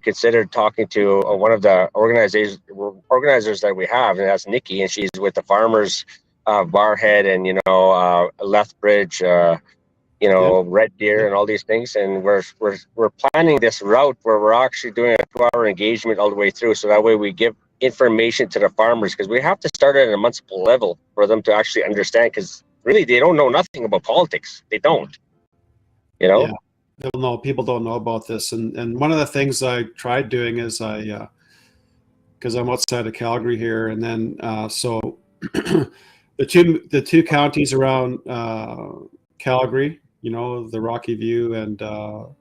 considered talking to one of the organizers that we have, and that's Nikki, and she's with the farmers, Barhead and Lethbridge, Red Deer and all these things, and we're planning this route where we're actually doing a 2-hour engagement all the way through, so that way we give information to the farmers because we have to start at a municipal level for them to actually understand because. Really, they don't know nothing about politics. They don't, Yeah, people don't know about this. And one of the things I tried doing is because I'm outside of Calgary here, and then so the two counties around Calgary, the Rocky View and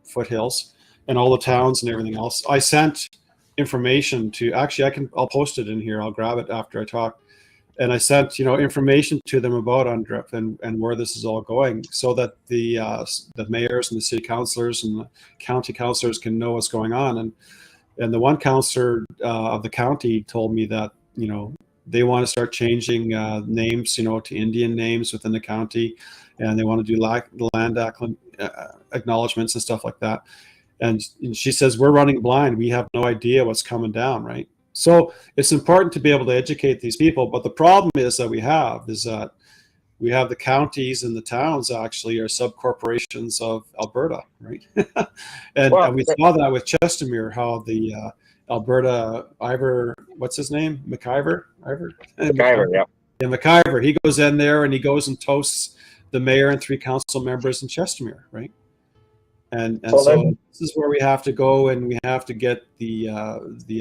Foothills, and all the towns and everything else. I sent information to I'll post it in here. I'll grab it after I talk. And I sent, information to them about UNDRIP and where this is all going, so that the mayors and the city councilors and the county councilors can know what's going on. And the one councilor of the county told me that they want to start changing names, to Indian names within the county, and they want to do land acknowledgements and stuff like that. And she says we're running blind. We have no idea what's coming down, right? So it's important to be able to educate these people, but the problem is that we have the counties and the towns actually are sub-corporations of Alberta, right? and we saw that with Chestermere, how the Alberta Ivor, what's his name? McIver? McIver, yeah. Yeah, McIver. He goes in there and he goes and toasts the mayor and 3 council members in Chestermere, right? And so this is where we have to go, and we have to get the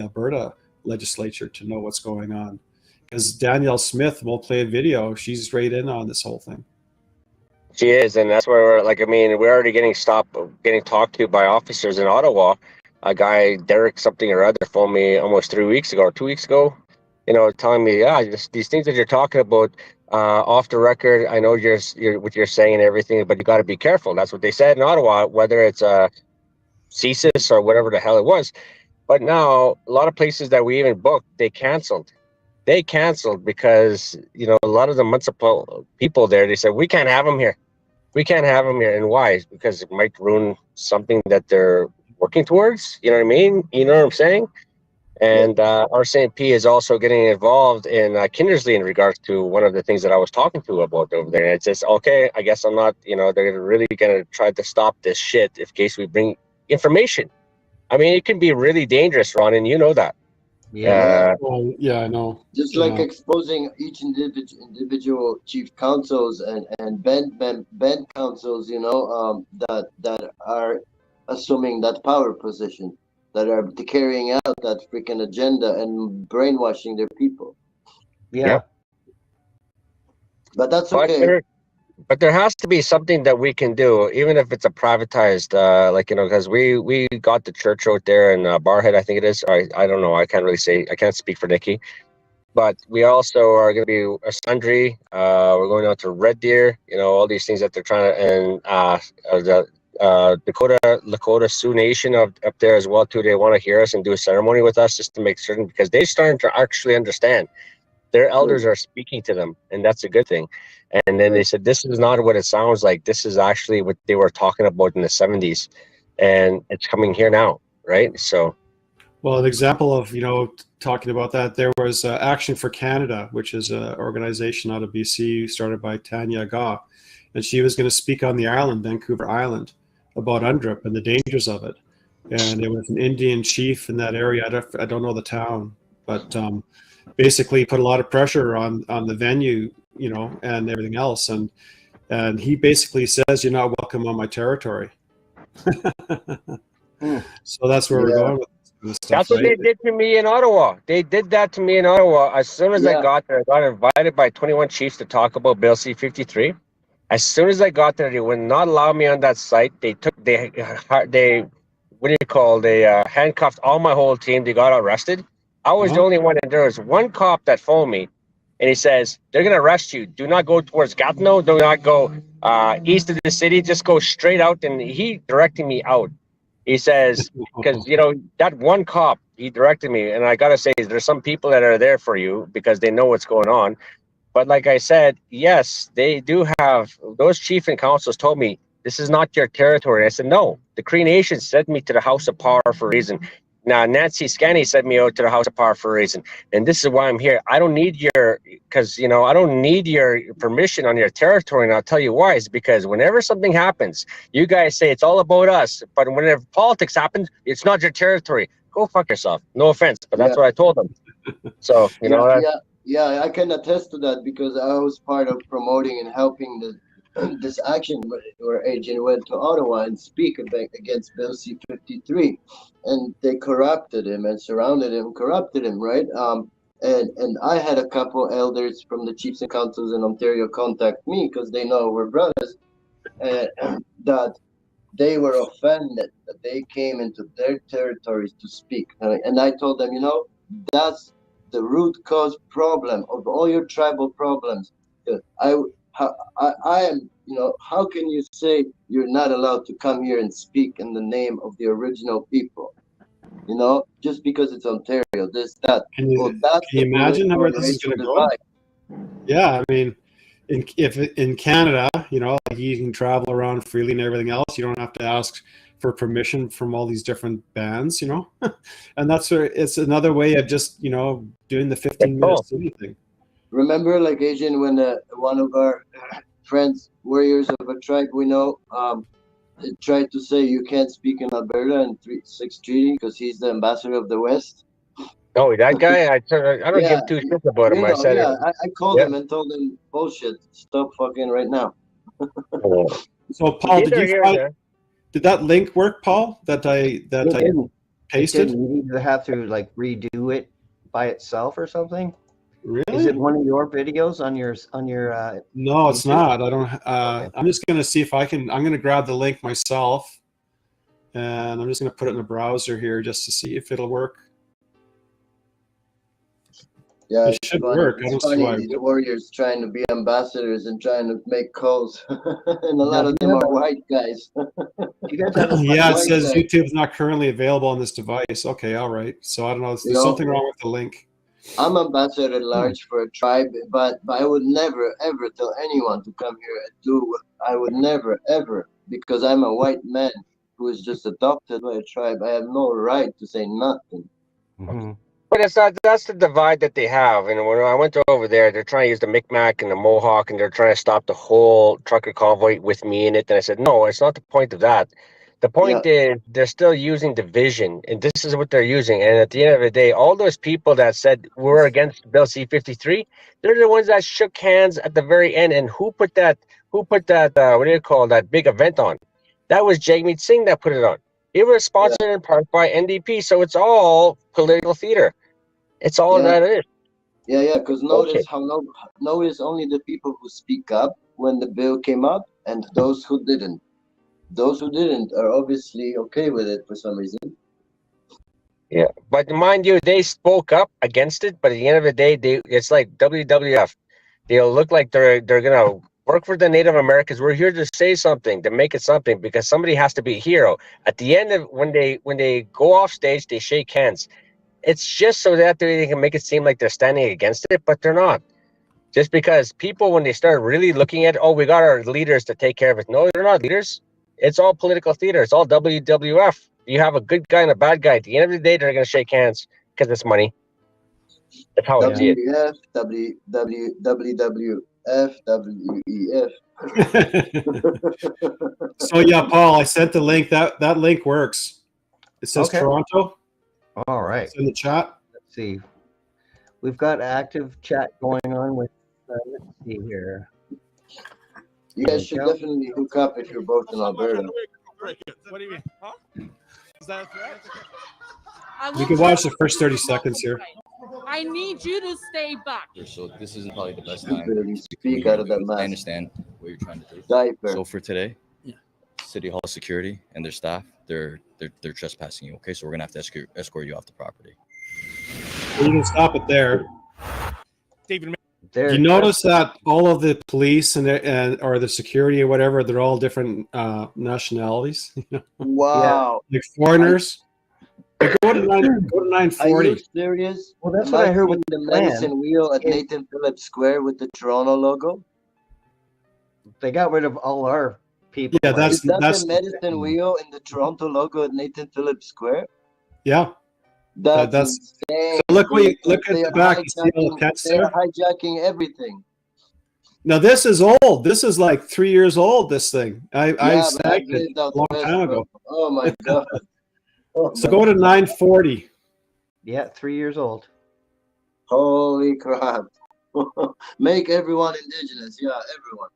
Alberta legislature to know what's going on, because Danielle Smith will play a video. She's right in on this whole thing. She is, and that's where we're like. I mean, we're already getting talked to by officers in Ottawa. A guy, Derek something or other, phoned me almost 3 weeks ago or 2 weeks ago, telling me, these things that you're talking about off the record. I know you're what you're saying and everything, but you got to be careful. That's what they said in Ottawa, whether it's CSIS or whatever the hell it was. But now a lot of places that we even booked, they canceled. They canceled because a lot of the municipal people there, they said we can't have them here. We can't have them here. And why? Because it might ruin something that they're working towards. You know what I mean? You know what I'm saying? And our St. P is also getting involved in Kindersley in regards to one of the things that I was talking to about over there. And it's just, okay, I guess I'm not, they're really going to try to stop this shit in case we bring information. I mean, it can be really dangerous, Ron, and you know that. Yeah, yeah, I know. Just like exposing each individual chief councils and band councils, that are assuming that power position, that are carrying out that freaking agenda and brainwashing their people. Yeah. But that's okay. But there has to be something that we can do, even if it's a privatized, because we got the church out there in Barhead, I think it is. I don't know. I can't really say. I can't speak for Nikki. But we also are going to be a Sundry. We're going out to Red Deer. All these things that they're trying to, and the Lakota Sioux Nation up there as well too. They want to hear us and do a ceremony with us just to make certain, because they're starting to actually understand. Their elders are speaking to them, and that's a good thing. And then they said, this is not what it sounds like. This is actually what they were talking about in the 70s, and it's coming here now, right? So, well, an example of talking about that, there was Action for Canada, which is an organization out of BC started by Tanya Gaw, and she was going to speak on the island, Vancouver Island, about UNDRIP and the dangers of it. And it was an Indian chief in that area. I don't know the town, but basically put a lot of pressure on the venue, and everything else. And he basically says, you're not welcome on my territory. So that's where we're going with this stuff. That's what they did to me in Ottawa. They did that to me in Ottawa. As soon as I got there, I got invited by 21 chiefs to talk about Bill C-53. As soon as I got there, they would not allow me on that site. They handcuffed all my whole team. They got arrested. I was the only one, and there was one cop that phoned me, and he says, they're going to arrest you. Do not go towards Gatineau. Do not go east of the city. Just go straight out. And he directed me out. He says, because, that one cop, he directed me. And I got to say, there's some people that are there for you because they know what's going on. But like I said, yes, they do have, those chief and councils told me, this is not your territory. I said, no, the Cree Nation sent me to the House of Power for a reason. Now, Nancy Scanny sent me out to the House of Power for a reason. And this is why I'm here. I don't need I don't need your permission on your territory. And I'll tell you why. It's because whenever something happens, you guys say it's all about us. But whenever politics happens, it's not your territory. Go fuck yourself. No offense, but that's what I told them. So, Yeah, I can attest to that because I was part of promoting and helping this action where Adrien went to Ottawa and speak against Bill C-53, and they corrupted him and surrounded him, corrupted him, right? And I had a couple elders from the chiefs and councils in Ontario contact me because they know we're brothers, that they were offended that they came into their territories to speak. And I told them, that's the root cause problem of all your tribal problems. I am, how can you say you're not allowed to come here and speak in the name of the original people? Just because it's Ontario, this, that. Can you imagine where this is going to go? Yeah, I mean, if in Canada, you can travel around freely and everything else. You don't have to ask for permission from all these different bands, and that's where it's another way of just, doing the 15-minute city thing. Remember, like Adrien, when one of our friends, warriors of a tribe we know, tried to say you can't speak in Alberta in 6 treaty because he's the ambassador of the West. Oh, that guy, I don't Yeah, give two shits about him. you I know, said yeah, it. I called Yeah. him and told him bullshit. Stop fucking right now. So Paul, Neither here nor there. did that link work, Paul? That I It didn't. pasted? It didn't. You need to have to like redo it by itself or something. Really? Is it one of your videos on your No, it's YouTube? not. I don't. I'm just gonna see if I can. I'm gonna grab the link myself, and I'm just gonna put it in the browser here just to see if it'll work. Yeah, It should work. I It's don't see funny, why. these warriors trying to be ambassadors and trying to make calls. And a lot of them are white guys. You guys have a Yeah, it white says guys. YouTube's not currently available on this device. Okay, all right. So I don't know. There's You know, something wrong with the link. I'm ambassador at large for a tribe, but I would never ever tell anyone to come here and do what I would never ever, because I'm a white man who is just adopted by a tribe. I have no right to say nothing. Mm-hmm. But it's not. That's the divide that they have. And when I went over there, they're trying to use the Micmac and the Mohawk, and they're trying to stop the whole trucker convoy with me in it. And I said, no, it's not the point of that. The point is they're still using division, and this is what they're using. And at the end of the day, all those people that said we're against Bill C-53, they're the ones that shook hands at the very end. And who put that? What do you call that big event on? That was Jagmeet Singh that put it on. It was sponsored in part by NDP, so it's all political theater. It's all that it is. Yeah, because notice notice only the people who speak up when the bill came up, and those who didn't. Those who didn't are obviously okay with it for some reason. Yeah, but mind you, they spoke up against it. But at the end of the day, it's like WWF. They'll look like they're gonna work for the Native Americans. We're here to say something, to make it something, because somebody has to be a hero. At the end of when they go off stage, they shake hands. It's just so that they can make it seem like they're standing against it, but they're not. Just because people, when they start really looking at, we got our leaders to take care of it. No, they're not leaders. It's all political theater. It's all WWF. You have a good guy and a bad guy. At the end of the day, they're going to shake hands because it's money. That's how I see it. WWF. So yeah, Paul, I sent the link. That link works. It says Okay. Toronto. All right. It's in the chat. Let's see. We've got active chat going on with. Let's see here. You guys should definitely hook up if you're both in Alberta. What do you mean? Huh? Is that a threat? You can watch the first 30 seconds here. I need you to stay back. So this isn't probably the best time. Speak out of that mask. I understand what you're trying to do. Diaper. So for today, City Hall security and their staff, they're trespassing you. Okay, so we're gonna have to escort you off the property. You can stop it there. David. You notice that all of the police or the security or whatever, they're all different nationalities. Wow. Like foreigners. Go to 940. Are you serious? Well, that's what I heard with the plan. medicine wheel at Nathan Phillips Square with the Toronto logo. They got rid of all our people. Yeah, that's the medicine wheel in the Toronto logo at Nathan Phillips Square. Yeah. That's So insane. look at the back. You see all the text They're there? hijacking everything. Now this is old. This is like 3 years old. This thing I I've snagged it lived a out long west, time bro. ago. Oh my god. So go to 940. Yeah, 3 years old. Holy crap. Make everyone indigenous. Yeah, everyone.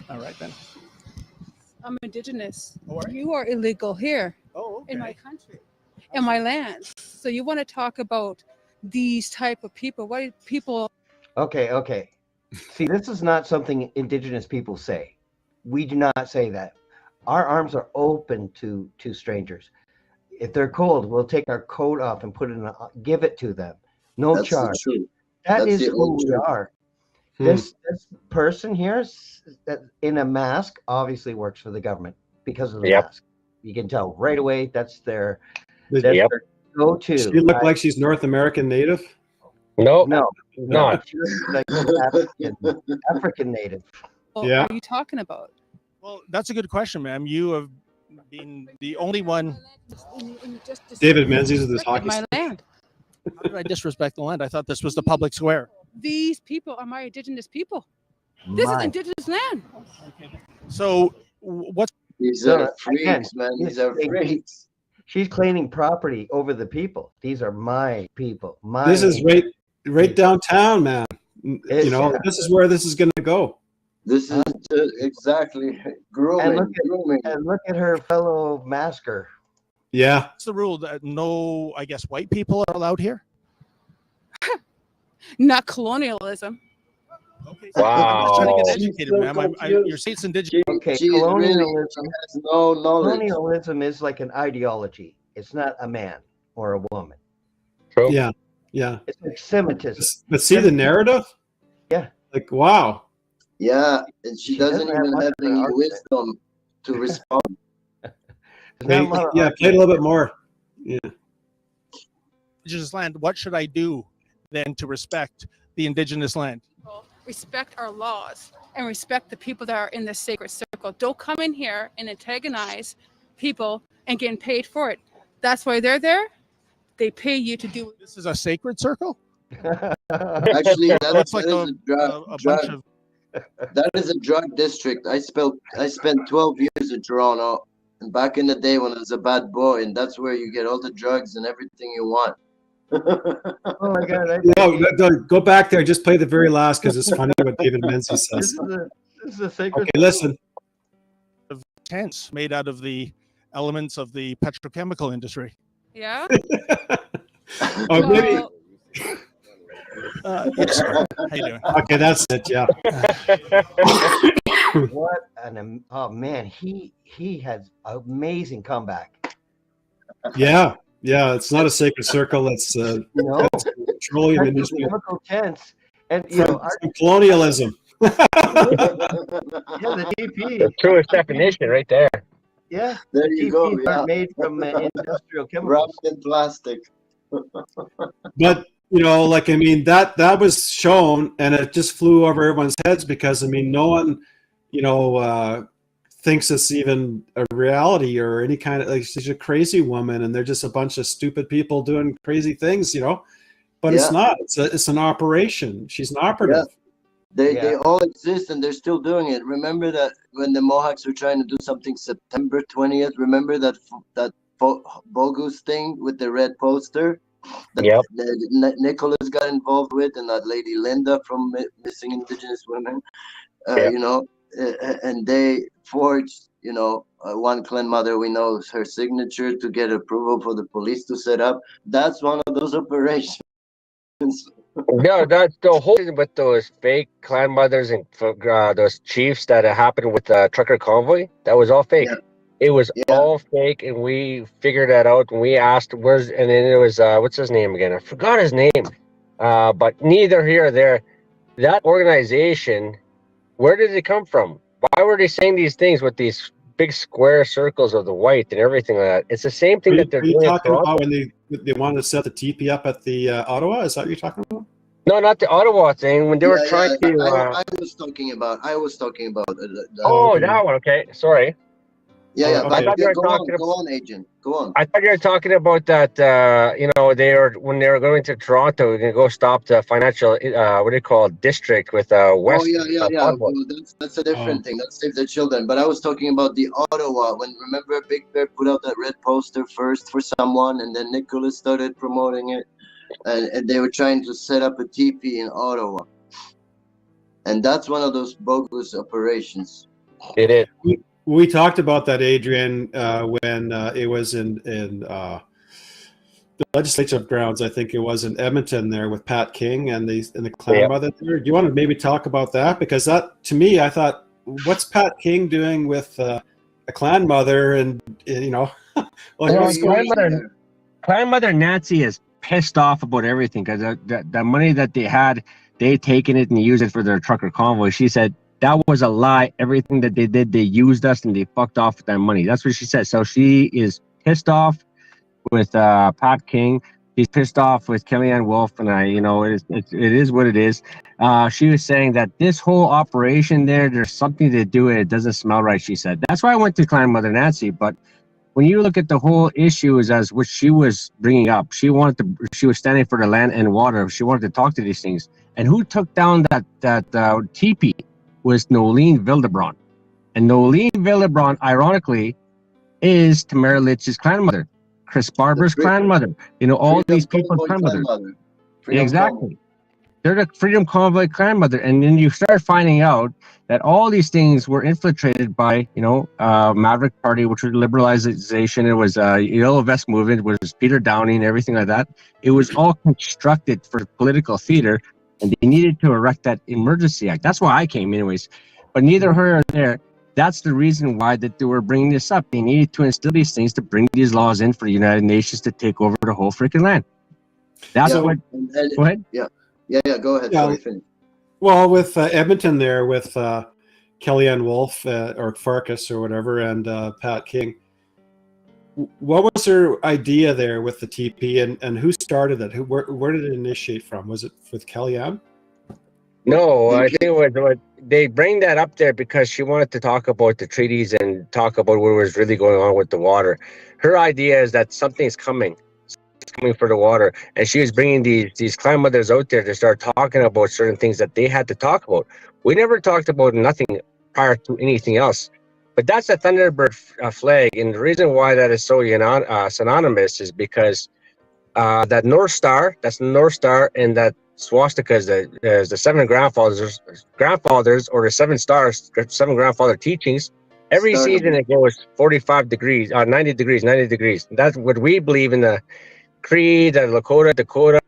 All right then. I'm indigenous. You are illegal here in my country, in my land. So you want to talk about these type of people? What do people? Okay. See, this is not something indigenous people say. We do not say that. Our arms are open to strangers. If they're cold, we'll take our coat off and put it give it to them. No That's charge. true. That That's is the who old we truth. are. This person here in a mask obviously works for the government because of the mask. You can tell right away that's their go-to. She look like she's North American native? No, not. She looks like African native. Yeah. What are you talking about? Well, that's a good question, ma'am. You have been the only one. David Menzies of this hockey. My land. How did I disrespect the land? I thought this was the public square. These people are my indigenous people. This is indigenous land. So what's These No, are again, freaks, man. These are freaks. She's claiming property over the people. These are my people. This is right downtown, man. You know, Yeah. this is where this is going to go. This is exactly grooming. And look at her fellow masker. Yeah. What's the rule that no, I guess, white people are allowed here? Not colonialism. Okay. Wow. I'm just trying to get educated, ma'am. Your state's indigenous. Okay, She colonialism has no knowledge. Colonialism is like an ideology. It's not a man or a woman. True. Yeah. Yeah. It's like Semitism. But see the narrative? Yeah. Like, wow. Yeah, and she doesn't doesn't have even much have of an any argument. wisdom to respond. There's not a lot of Yeah, play it a little bit more. Yeah. Indigenous land. What should I do then to respect the indigenous land? Respect our laws and respect the people that are in this sacred circle. Don't come in here and antagonize people and getting paid for it. That's why they're there. They pay you to do it. This is a sacred circle? Actually, That's like that is a bunch of. That is a drug district. I spent 12 years in Toronto, and back in the day when I was a bad boy, and that's where you get all the drugs and everything you want. Oh my God! No, go back there. Just play the very last because it's funny what David Menzies This says. is a sacred. Okay, listen. Tents made out of the elements of the petrochemical industry. Yeah. Oh, maybe. How you doing? Okay, that's it. Yeah. What an oh man, he has amazing comeback. Yeah. Yeah. It's not a sacred circle. It's No, petroleum industry. chemical tents, and From colonialism. yeah, the DP. The truest definition right there. Yeah, There the you go. DPs Yeah. are made from industrial chemicals. Wrapped in plastic. But you know, like I mean, that was shown, and it just flew over everyone's heads because I mean, no one, you know, thinks it's even a reality or any kind of like she's a crazy woman, and they're just a bunch of stupid people doing crazy things, you know. But it's not. It's an operation. She's an operative. Yeah. They all exist and they're still doing it. Remember that when the Mohawks were trying to do something September 20th? Remember that bogus thing with the red poster? That Nicholas got involved with, and that lady Linda from Missing Indigenous Women, you know, and they forged, you know, one clan mother we know her signature to get approval for the police to set up. That's one of those operations. Yeah, that's the whole thing with those fake clan mothers and those chiefs that happened with the trucker convoy. That was all fake. Yeah. It was all fake, and we figured that out. And we asked, and then it was what's his name again? I forgot his name. But neither here or there. That organization, where did it come from? Why were they saying these things with these big square circles of the white and everything like that? It's the same thing that they're doing. Are you talking about when they wanted to set the teepee up at the Ottawa? Is that what you're talking about? No, not the Ottawa thing. When they were trying to. I was talking about. Oh, that one. Okay, sorry. Yeah. I thought you were go on, agent. Go on. I thought you were talking about that. You know, when they were going to Toronto, they go stop the financial. What do you call it, district with West. Oh yeah. Well, that's a different thing. That's Save the Children. But I was talking about the Ottawa. When remember Big Bear put out that red poster first for someone, and then Nicholas started promoting it, and they were trying to set up a teepee in Ottawa, and that's one of those bogus operations. It is. We talked about that, Adrien, when it was in the legislative grounds. I think it was in Edmonton there with Pat King and the clan mother there. Do you want to maybe talk about that? Because that, to me, I thought, what's Pat King doing with a clan mother? And you know, clan mother Nancy is pissed off about everything because the money that they had, they taken it and used it for their trucker convoy. She said that was a lie. Everything that they did, they used us and they fucked off with that money. That's what she said. So she is pissed off with Pat King. She's pissed off with Kellyanne Wolf, and it is what it is. She was saying that this whole operation there's something to do with it. It doesn't smell right, she said. That's why I went to Clan Mother Nancy. But when you look at the whole issue as what she was bringing up, she was standing for the land and water. She wanted to talk to these things. And who took down that teepee? was Nolene Wildebron. And Nolene Wildebron, ironically, is Tamara Lich's grandmother, Chris Barber's grandmother. You know, all these people's grandmothers. Exactly. They're the Freedom Convoy grandmother. And then you start finding out that all these things were infiltrated by, you know, Maverick Party, which was liberalization. It was Yellow Vest movement, which was Peter Downing and everything like that. It was all constructed for political theater, and they needed to erect that emergency act. That's why I came anyways. But neither here or there, that's the reason why that they were bringing this up. They needed to instill these things to bring these laws in for the United Nations to take over the whole freaking land. That's what. Go ahead. Yeah, go ahead. Yeah. Sorry, finish. Well, with Edmonton there, with Kellyanne Wolf or Farkas or whatever, and Pat King, what was her idea there with the TP, and who started it? Where did it initiate from? Was it with Kellyanne? No, I think it was, they bring that up there because she wanted to talk about the treaties and talk about what was really going on with the water. Her idea is that something's coming. Coming for the water, and she was bringing these clan mothers out there to start talking about certain things that they had to talk about. We never talked about nothing prior to anything else, but that's a Thunderbird flag, and the reason why that is so synonymous is because that North Star, that's the North Star, and that swastika is the seven grandfathers or the seven stars, seven grandfather teachings. Every season it goes 45 degrees, 90 degrees, 90 degrees. That's what we believe in the Creed, the Dakota.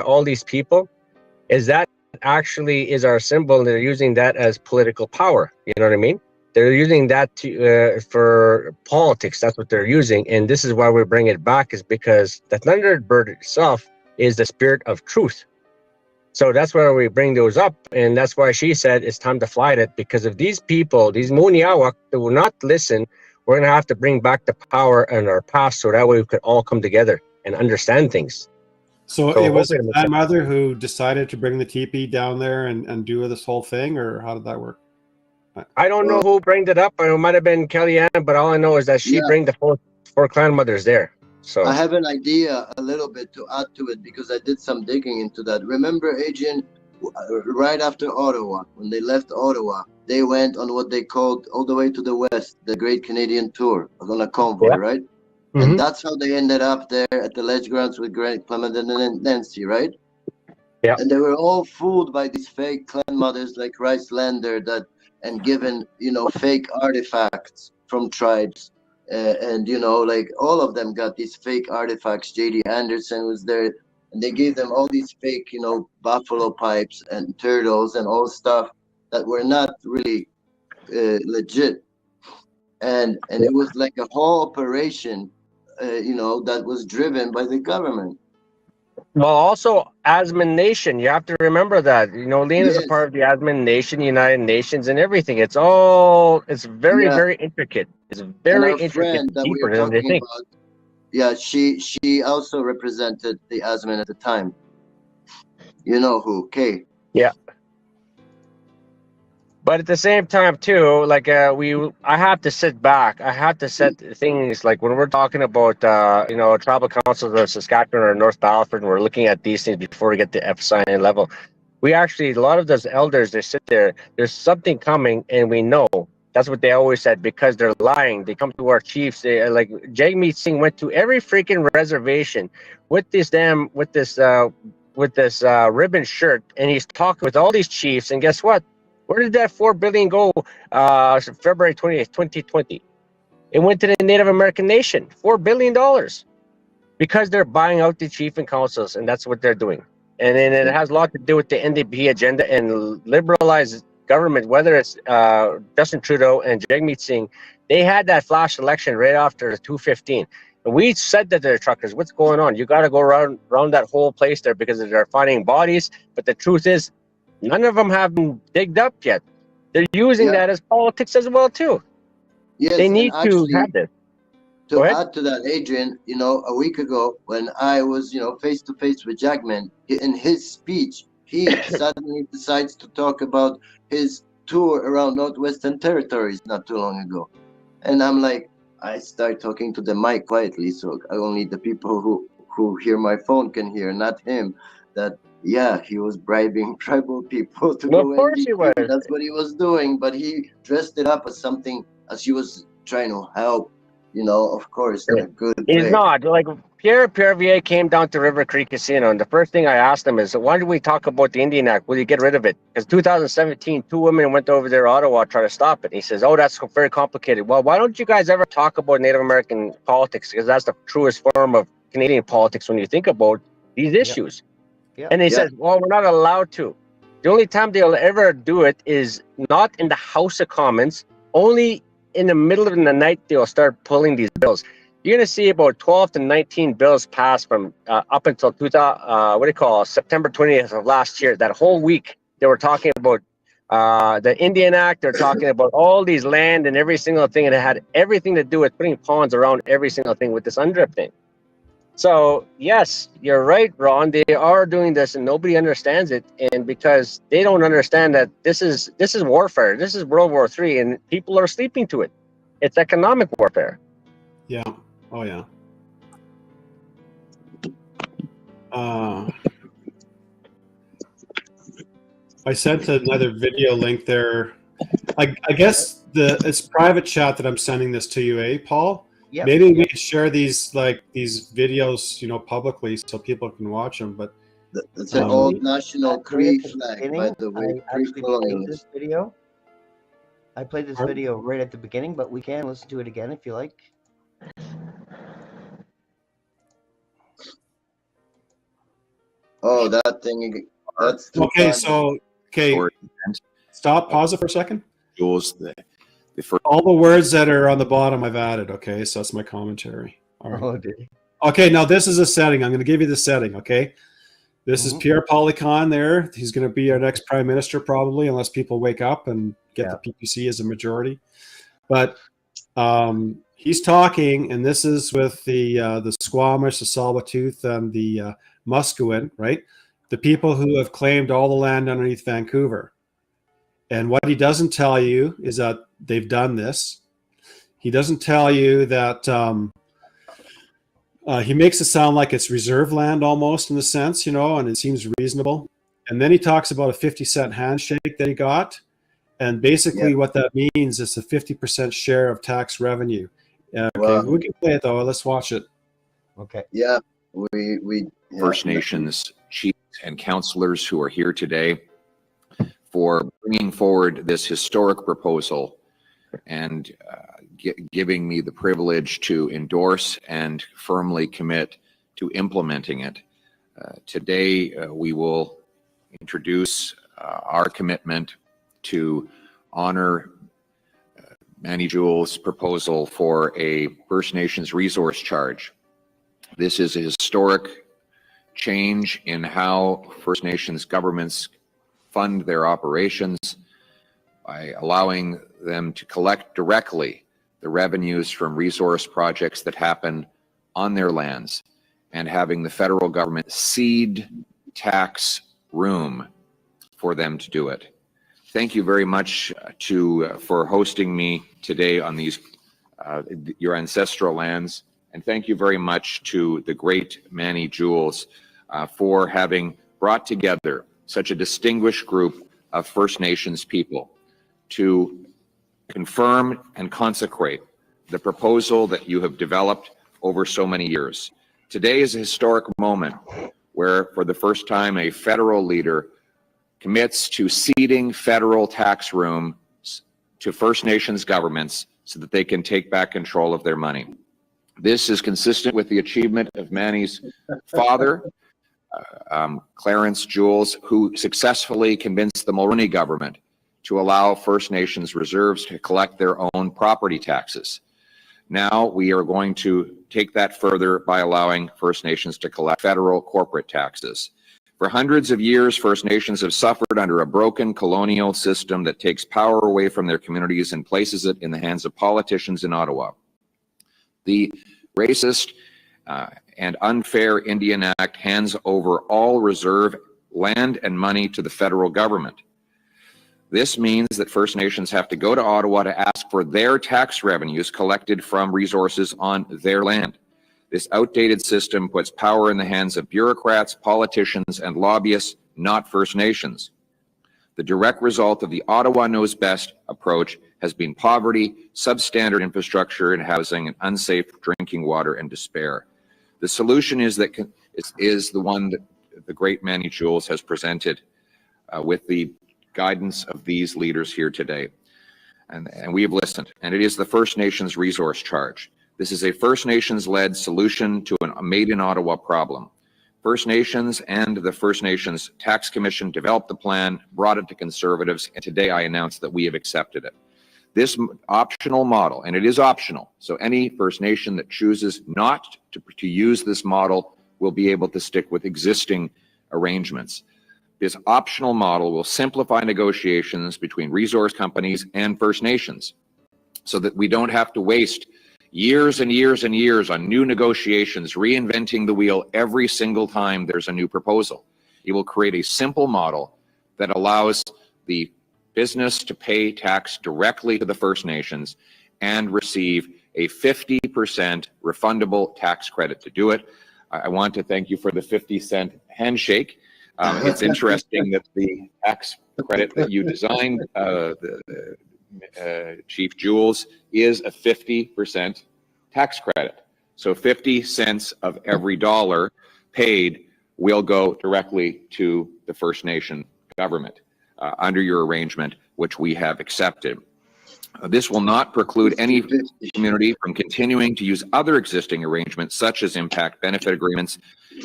All these people is that actually is our symbol, and they're using that as political power. You know what I mean? They're using that to for politics. That's what they're using, and this is why we bring it back, is because the Thunderbird itself is the spirit of truth. So that's why we bring those up, and that's why she said it's time to fly it, because if these people, these Muniawak, that will not listen, we're going to have to bring back the power in our past, so that way we could all come together and understand things. So it was my mother who decided to bring the teepee down there and do this whole thing, or how did that work? I don't know who brought it up. It might have been Kellyanne, but all I know is that she bring the four clan mothers there. So I have an idea a little bit to add to it, because I did some digging into that. Remember, Adrien, right after Ottawa, when they left Ottawa, they went on what they called all the way to the west, the Great Canadian Tour, on a convoy, right? Mm-hmm. And that's how they ended up there at the ledge grounds with Grant Clement and Nancy, right? Yeah. And they were all fooled by these fake clan mothers like Rice Lander and given, you know, fake artifacts from tribes. And, you know, like all of them got these fake artifacts. J.D. Anderson was there, and they gave them all these fake, you know, buffalo pipes and turtles and all stuff that were not really legit. And it was like a whole operation, you know, that was driven by the government. Well, also Asmin Nation, you have to remember that. You know, Lean is a part of the Asmin Nation, United Nations, and everything. It's very, very intricate. It's very intricate, deeper than they think. Yeah, she also represented the Asmin at the time. You know who? Kay. Yeah. But at the same time, too, like I have to sit back. I have to set things like when we're talking about, you know, tribal councils of Saskatchewan or North Battleford, and we're looking at these things before we get to FSIN level. We actually, a lot of those elders, they sit there. There's something coming, and we know. That's what they always said, because they're lying. They come to our chiefs. They like Jagmeet Singh went to every freaking reservation with this ribbon shirt, and he's talking with all these chiefs. And guess what? Where did that $4 billion go? February 20th, 2020. It went to the Native American nation. $4 billion. Because they're buying out the chief and councils, and that's what they're doing. And then it has a lot to do with the NDP agenda and liberalized government, whether it's Justin Trudeau and Jagmeet Singh. They had that flash election right after 215. And we said that they're truckers. What's going on? You got to go around that whole place there because they're finding bodies. But the truth is, none of them have been digged up yet. They're using that as politics as well, too. Yes, they need actually, to have this. To add to that, Adrien, a week ago when I was, face to face with Jackman, in his speech, he suddenly decides to talk about his tour around Northwestern Territories not too long ago. And I'm like, I start talking to the mic quietly, so only the people who hear my phone can hear, not him, that, yeah, he was bribing tribal people to go. Of course he was. That's what he was doing, but he dressed it up as something, as he was trying to help. Of course, in a good He's way. not. Like, Pierre Vier came down to River Creek Casino, and the first thing I asked him is, why did we talk about the Indian Act? Will you get rid of it? Because 2017, 2 women went over there to Ottawa to try to stop it. And he says, oh, that's very complicated. Well, why don't you guys ever talk about Native American politics? Because that's the truest form of Canadian politics when you think about these issues. Yeah. And he says, well, we're not allowed to. The only time they'll ever do it is not in the House of Commons, only in the middle of the night, they'll start pulling these bills. You're going to see about 12 to 19 bills pass from up until September 20th of last year. That whole week, they were talking about the Indian Act. They're talking about all these land and every single thing, and it had everything to do with putting pawns around every single thing with this UNDRIP thing. So, yes, you're right, Ron. They are doing this, and nobody understands it. And because they don't understand that this is warfare. This is World War III, and people are sleeping to it. It's economic warfare. Yeah. Oh, yeah. I sent another video link there. I guess it's private chat that I'm sending this to you, Paul? Yep. Maybe we could share these videos, publicly so people can watch them. But it's an old national Cree flag, by the way. I actually played this video. I played this video right at the beginning, but we can listen to it again if you like. Oh, that thing. That's okay. Stop. Pause it for a second. Jules, all the words that are on the bottom I've added, okay? So that's my commentary. All right. Oh, did you? Okay, now this is a setting. I'm going to give you the setting, okay? This is Pierre Poilievre there. He's going to be our next prime minister probably, unless people wake up and get the PPC as a majority. But he's talking, and this is with the Squamish, the Tsleil-Waututh, and the Musqueam, right? The people who have claimed all the land underneath Vancouver. And what he doesn't tell you is that they've done this. He doesn't tell you that he makes it sound like it's reserve land almost in a sense, and it seems reasonable. And then he talks about a 50-cent handshake that he got. And basically what that means is a 50% share of tax revenue. Okay, we can play it though. Let's watch it. Okay. Yeah, we First Nations chiefs and councillors who are here today for bringing forward this historic proposal and giving me the privilege to endorse and firmly commit to implementing it. Today, we will introduce our commitment to honor Manny Jewell's proposal for a First Nations resource charge. This is a historic change in how First Nations governments fund their operations by allowing them to collect directly the revenues from resource projects that happen on their lands and having the federal government cede tax room for them to do it. Thank you very much for hosting me today on these your ancestral lands, and thank you very much to the great Manny Jewells for having brought together such a distinguished group of First Nations people to confirm and consecrate the proposal that you have developed over so many years. Today is a historic moment where, for the first time, a federal leader commits to ceding federal tax room to First Nations governments so that they can take back control of their money. This is consistent with the achievement of Manny's father, Clarence Jules, who successfully convinced the Mulroney government to allow First Nations reserves to collect their own property taxes. Now we are going to take that further by allowing First Nations to collect federal corporate taxes. For hundreds of years, First Nations have suffered under a broken colonial system that takes power away from their communities and places it in the hands of politicians in Ottawa. The racist and unfair Indian Act hands over all reserve land and money to the federal government. This means that First Nations have to go to Ottawa to ask for their tax revenues collected from resources on their land. This outdated system puts power in the hands of bureaucrats, politicians, and lobbyists, not First Nations. The direct result of the Ottawa knows best approach has been poverty, substandard infrastructure and housing, and unsafe drinking water and despair. The solution is the one that the great Manny Jules has presented with the guidance of these leaders here today. And we have listened, and it is the First Nations resource charge. This is a First Nations-led solution to a Made in Ottawa problem. First Nations and the First Nations Tax Commission developed the plan, brought it to Conservatives, and today I announced that we have accepted it. This optional model, and it is optional, so any First Nation that chooses not to use this model will be able to stick with existing arrangements. This optional model will simplify negotiations between resource companies and First Nations so that we don't have to waste years and years and years on new negotiations, reinventing the wheel every single time there's a new proposal. It will create a simple model that allows the business to pay tax directly to the First Nations and receive a 50% refundable tax credit to do it. I want to thank you for the 50-cent handshake. It's interesting that the tax credit that you designed, Chief Jules, is a 50% tax credit. So 50 cents of every dollar paid will go directly to the First Nation government under your arrangement, which we have accepted. This will not preclude any community from continuing to use other existing arrangements, such as impact benefit agreements.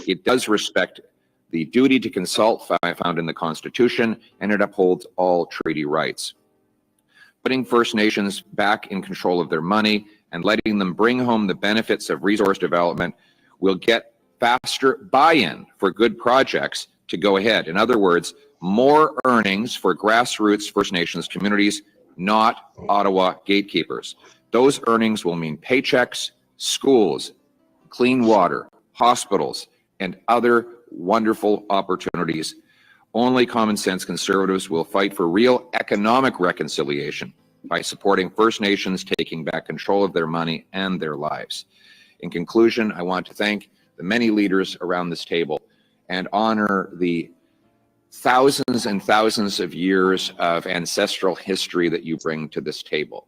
It does respect the duty to consult found in the Constitution, and it upholds all treaty rights. Putting First Nations back in control of their money and letting them bring home the benefits of resource development will get faster buy-in for good projects to go ahead. In other words, more earnings for grassroots First Nations communities, not Ottawa gatekeepers. Those earnings will mean paychecks, schools, clean water, hospitals, and other wonderful opportunities. Only common sense Conservatives will fight for real economic reconciliation by supporting First Nations taking back control of their money and their lives. In conclusion, I want to thank the many leaders around this table and honor the thousands and thousands of years of ancestral history that you bring to this table.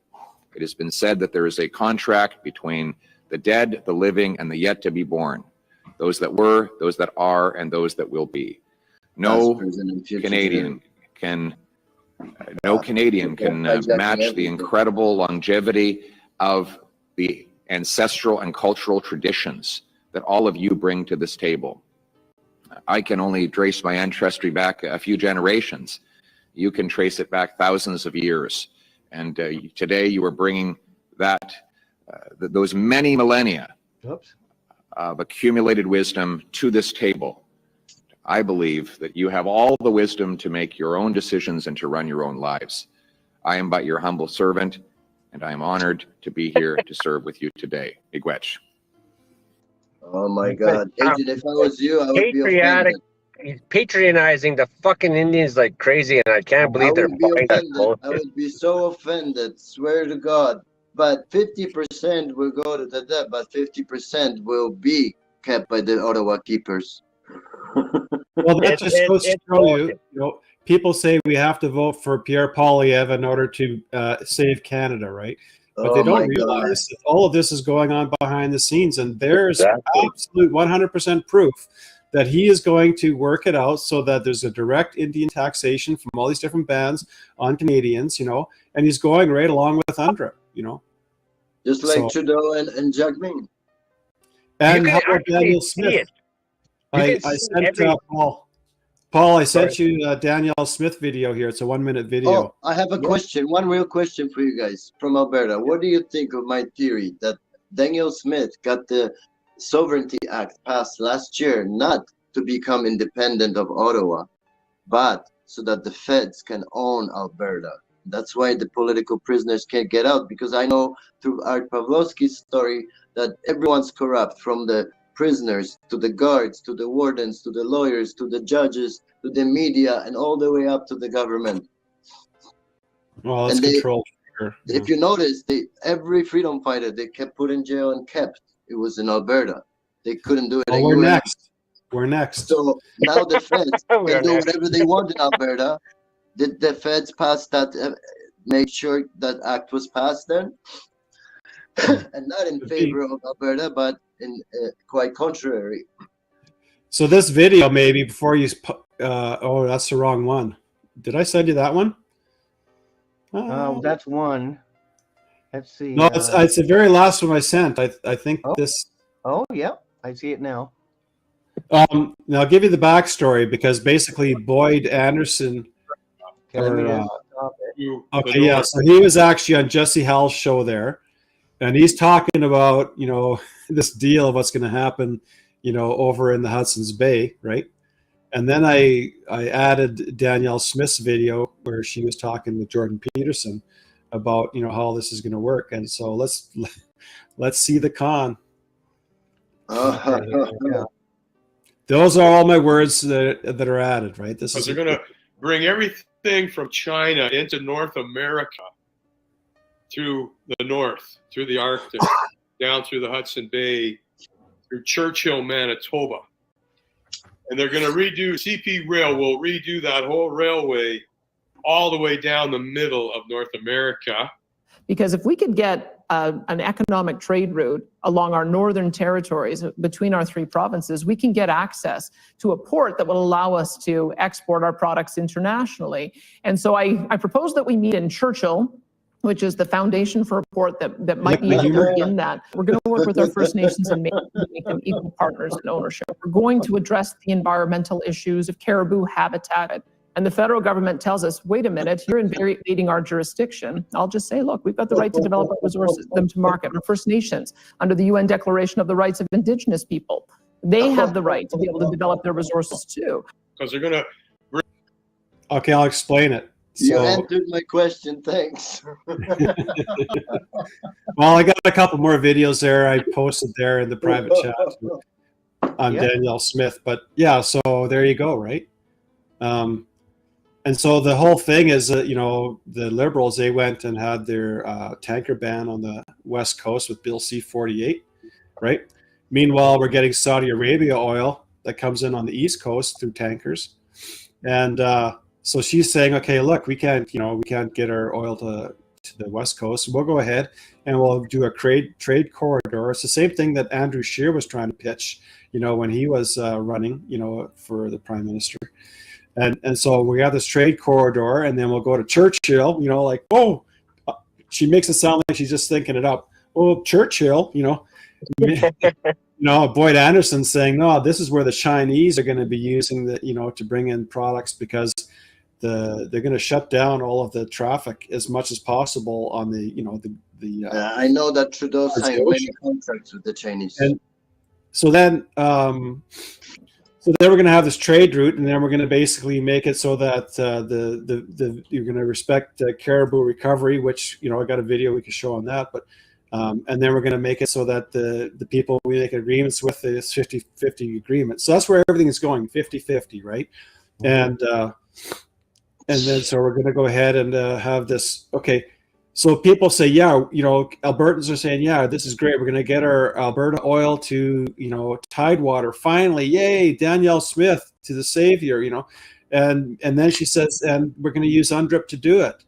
It has been said that there is a contract between the dead, the living, and the yet to be born. Those that were, those that are, and those that will be. No Canadian can match the incredible longevity of the ancestral and cultural traditions that all of you bring to this table. I can only trace my ancestry back a few generations. You can trace it back thousands of years. And today you are bringing that, those many millennia of accumulated wisdom to this table. I believe that you have all the wisdom to make your own decisions and to run your own lives. I am but your humble servant, and I am honored to be here to serve with you today. Miigwech. Oh my God. Adrien, if I was you, I would be offended. He's patronizing the fucking Indians like crazy, and I can't believe they're buying that bullshit. I would be so offended, swear to God. But 50% will go to the debt, but 50% will be kept by the Ottawa keepers. Well, that just goes to show you, people say we have to vote for Pierre Poilievre in order to save Canada, right? But they don't realize that all of this is going on behind the scenes, and there's absolute 100% proof that he is going to work it out so that there's a direct Indian taxation from all these different bands on Canadians, you know, and he's going right along with UNDRIP, you know. Just like Trudeau and Jagmeet. And how about Daniel Smith? I sent Paul, I sent you Danielle Smith video here. It's a 1-minute video. Oh, I have a question. One real question for you guys from Alberta. What do you think of my theory that Danielle Smith got the Sovereignty Act passed last year, not to become independent of Ottawa, but so that the feds can own Alberta? That's why the political prisoners can't get out, because I know through Art Pavlovsky's story that everyone's corrupt, from the prisoners to the guards to the wardens to the lawyers to the judges to the media and all the way up to the government. Well, that's controlled. If you notice, every freedom fighter they kept put in jail and kept, it was in Alberta. They couldn't do it. Oh, we're next. We're next. So now the feds can do whatever they want in Alberta. Did the feds pass that? Make sure that act was passed then, and not in favor of Alberta, but in quite contrary. So this video, maybe before you, oh, that's the wrong one. Did I send you that one? That's one. Let's see. No, it's the very last one I sent. I think this. Oh, yeah, I see it now. Now I'll give you the backstory, because basically Boyd Anderson. Okay, yeah. So he was actually on Jesse Hall's show there, and he's talking about, you know, this deal of what's going to happen, you know, over in the Hudson's Bay, right? And then I added Danielle Smith's video where she was talking with Jordan Peterson about, you know, how this is going to work. And so let's see the con. Those are all my words that are added, right? This is they're going to bring everything from China into North America through the north, through the Arctic, down through the Hudson Bay, through Churchill, Manitoba. And they're going to CP Rail will redo that whole railway all the way down the middle of North America. Because if we could get an economic trade route along our northern territories between our three provinces, we can get access to a port that will allow us to export our products internationally. And so I propose that we meet in Churchill, which is the foundation for a port that might be able to begin that. We're going to work with our First Nations and make them equal partners in ownership. We're going to address the environmental issues of caribou habitat. And the federal government tells us, wait a minute, you're invading our jurisdiction. I'll just say, look, we've got the right to develop our resources, them to market. Our First Nations, under the UN Declaration of the Rights of Indigenous People, they have the right to be able to develop their resources too. Because they're going to... Okay, I'll explain it. You answered my question, thanks. Well, I got a couple more videos there I posted there in the private chat on Danielle Smith. But yeah, so there you go, right? And so the whole thing is that, you know, the Liberals, they went and had their tanker ban on the West Coast with Bill C-48, right? Meanwhile, we're getting Saudi Arabia oil that comes in on the East Coast through tankers. And so she's saying, okay, look, we can't get our oil to the West Coast. We'll go ahead and we'll do a trade corridor. It's the same thing that Andrew Scheer was trying to pitch, you know, when he was running, you know, for the Prime Minister. And so we have this trade corridor, and then we'll go to Churchill, you know, like, oh, she makes it sound like she's just thinking it up. Oh, Churchill, you know. Boyd Anderson saying, no, this is where the Chinese are going to be using the, you know, to bring in products, because they're going to shut down all of the traffic as much as possible on the, you know, the I know that Trudeau signed many contracts with the Chinese. And so then, so then we're going to have this trade route, and then we're going to basically make it so that you're going to respect caribou recovery, which, you know, I got a video we can show on that. But and then we're going to make it so that the people we make agreements with is 50-50 agreement. So that's where everything is going, 50-50, right? And then so we're going to go ahead and have this. Okay, so people say, yeah, you know, Albertans are saying, yeah, this is great. We're going to get our Alberta oil to, you know, Tidewater. Finally, yay, Danielle Smith to the savior, you know. And then she says, and we're going to use UNDRIP to do it.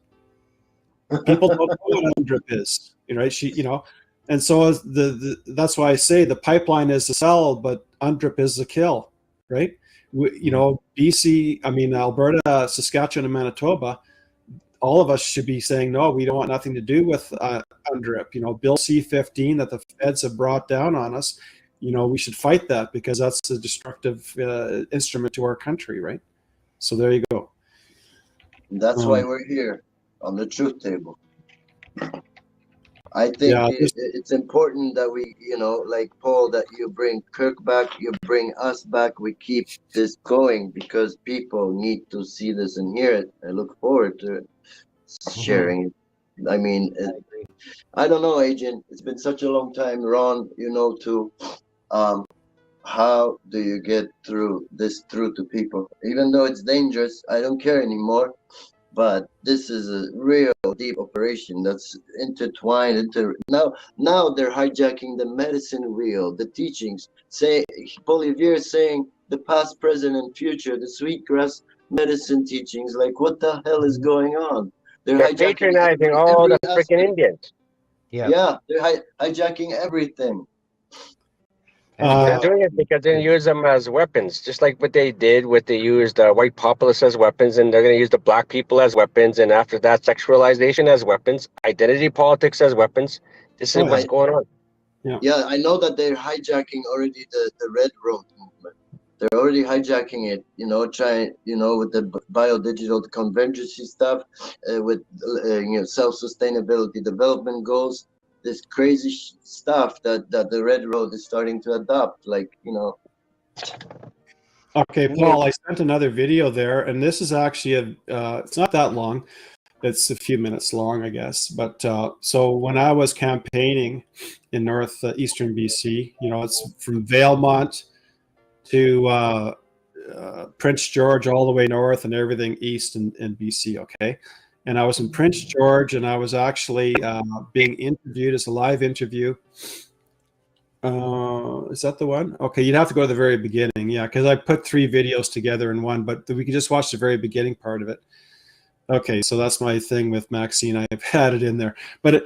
People don't know what UNDRIP is, you know, and so that's why I say the pipeline is to sell, but UNDRIP is the kill. right? BC, Alberta, Saskatchewan, and Manitoba, all of us should be saying, no, we don't want nothing to do with UNDRIP. Bill C-15 that the feds have brought down on us, we should fight that because that's a destructive instrument to our country, right? So there you go. That's why we're here on the truth table. I think it's important that we, like Paul, that you bring Kirk back, you bring us back, we keep this going because people need to see this and hear it. I look forward to it, sharing it. I mean, I don't know, Adrien, it's been such a long time, Ron, too. How do you get through to people? Even though it's dangerous, I don't care anymore. But this is a real deep operation that's intertwined now they're hijacking the medicine wheel, the teachings. Say Bolivier is saying the past, present, and future, the sweetgrass medicine teachings. Like, what the hell is going on? They're patronizing all the freaking Indians. Yeah, they're hijacking everything. They're doing it because they use them as weapons, just like what they did. They used white populists as weapons, and they're going to use the black people as weapons, and after that, sexualization as weapons, identity politics as weapons. This is what's going on. Yeah, I know that they're hijacking already the Red Road movement. They're already hijacking it, trying, with the biodigital convergency stuff, with self-sustainability development goals. This crazy stuff that the Red Road is starting to adopt, Okay, Paul, I sent another video there, and this is actually it's not that long. It's a few minutes long, I guess. But so when I was campaigning in northeastern BC, it's from Vaillant to Prince George all the way north and everything east in BC, okay? And I was in Prince George, and I was actually being interviewed as a live interview. Is that the one? Okay, you'd have to go to the very beginning, yeah, because I put 3 videos together in one, but we can just watch the very beginning part of it. Okay, so that's my thing with Maxine. I've had it in there, but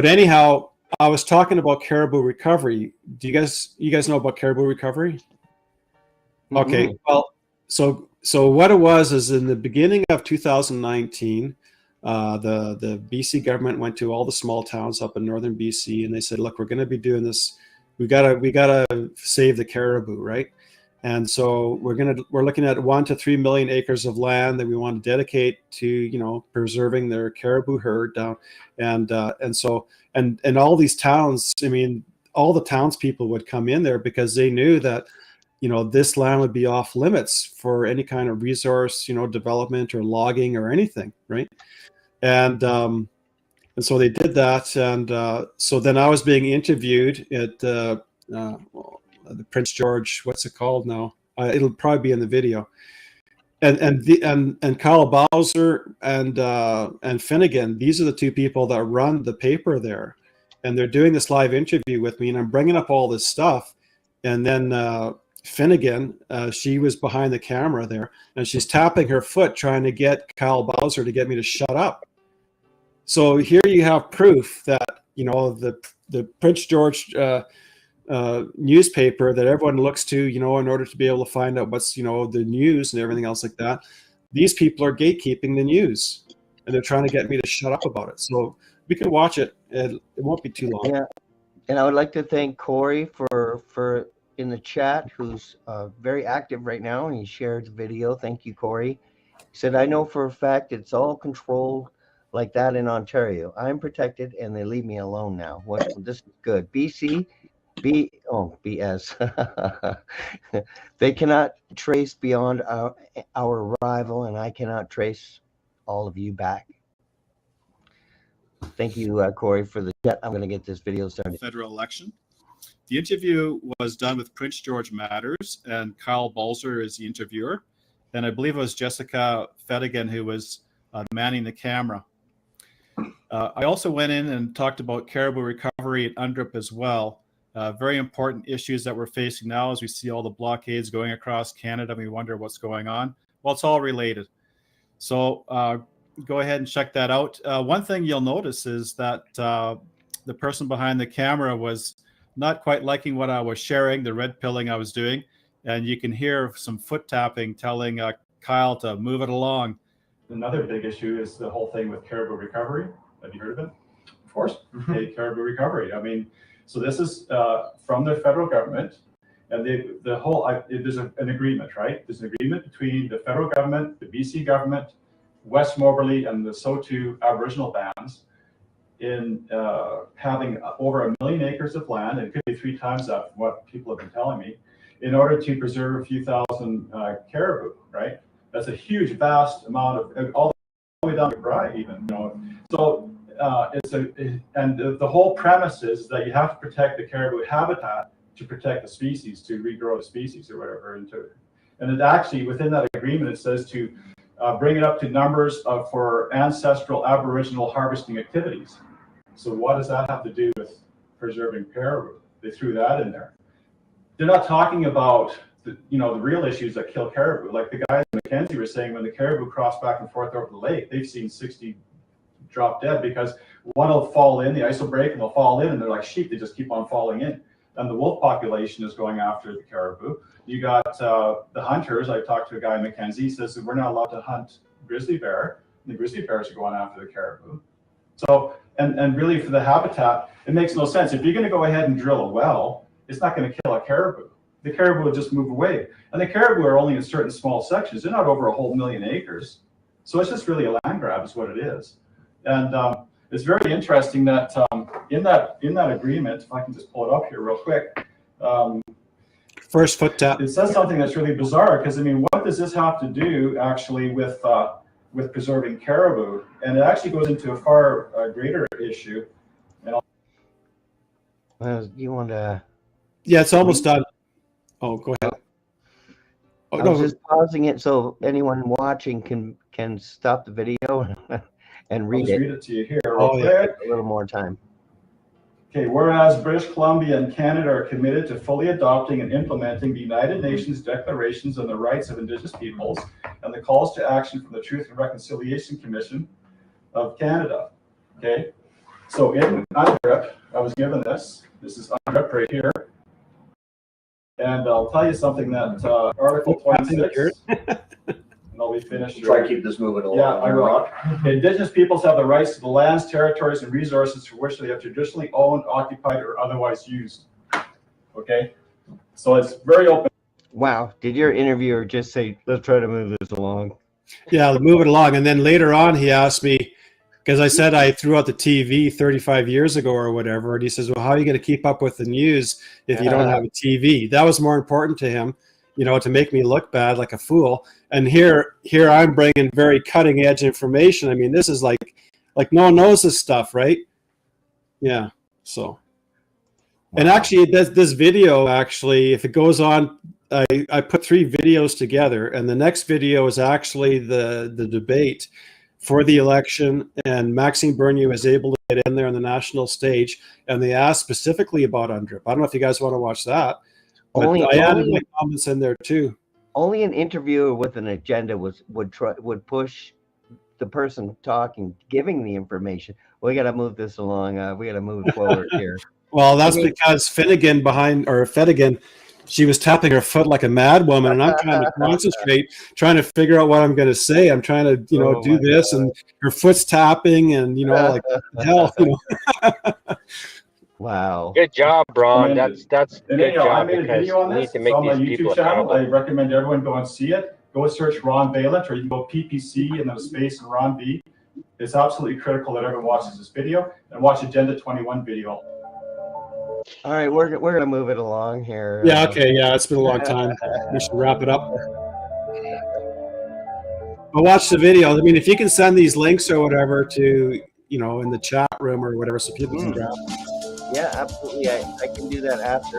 anyhow, I was talking about caribou recovery. Do you guys know about caribou recovery? Okay, well, so what it was is in the beginning of 2019, the BC government went to all the small towns up in northern BC, and they said, "Look, we're going to be doing this. We gotta save the caribou, right?" And so we're looking at 1 to 3 million acres of land that we want to dedicate to preserving their caribou herd down, and all these towns. I mean, all the townspeople would come in there because they knew that this land would be off limits for any kind of resource, development or logging or anything, right? And so they did that. And so then I was being interviewed at the Prince George, what's it called now? It'll probably be in the video. And Kyle Bowser and Finnegan, these are the 2 people that run the paper there. And they're doing this live interview with me, and I'm bringing up all this stuff. And then Finnegan, she was behind the camera there, and she's tapping her foot trying to get Kyle Bowser to get me to shut up. So here you have proof that the Prince George newspaper that everyone looks to in order to be able to find out what's the news and everything else like that. These people are gatekeeping the news, and they're trying to get me to shut up about it. So we can watch it. It won't be too long. Yeah, and I would like to thank Corey for in the chat, who's very active right now, and he shared the video. Thank you, Corey. He said, "I know for a fact it's all controlled like that in Ontario. I'm protected, and they leave me alone now. This is good. BC, BS. They cannot trace beyond our arrival, and I cannot trace all of you back." Thank you, Corey, for the chat. I'm going to get this video started. Federal election. The interview was done with Prince George Matters, and Kyle Balzer is the interviewer. And I believe it was Jessica Fedigan who was manning the camera. I also went in and talked about caribou recovery and UNDRIP as well. Very important issues that we're facing now as we see all the blockades going across Canada. We wonder what's going on. Well, it's all related. So go ahead and check that out. One thing you'll notice is that the person behind the camera was not quite liking what I was sharing, the red pilling I was doing. and you can hear some foot tapping telling Kyle to move it along. Another big issue is the whole thing with caribou recovery. Have you heard of it? Of course. Okay, caribou recovery. I mean, so this is from the federal government, and the whole there's an agreement, right? There's an agreement between the federal government, the BC government, West Moberly, and the Saulteaux Aboriginal bands in having over 1 million acres of land, and it could be 3 times that from what people have been telling me, in order to preserve a few thousand caribou, right? That's a huge, vast amount of, all the way down to Bry even, you know. So the whole premise is that you have to protect the caribou habitat to protect the species, to regrow the species or whatever. And it actually, within that agreement, it says to bring it up to numbers for ancestral Aboriginal harvesting activities. So what does that have to do with preserving caribou? They threw that in there. They're not talking about the real issues that kill caribou. Like the guys in Mackenzie were saying, when the caribou cross back and forth over the lake, they've seen 60 drop dead because one will fall in, the ice will break, and they'll fall in, and they're like sheep, they just keep on falling in. And the wolf population is going after the caribou. You got the hunters. I talked to a guy in Mackenzie, he says that we're not allowed to hunt grizzly bear, and the grizzly bears are going after the caribou. So, and really for the habitat, it makes no sense. If you're going to go ahead and drill a well, it's not going to kill a caribou. The caribou will just move away. And the caribou are only in certain small sections. They're not over a whole 1 million acres. So it's just really a land grab is what it is. And it's very interesting that in that agreement, if I can just pull it up here real quick. First foot tap. It says something that's really bizarre because, I mean, what does this have to do actually with preserving caribou? And it actually goes into a far greater issue. And you want to? Yeah, it's almost done. Oh, go ahead. Oh, I was just pausing it so anyone watching can stop the video and read it. Read it to you here real Oh, yeah, quick. a little more time. Okay, whereas British Columbia and Canada are committed to fully adopting and implementing the United Nations Declarations on the Rights of Indigenous Peoples and the calls to action from the Truth and Reconciliation Commission of Canada. Okay, so in UNDRIP, I was given this. This is UNDRIP right here. And I'll tell you something that Article 26, and I'll be finished. Try to keep this moving along. Yeah, I will. Indigenous peoples have the rights to the lands, territories, and resources for which they have traditionally owned, occupied, or otherwise used. Okay, so it's very open. Wow, did your interviewer just say, let's try to move this along? Yeah, move it along. And then later on, he asked me, because I said I threw out the TV 35 years ago or whatever, and he says, well, how are you going to keep up with the news if you don't have a TV? That was more important to him, you know, to make me look bad like a fool. And here I'm bringing very cutting edge information. I mean, this is like no one knows this stuff, right? Yeah, so. And actually, this video, actually, if it goes on, I put 3 videos together, and the next video is actually the debate for the election, and Maxime Bernier was able to get in there on the national stage, and they asked specifically about UNDRIP. I don't know if you guys want to watch that, but I added my comments in there too. Only an interviewer with an agenda would push the person talking, giving the information. We got to move this along. We got to move forward here. Well, that's because Fedigan, she was tapping her foot like a mad woman, and I'm trying to concentrate, trying to figure out what I'm going to say. I'm trying to, do this, and her foot's tapping, and like hell, Wow. Good job, Ron. That's And good job. I made a video on this. It's on my YouTube channel. I recommend everyone go and see it. Go search Ron Vaillant, or you can go PPC and then a space and Ron V. It's absolutely critical that everyone watches this video and watch Agenda 21 video. All right, we're gonna move it along here. Yeah. Okay. Yeah, it's been a long time. We should wrap it up. But watch the video. I mean, if you can send these links or whatever to in the chat room or whatever, so people can grab them. Yeah, absolutely. I can do that after.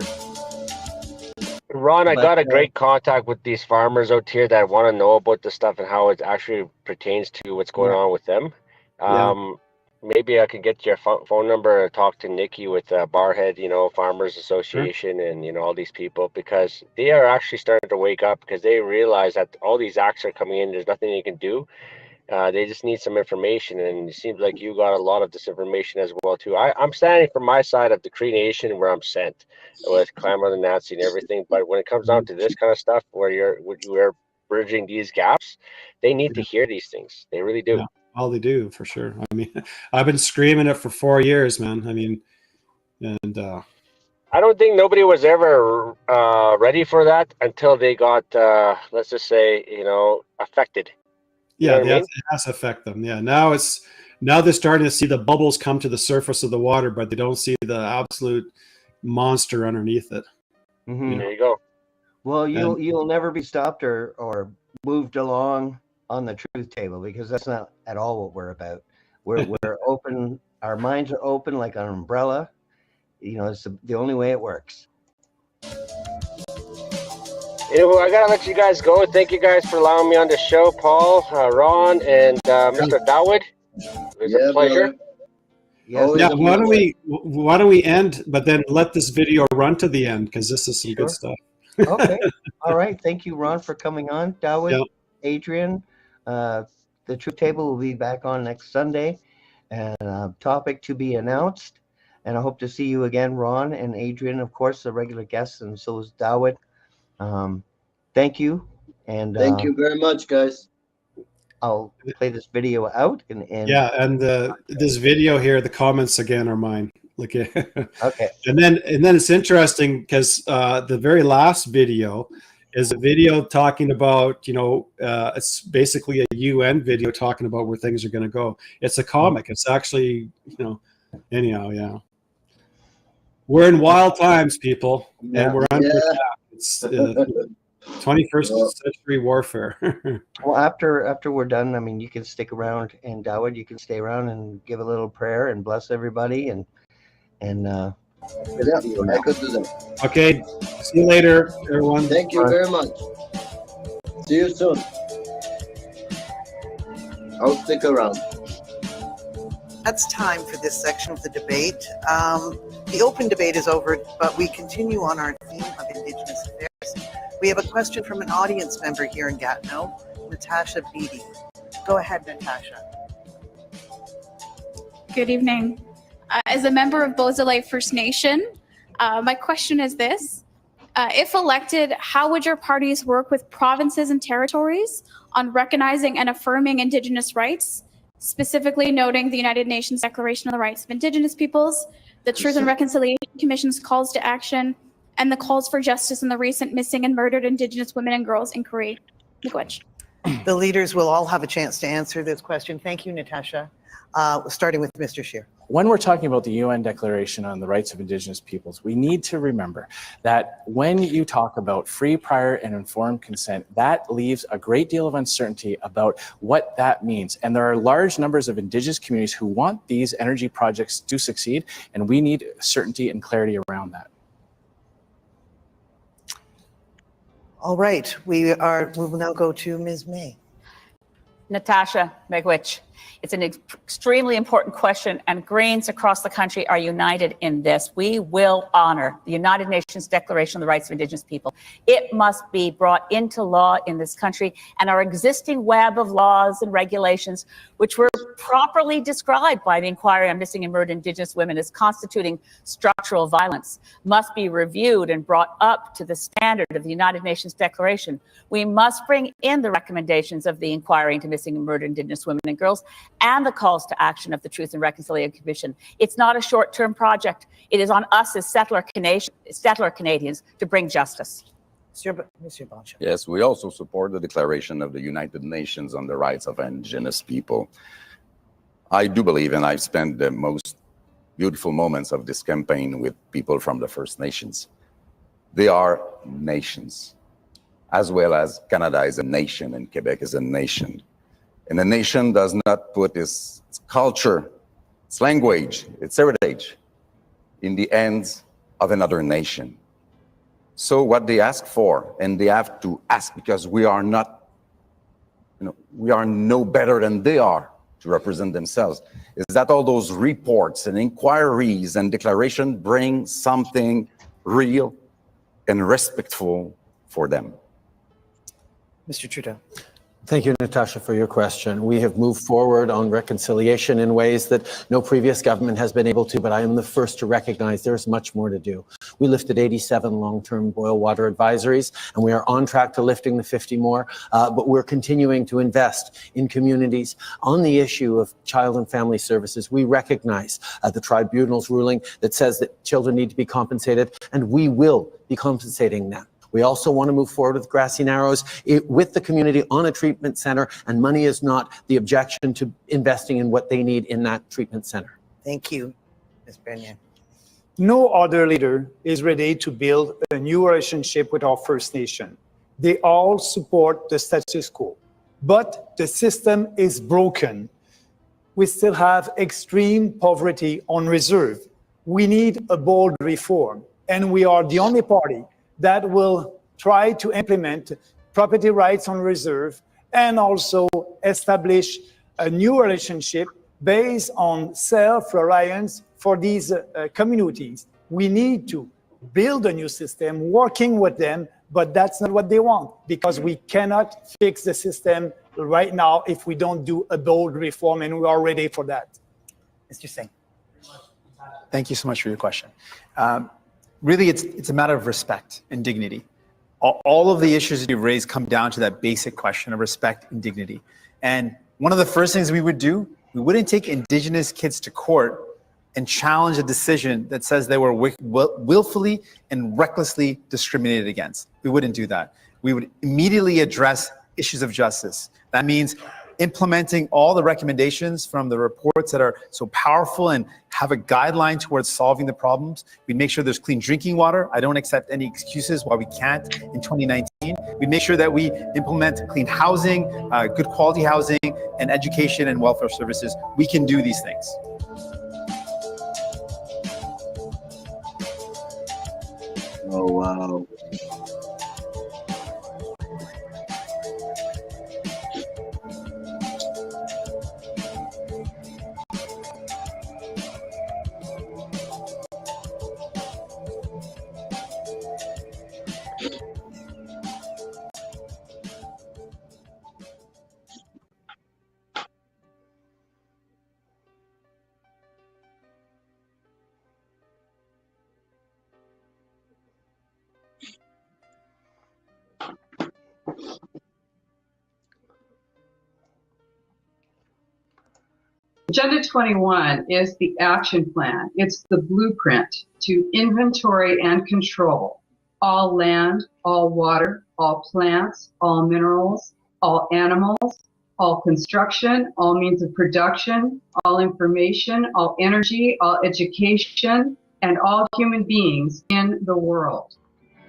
Ron, I got a great contact with these farmers out here that want to know about this stuff and how it actually pertains to what's going on with them. Maybe I could get your phone number and talk to Nikki with Barhead, Farmers Association, and all these people, because they are actually starting to wake up, because they realize that all these acts are coming in. There's nothing you can do, They just need some information, and it seems like you got a lot of this information as well too. I'm standing from my side of the Cree Nation where I'm sent with Clamor and Nancy and everything. But when it comes down to this kind of stuff, where we're bridging these gaps, they need to hear these things. They really do. Yeah, well, they do for sure. I mean, I've been screaming it for 4 years, man. I mean, and I don't think nobody was ever ready for that until they got, let's just say, affected. You know yeah, what I mean? it has to affect them. Yeah, now they're starting to see the bubbles come to the surface of the water, but they don't see the absolute monster underneath it. Mhm. There you go. Well, you'll never be stopped or moved along on the truth table, because that's not at all what we're about. We're open. Our minds are open like an umbrella. It's the only way it works. I gotta let you guys go. Thank you guys for allowing me on the show, Paul, Ron, and Mr. Dawood. It was a pleasure. Yeah, why don't we end, but then let this video run to the end, because this is some good stuff. Okay. All right. Thank you, Ron, for coming on. Dawood, Yep. Adrien, the Truth Table will be back on next Sunday, and topic to be announced. And I hope to see you again, Ron and Adrien, of course, the regular guests, and so is Dawood. Thank you. And thank you very much, guys. I'll play this video out. And this video here, the comments again are mine. Look at okay. And then it's interesting because the very last video is a video talking about, it's basically a UN video talking about where things are going to go. It's a comic. It's actually, anyhow, yeah. We're in wild times, people, and we're under attack. It's 21st century warfare. Well, after we're done, I mean, you can stick around, and Dawood, you can stay around and give a little prayer and bless everybody, and I could do that. Okay, see you later, everyone. Thank you very much. See you soon. I'll stick around. That's time for this section of the debate. The open debate is over, but we continue on our theme of Indigenous affairs. We have a question from an audience member here in Gatineau, Natasha Beatty. Go ahead, Natasha. Good evening. As a member of Beausoleil First Nation, my question is this. If elected, how would your parties work with provinces and territories on recognizing and affirming Indigenous rights, specifically noting the United Nations Declaration on the Rights of Indigenous Peoples, the Truth and Reconciliation Commission's calls to action, and the calls for justice in the recent missing and murdered Indigenous women and girls inquiry? Miigwech. The leaders will all have a chance to answer this question. Thank you, Natasha. Starting with Mr. Scheer. When we're talking about the UN Declaration on the Rights of Indigenous Peoples, we need to remember that when you talk about free, prior, and informed consent, that leaves a great deal of uncertainty about what that means. And there are large numbers of Indigenous communities who want these energy projects to succeed, and we need certainty and clarity around that. All right, we will now go to Ms. May. Natasha Miigwech. It's an extremely important question, and Greens across the country are united in this. We will honor the United Nations Declaration on the Rights of Indigenous People. It must be brought into law in this country, and our existing web of laws and regulations, which were properly described by the inquiry on missing and murdered Indigenous women as constituting structural violence, must be reviewed and brought up to the standard of the United Nations Declaration. We must bring in the recommendations of the inquiry into missing and murdered Indigenous women and girls and the calls to action of the Truth and Reconciliation Commission. It's not a short-term project. It is on us as settler Canadians to bring justice. Mr. Boncho. Yes, we also support the Declaration of the United Nations on the Rights of Indigenous People. I do believe, and I've spent the most beautiful moments of this campaign with people from the First Nations. They are nations, as well as Canada is a nation and Quebec is a nation. And a nation does not put its culture, its language, its heritage in the hands of another nation. So what they ask for, and they have to ask because we are not, we are no better than they are to represent themselves, is that all those reports and inquiries and declarations bring something real and respectful for them. Mr. Trudeau. Thank you, Natasha, for your question. We have moved forward on reconciliation in ways that no previous government has been able to, but I am the first to recognize there's much more to do. We lifted 87 long-term boil water advisories, and we are on track to lifting the 50 more, but we're continuing to invest in communities on the issue of child and family services. We recognize the tribunal's ruling that says that children need to be compensated, and we will be compensating them. We also want to move forward with Grassy Narrows with the community on a treatment center, and money is not the objection to investing in what they need in that treatment center. Thank you, Ms. Bernier. No other leader is ready to build a new relationship with our First Nation. They all support the status quo, but the system is broken. We still have extreme poverty on reserve. We need a bold reform, and we are the only party that will try to implement property rights on reserve and also establish a new relationship based on self-reliance for these communities. We need to build a new system, working with them, but that's not what they want, because we cannot fix the system right now if we don't do a bold reform, and we are ready for that. Mr. Singh. Thank you so much for your question. Really, it's a matter of respect and dignity. All of the issues that you've raised come down to that basic question of respect and dignity. And one of the first things we would do, we wouldn't take Indigenous kids to court and challenge a decision that says they were willfully and recklessly discriminated against. We wouldn't do that. We would immediately address issues of justice. That means implementing all the recommendations from the reports that are so powerful and have a guideline towards solving the problems. We make sure there's clean drinking water. I don't accept any excuses why we can't in 2019. We make sure that we implement clean housing, good quality housing, and education and welfare services. We can do these things. Oh, wow. Agenda 21 is the action plan. It's the blueprint to inventory and control all land, all water, all plants, all minerals, all animals, all construction, all means of production, all information, all energy, all education, and all human beings in the world.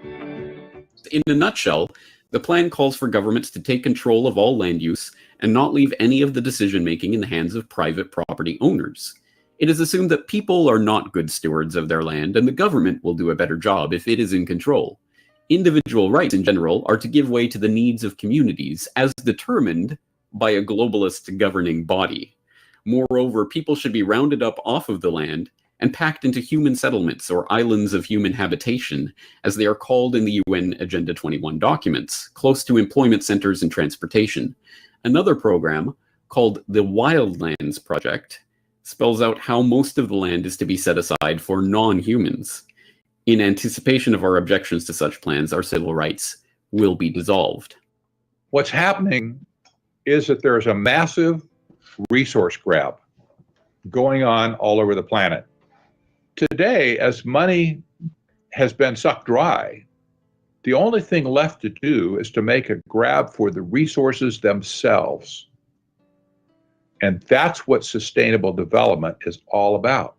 In a nutshell, the plan calls for governments to take control of all land use and not leave any of the decision-making in the hands of private property owners. It is assumed that people are not good stewards of their land, and the government will do a better job if it is in control. Individual rights in general are to give way to the needs of communities as determined by a globalist governing body. Moreover, people should be rounded up off of the land and packed into human settlements or islands of human habitation, as they are called in the UN Agenda 21 documents, close to employment centers and transportation. Another program, called the Wildlands Project, spells out how most of the land is to be set aside for non-humans. In anticipation of our objections to such plans, our civil rights will be dissolved. What's happening is that there's a massive resource grab going on all over the planet. Today, as money has been sucked dry, the only thing left to do is to make a grab for the resources themselves. And that's what sustainable development is all about,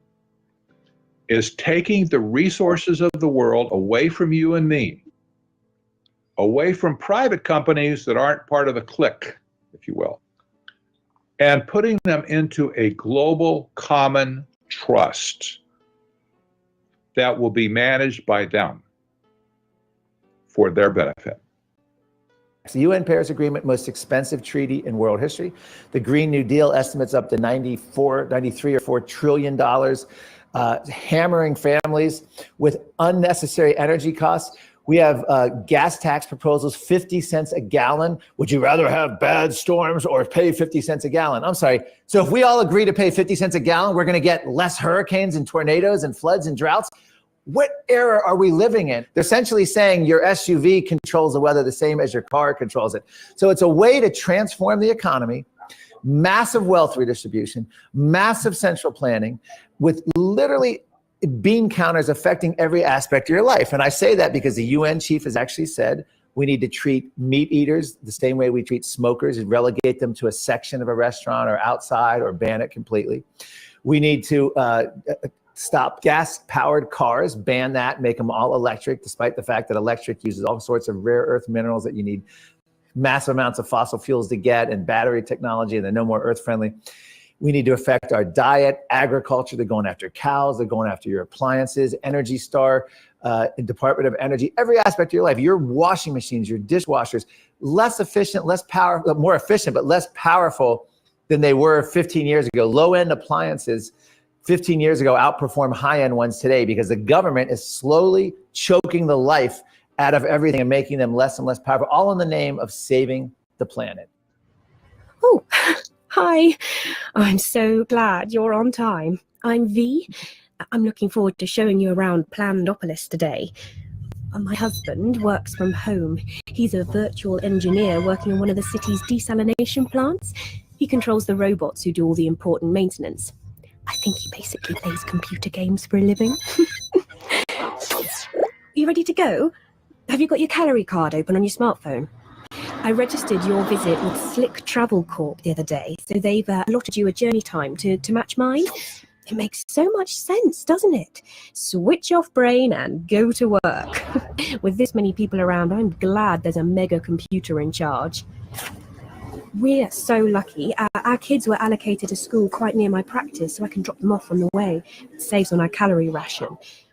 is taking the resources of the world away from you and me, away from private companies that aren't part of the clique, if you will, and putting them into a global common trust that will be managed by them for their benefit. The UN Paris Agreement, most expensive treaty in world history. The Green New Deal estimates up to 93 or $4 trillion, hammering families with unnecessary energy costs. We have gas tax proposals, 50 cents a gallon. Would you rather have bad storms or pay 50 cents a gallon? I'm sorry. So if we all agree to pay 50 cents a gallon, we're going to get less hurricanes and tornadoes and floods and droughts. What era are we living in? They're essentially saying your SUV controls the weather the same as your car controls it. So it's a way to transform the economy, massive wealth redistribution, massive central planning with literally bean counters affecting every aspect of your life. And I say that because the UN chief has actually said we need to treat meat eaters the same way we treat smokers and relegate them to a section of a restaurant or outside or ban it completely. We need to stop gas-powered cars, ban that, make them all electric, despite the fact that electric uses all sorts of rare earth minerals that you need massive amounts of fossil fuels to get, and battery technology, and they're no more earth-friendly. We need to affect our diet, agriculture. They're going after cows. They're going after your appliances, Energy Star, Department of Energy, every aspect of your life, your washing machines, your dishwashers, less efficient, less powerful, more efficient, but less powerful than they were 15 years ago. Low-end appliances 15 years ago outperform high-end ones today because the government is slowly choking the life out of everything and making them less and less powerful, all in the name of saving the planet. Oh, hi. I'm so glad you're on time. I'm V. I'm looking forward to showing you around Plandopolis today. My husband works from home. He's a virtual engineer working on one of the city's desalination plants. He controls the robots who do all the important maintenance. I think he basically plays computer games for a living. You ready to go? Have you got your calorie card open on your smartphone? I registered your visit with Slick Travel Corp the other day, so they've allotted you a journey time to match mine. It makes so much sense, doesn't it? Switch off brain and go to work. With this many people around, I'm glad there's a mega computer in charge. We're so lucky. Our kids were allocated a school quite near my practice, so I can drop them off on the way. It saves on our calorie ration.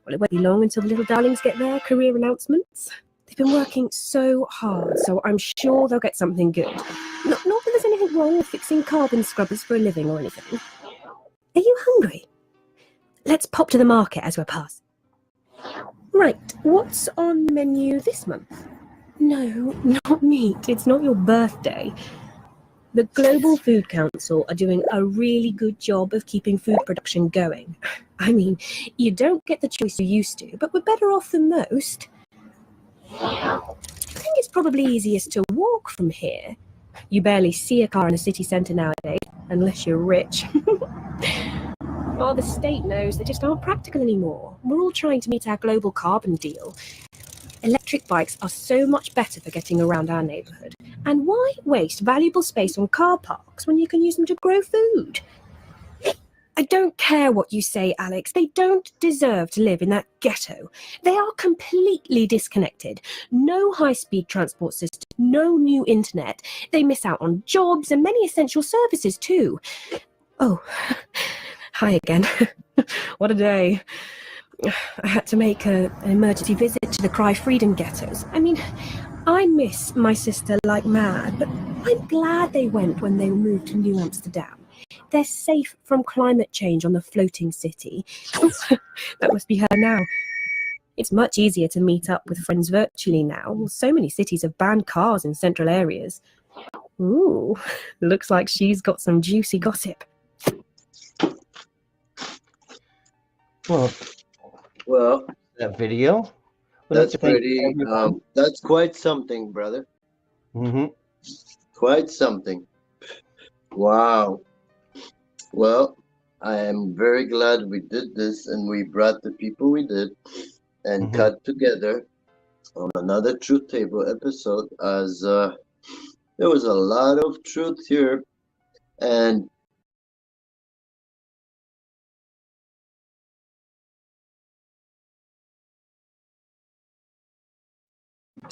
Well, it won't be long until the little darlings get their career announcements. They've been working so hard, so I'm sure they'll get something good. Not that there's anything wrong with fixing carbon scrubbers for a living or anything. Are you hungry? Let's pop to the market as we're passing. Right, what's on the menu this month? No, not meat. It's not your birthday. The Global Food Council are doing a really good job of keeping food production going. I mean, you don't get the choice you used to, but we're better off than most. I think it's probably easiest to walk from here. You barely see a car in a city centre nowadays, unless you're rich. Well, the state knows they just aren't practical anymore. We're all trying to meet our global carbon deal. Electric bikes are so much better for getting around our neighbourhood. And why waste valuable space on car parks when you can use them to grow food? I don't care what you say, Alex. They don't deserve to live in that ghetto. They are completely disconnected. No high-speed transport system, no new internet. They miss out on jobs and many essential services too. Oh, hi again. What a day. I had to make an emergency visit to the Cry Freedom ghettos. I mean, I miss my sister like mad, but I'm glad they went when they moved to New Amsterdam. They're safe from climate change on the floating city. That must be her now. It's much easier to meet up with friends virtually now. So many cities have banned cars in central areas. Ooh, looks like she's got some juicy gossip. Well, that video. That's pretty. That's quite something, brother. Mm-hmm. Quite something. Wow. Well, I am very glad we did this and we brought the people we did and cut together on another Truth Table episode, as there was a lot of truth here. And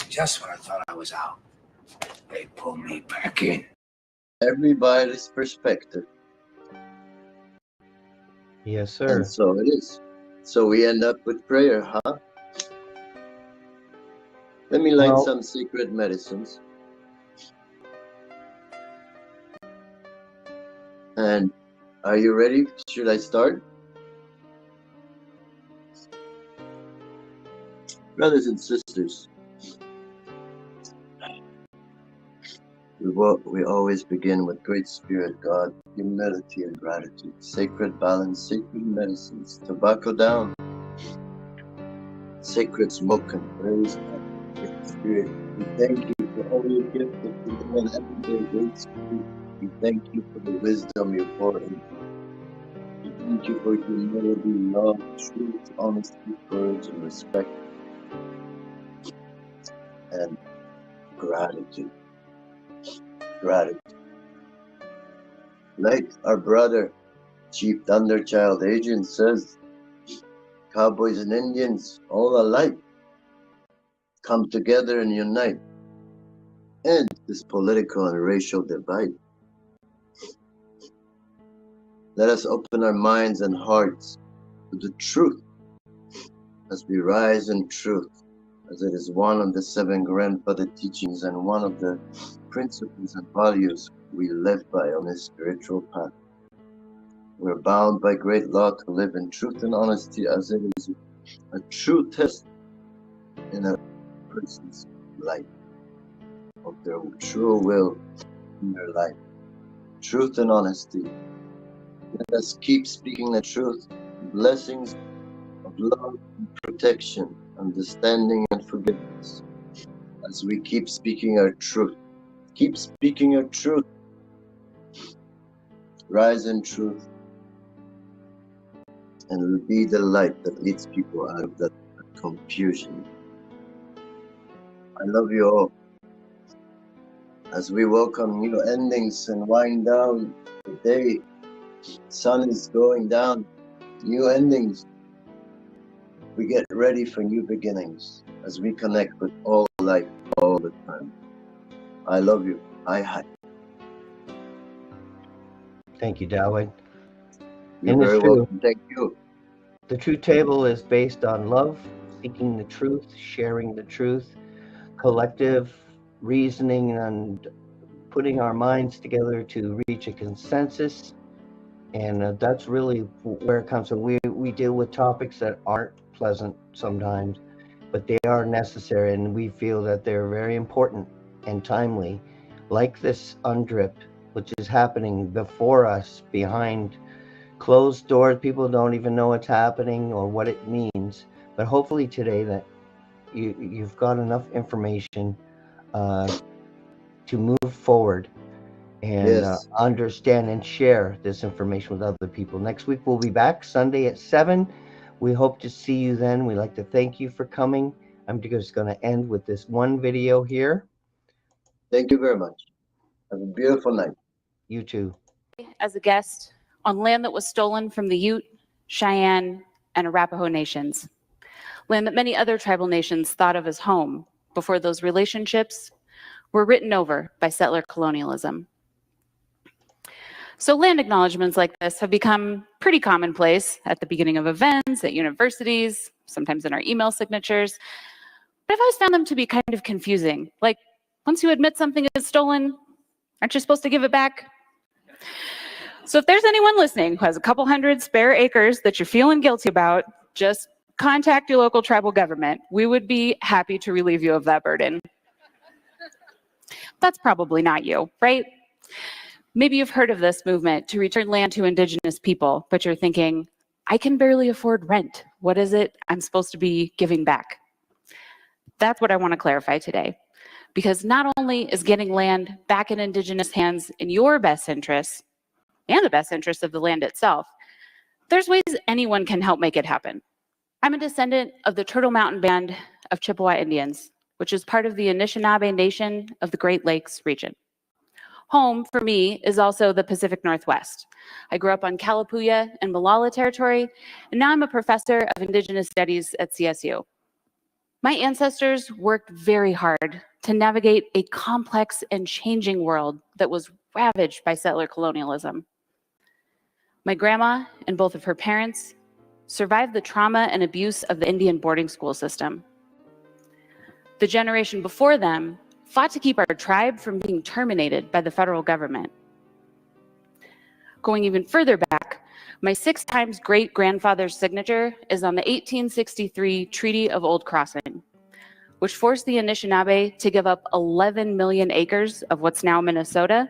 Just when I thought I was out, they pulled me back in. everybody's perspective. Yes, sir. And so it is. So we end up with prayer, huh? Let me light some secret medicines. And are you ready? Should I start? Brothers and sisters, we always begin with Great Spirit, God, humility and gratitude, sacred balance, sacred medicines, tobacco down, sacred smoke and praise, God, Great Spirit. We thank you for all your gifts that you give us every day, Great Spirit. We thank you for the wisdom you pour in. We thank you for humility, love, truth, honesty, courage, and respect, and gratitude. Gratitude. Like our brother, Chief Thunderchild Adrien says, cowboys and Indians, all alike, come together and unite, end this political and racial divide. Let us open our minds and hearts to the truth as we rise in truth, as it is one of the 7 grandfather teachings and one of the principles and values we live by on this spiritual path. We're bound by great law to live in truth and honesty, as it is a true test in a person's life, of their true will in their life. Truth and honesty. Let us keep speaking the truth, blessings of love and protection, understanding and forgiveness, as we keep speaking our truth. Keep speaking your truth. Rise in truth and be the light that leads people out of that confusion. I love you all. As we welcome new endings and wind down the day, sun is going down, new endings. We get ready for new beginnings as we connect with all life all the time. I love you. Hi. Thank you, Dawid. You're And very it's true. welcome. Thank you. The Truth Table is based on love, seeking the truth, sharing the truth, collective reasoning, and putting our minds together to reach a consensus. And that's really where it comes from. We deal with topics that aren't pleasant sometimes, but they are necessary, and we feel that they're very important and timely, like this UNDRIP, which is happening before us, behind closed doors. People don't even know what's happening or what it means. But hopefully today that you've got enough information to move forward and understand and share this information with other people. Next week we'll be back Sunday at 7. We hope to see you then. We'd like to thank you for coming. I'm just going to end with this one video here. Thank you very much. Have a beautiful night. You too. As a guest on land that was stolen from the Ute, Cheyenne, and Arapaho nations. Land that many other tribal nations thought of as home before those relationships were written over by settler colonialism. So land acknowledgements like this have become pretty commonplace at the beginning of events, at universities, sometimes in our email signatures. But I've always found them to be kind of confusing. Like, once you admit something is stolen, aren't you supposed to give it back? So if there's anyone listening who has a couple hundred spare acres that you're feeling guilty about, just contact your local tribal government. We would be happy to relieve you of that burden. That's probably not you, right? Maybe you've heard of this movement to return land to Indigenous people, but you're thinking, I can barely afford rent. What is it I'm supposed to be giving back? That's what I want to clarify today. Because not only is getting land back in Indigenous hands in your best interests, and the best interest of the land itself, there's ways anyone can help make it happen. I'm a descendant of the Turtle Mountain Band of Chippewa Indians, which is part of the Anishinaabe Nation of the Great Lakes region. Home, for me, is also the Pacific Northwest. I grew up on Kalapuya and Molalla territory, and now I'm a professor of Indigenous Studies at CSU. My ancestors worked very hard to navigate a complex and changing world that was ravaged by settler colonialism. My grandma and both of her parents survived the trauma and abuse of the Indian boarding school system. The generation before them fought to keep our tribe from being terminated by the federal government. Going even further back, my 6 times great-grandfather's signature is on the 1863 Treaty of Old Crossing, which forced the Anishinaabe to give up 11 million acres of what's now Minnesota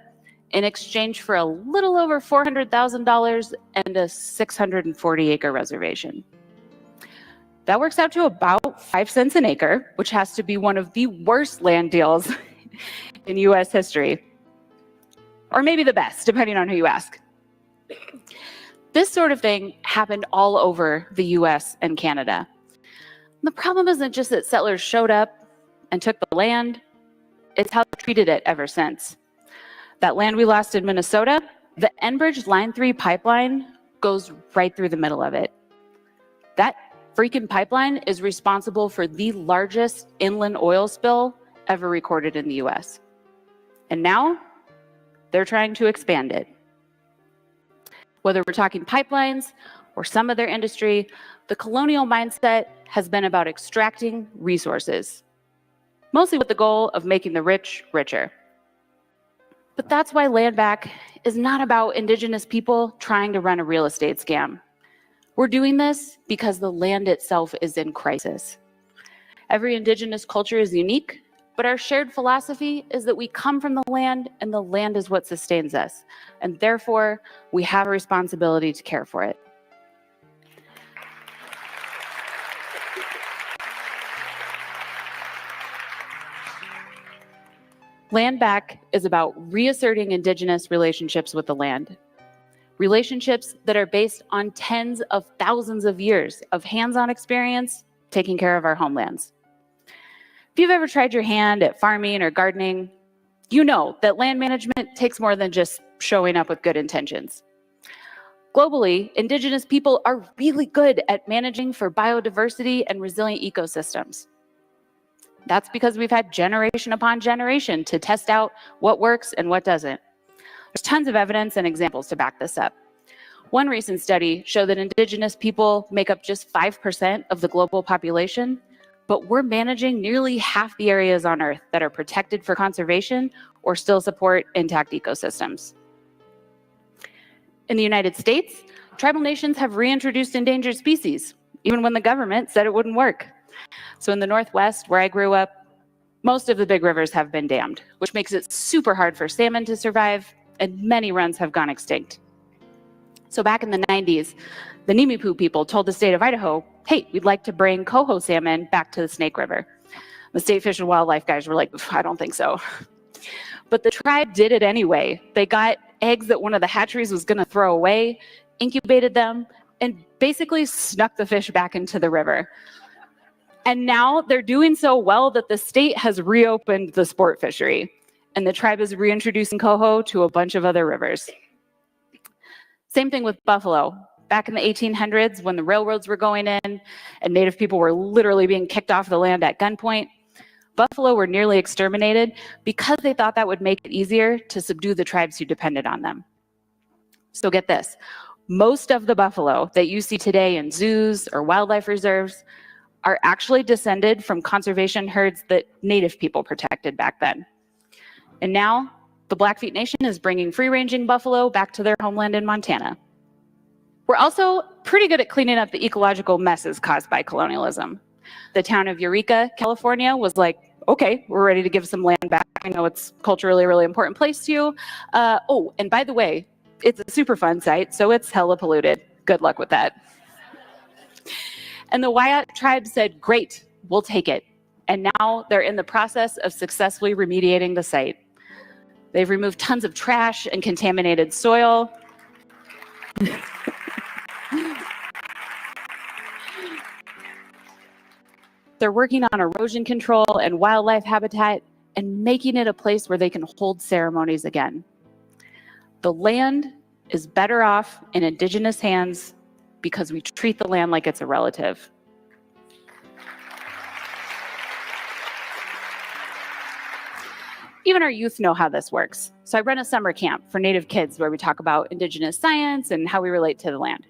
in exchange for a little over $400,000 and a 640-acre reservation. That works out to about 5 cents an acre, which has to be one of the worst land deals in US history. Or maybe the best, depending on who you ask. This sort of thing happened all over the US and Canada. The problem isn't just that settlers showed up and took the land, it's how they treated it ever since. That land we lost in Minnesota, the Enbridge Line 3 pipeline goes right through the middle of it. That freaking pipeline is responsible for the largest inland oil spill ever recorded in the US. And now, they're trying to expand it. Whether we're talking pipelines or some other industry, the colonial mindset has been about extracting resources, mostly with the goal of making the rich richer. But that's why land back is not about Indigenous people trying to run a real estate scam. We're doing this because the land itself is in crisis. Every Indigenous culture is unique, but our shared philosophy is that we come from the land and the land is what sustains us. And therefore, we have a responsibility to care for it. Land back is about reasserting Indigenous relationships with the land. Relationships that are based on tens of thousands of years of hands-on experience taking care of our homelands. If you've ever tried your hand at farming or gardening, you know that land management takes more than just showing up with good intentions. Globally, Indigenous people are really good at managing for biodiversity and resilient ecosystems. That's because we've had generation upon generation to test out what works and what doesn't. There's tons of evidence and examples to back this up. One recent study showed that Indigenous people make up just 5% of the global population, but we're managing nearly half the areas on Earth that are protected for conservation or still support intact ecosystems. In the United States, tribal nations have reintroduced endangered species, even when the government said it wouldn't work. So in the Northwest, where I grew up, most of the big rivers have been dammed, which makes it super hard for salmon to survive, and many runs have gone extinct. So back in the 90s, the Nimiipuu people told the state of Idaho, hey, we'd like to bring coho salmon back to the Snake River. The state fish and wildlife guys were like, I don't think so. But the tribe did it anyway. They got eggs that one of the hatcheries was gonna throw away, incubated them, and basically snuck the fish back into the river. And now they're doing so well that the state has reopened the sport fishery, and the tribe is reintroducing coho to a bunch of other rivers. Same thing with buffalo. Back in the 1800s, when the railroads were going in and Native people were literally being kicked off the land at gunpoint, buffalo were nearly exterminated because they thought that would make it easier to subdue the tribes who depended on them. So get this, most of the buffalo that you see today in zoos or wildlife reserves are actually descended from conservation herds that Native people protected back then. And now, the Blackfeet Nation is bringing free-ranging buffalo back to their homeland in Montana. We're also pretty good at cleaning up the ecological messes caused by colonialism. The town of Eureka, California was like, okay, we're ready to give some land back. I know it's culturally a really important place to you. Oh, and by the way, it's a Superfund site, so it's hella polluted. Good luck with that. And the Wyatt tribe said, great, we'll take it. And now they're in the process of successfully remediating the site. They've removed tons of trash and contaminated soil. They're working on erosion control and wildlife habitat and making it a place where they can hold ceremonies again. The land is better off in Indigenous hands because we treat the land like it's a relative. Even our youth know how this works. So I run a summer camp for Native kids where we talk about Indigenous science and how we relate to the land.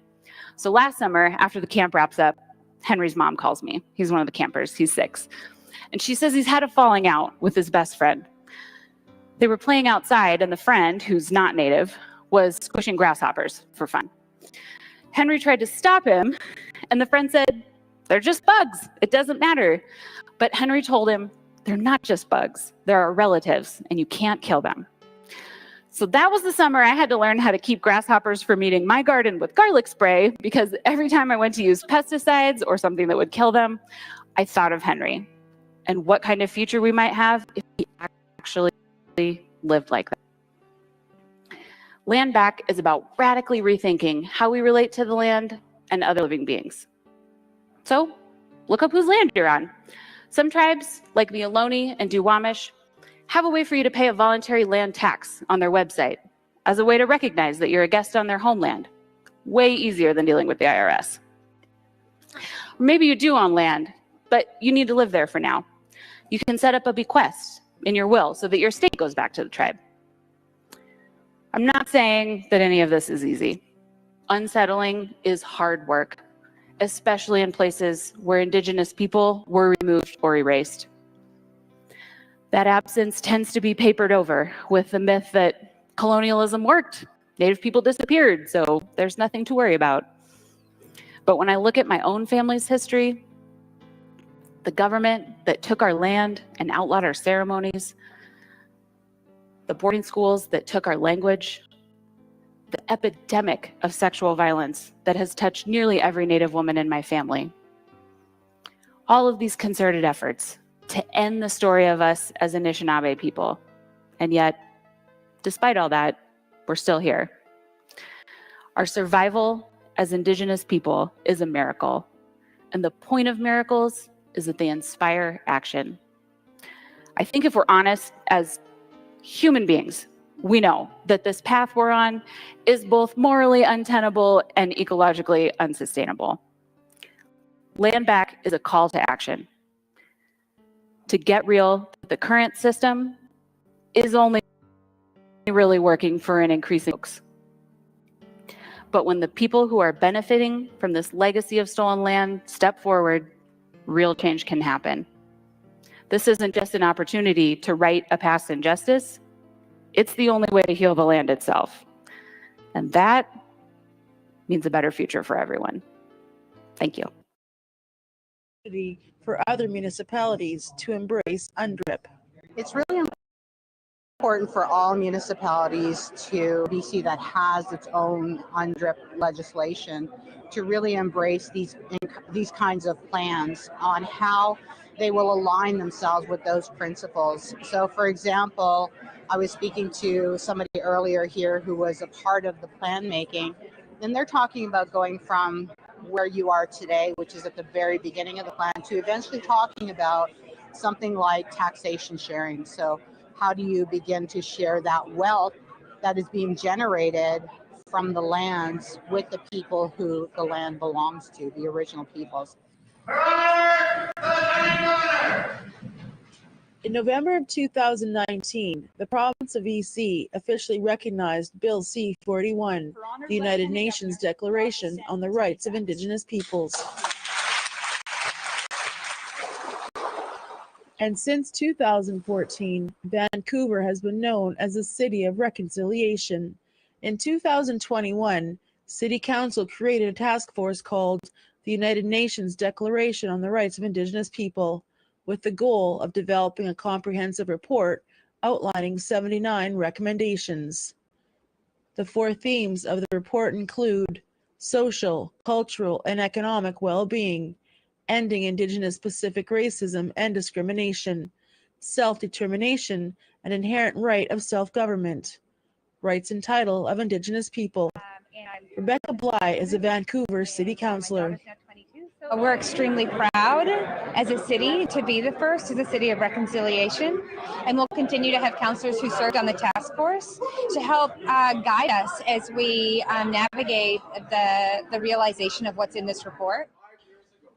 So last summer, after the camp wraps up, Henry's mom calls me. He's one of the campers, he's 6. And she says he's had a falling out with his best friend. They were playing outside and the friend, who's not Native, was squishing grasshoppers for fun. Henry tried to stop him and the friend said, they're just bugs, it doesn't matter. But Henry told him, they're not just bugs, they're our relatives, and you can't kill them. So that was the summer I had to learn how to keep grasshoppers from eating my garden with garlic spray, because every time I went to use pesticides or something that would kill them, I thought of Henry and what kind of future we might have if he actually lived like that. Land Back is about radically rethinking how we relate to the land and other living beings. So look up whose land you're on. Some tribes, like the Ohlone and Duwamish, have a way for you to pay a voluntary land tax on their website as a way to recognize that you're a guest on their homeland. Way easier than dealing with the IRS. Or maybe you do own land, but you need to live there for now. You can set up a bequest in your will so that your estate goes back to the tribe. I'm not saying that any of this is easy. Unsettling is hard work, especially in places where Indigenous people were removed or erased. That absence tends to be papered over with the myth that colonialism worked, Native people disappeared, so there's nothing to worry about. But when I look at my own family's history, the government that took our land and outlawed our ceremonies, the boarding schools that took our language, the epidemic of sexual violence that has touched nearly every Native woman in my family. All of these concerted efforts to end the story of us as Anishinaabe people. And yet, despite all that, we're still here. Our survival as Indigenous people is a miracle. And the point of miracles is that they inspire action. I think if we're honest as human beings, we know that this path we're on is both morally untenable and ecologically unsustainable. Land Back is a call to action. To get real, the current system is only really working for an increasing folks. But when the people who are benefiting from this legacy of stolen land step forward, real change can happen. This isn't just an opportunity to right a past injustice. It's the only way to heal the land itself. And that means a better future for everyone. Thank you. For other municipalities to embrace UNDRIP. It's really important for all municipalities to BC that has its own UNDRIP legislation to really embrace these kinds of plans on how they will align themselves with those principles. So for example, I was speaking to somebody earlier here who was a part of the plan making, and they're talking about going from where you are today, which is at the very beginning of the plan, to eventually talking about something like taxation sharing. So how do you begin to share that wealth that is being generated from the lands with the people who the land belongs to, the original peoples? In November of 2019, the province of BC officially recognized Bill C-41, the United Nations Declaration on the Rights of Indigenous Peoples. And since 2014, Vancouver has been known as a city of reconciliation. In 2021, City Council created a task force called the United Nations Declaration on the Rights of Indigenous People, with the goal of developing a comprehensive report outlining 79 recommendations. The 4 themes of the report include social, cultural, and economic well-being, ending Indigenous Pacific racism and discrimination, self-determination, and inherent right of self-government, rights and title of Indigenous people. Rebecca Bly is a Vancouver City Councillor. We're extremely proud as a city to be the first as a city of reconciliation, and we'll continue to have councillors who served on the task force to help guide us as we navigate the realization of what's in this report.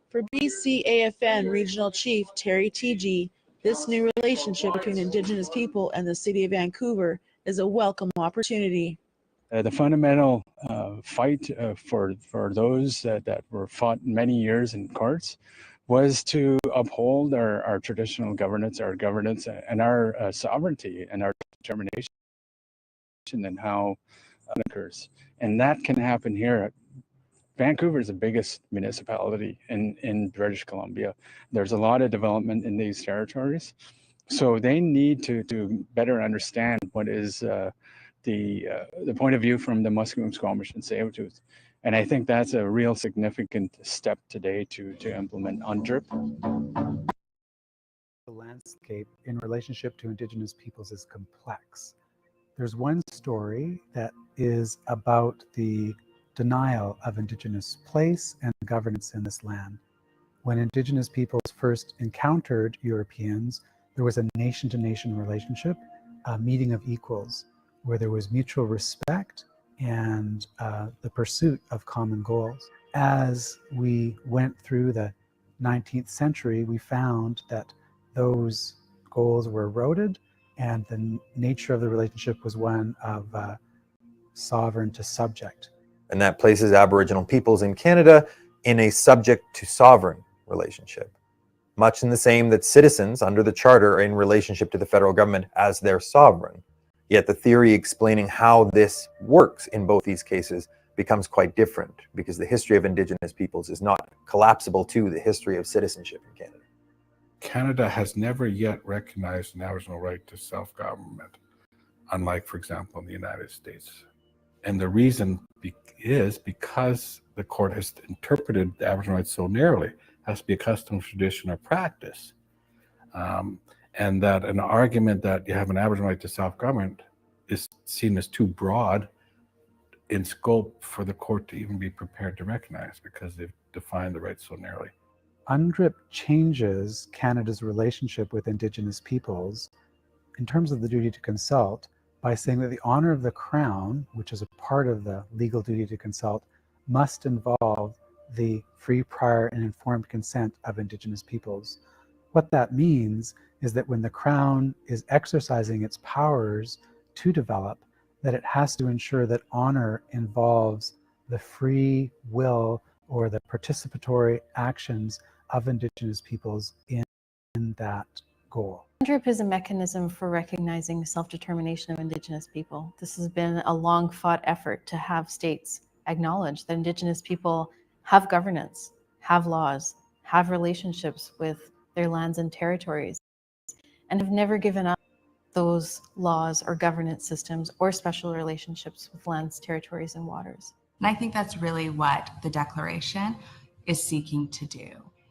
For BCAFN Regional Chief Terry Teegee, this new relationship between Indigenous people and the City of Vancouver is a welcome opportunity. The fundamental fight for those that were fought many years in courts was to uphold our traditional governance, and our sovereignty and our determination and how it occurs. And that can happen here Vancouver is the biggest municipality in British Columbia. There's a lot of development in these territories. So they need to better understand what is the point of view from the Musqueam, Squamish, and Tsleil-Waututh. And I think that's a real significant step today to implement UNDRIP. The landscape in relationship to Indigenous peoples is complex. There's one story that is about the denial of Indigenous place and governance in this land. When Indigenous peoples first encountered Europeans, there was a nation-to-nation relationship, a meeting of equals, where there was mutual respect and the pursuit of common goals. As we went through the 19th century, we found that those goals were eroded, and the nature of the relationship was one of sovereign to subject. And that places Aboriginal peoples in Canada in a subject to sovereign relationship, much in the same that citizens under the Charter are in relationship to the federal government as their sovereign. Yet the theory explaining how this works in both these cases becomes quite different, because the history of Indigenous peoples is not collapsible to the history of citizenship in Canada. Canada has never yet recognized an Aboriginal right to self-government, unlike, for example, in the United States. And the reason is because the court has interpreted the Aboriginal rights so narrowly, has to be a custom, tradition, or practice. And that an argument that you have an Aboriginal right to self-government is seen as too broad in scope for the court to even be prepared to recognize, because they've defined the rights so narrowly. UNDRIP changes Canada's relationship with Indigenous peoples in terms of the duty to consult by saying that the honor of the Crown, which is a part of the legal duty to consult, must involve the free, prior, and informed consent of Indigenous peoples. What that means is that when the Crown is exercising its powers to develop, that it has to ensure that honor involves the free will or the participatory actions of Indigenous peoples in that goal. UNDRIP is a mechanism for recognizing self-determination of Indigenous people. This has been a long-fought effort to have states acknowledge that Indigenous people have governance, have laws, have relationships with their lands and territories, and have never given up those laws or governance systems or special relationships with lands, territories, and waters. And I think that's really what the Declaration is seeking to do.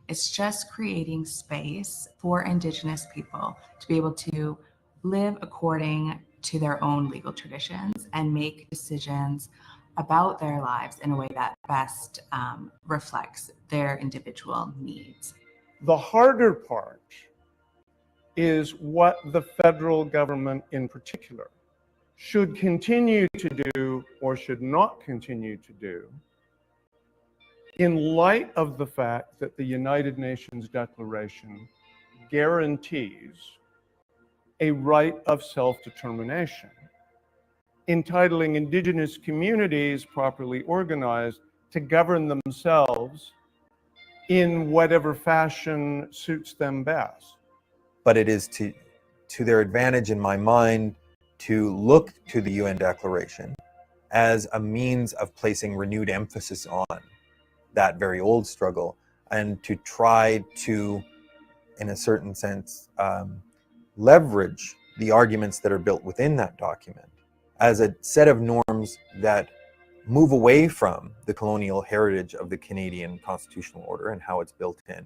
It's just creating space for Indigenous people to be able to live according to their own legal traditions and make decisions about their lives in a way that best reflects their individual needs. The harder part is what the federal government in particular should continue to do or should not continue to do in light of the fact that the United Nations Declaration guarantees a right of self-determination, entitling Indigenous communities properly organized to govern themselves in whatever fashion suits them best. But it is to their advantage in my mind to look to the UN Declaration as a means of placing renewed emphasis on that very old struggle, and to try to, in a certain sense, leverage the arguments that are built within that document as a set of norms that move away from the colonial heritage of the Canadian constitutional order and how it's built in,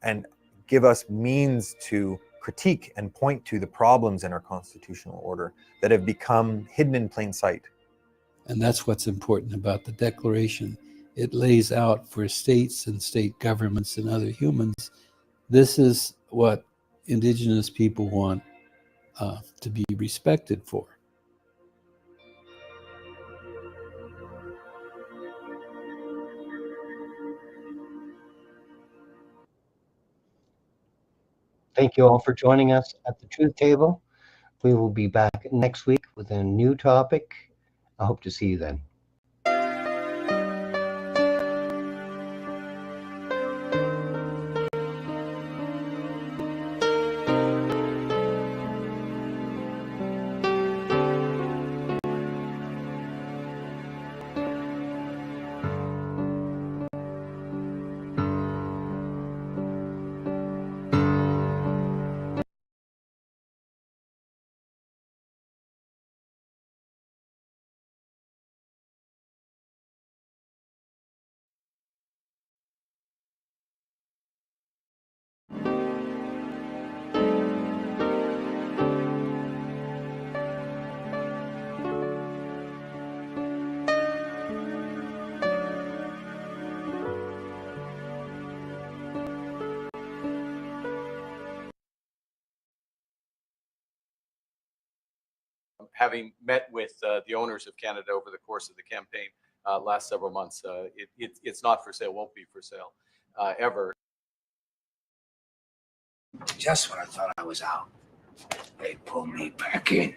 and give us means to critique and point to the problems in our constitutional order that have become hidden in plain sight. And that's what's important about the Declaration. It lays out for states and state governments and other humans, this is what Indigenous people want to be respected for. Thank you all for joining us at the Truth Table. We will be back next week with a new topic. I hope to see you then. having met with the owners of Canada over the course of the campaign last several months, it's not for sale, won't be for sale ever. Just when I thought I was out, they pulled me back in.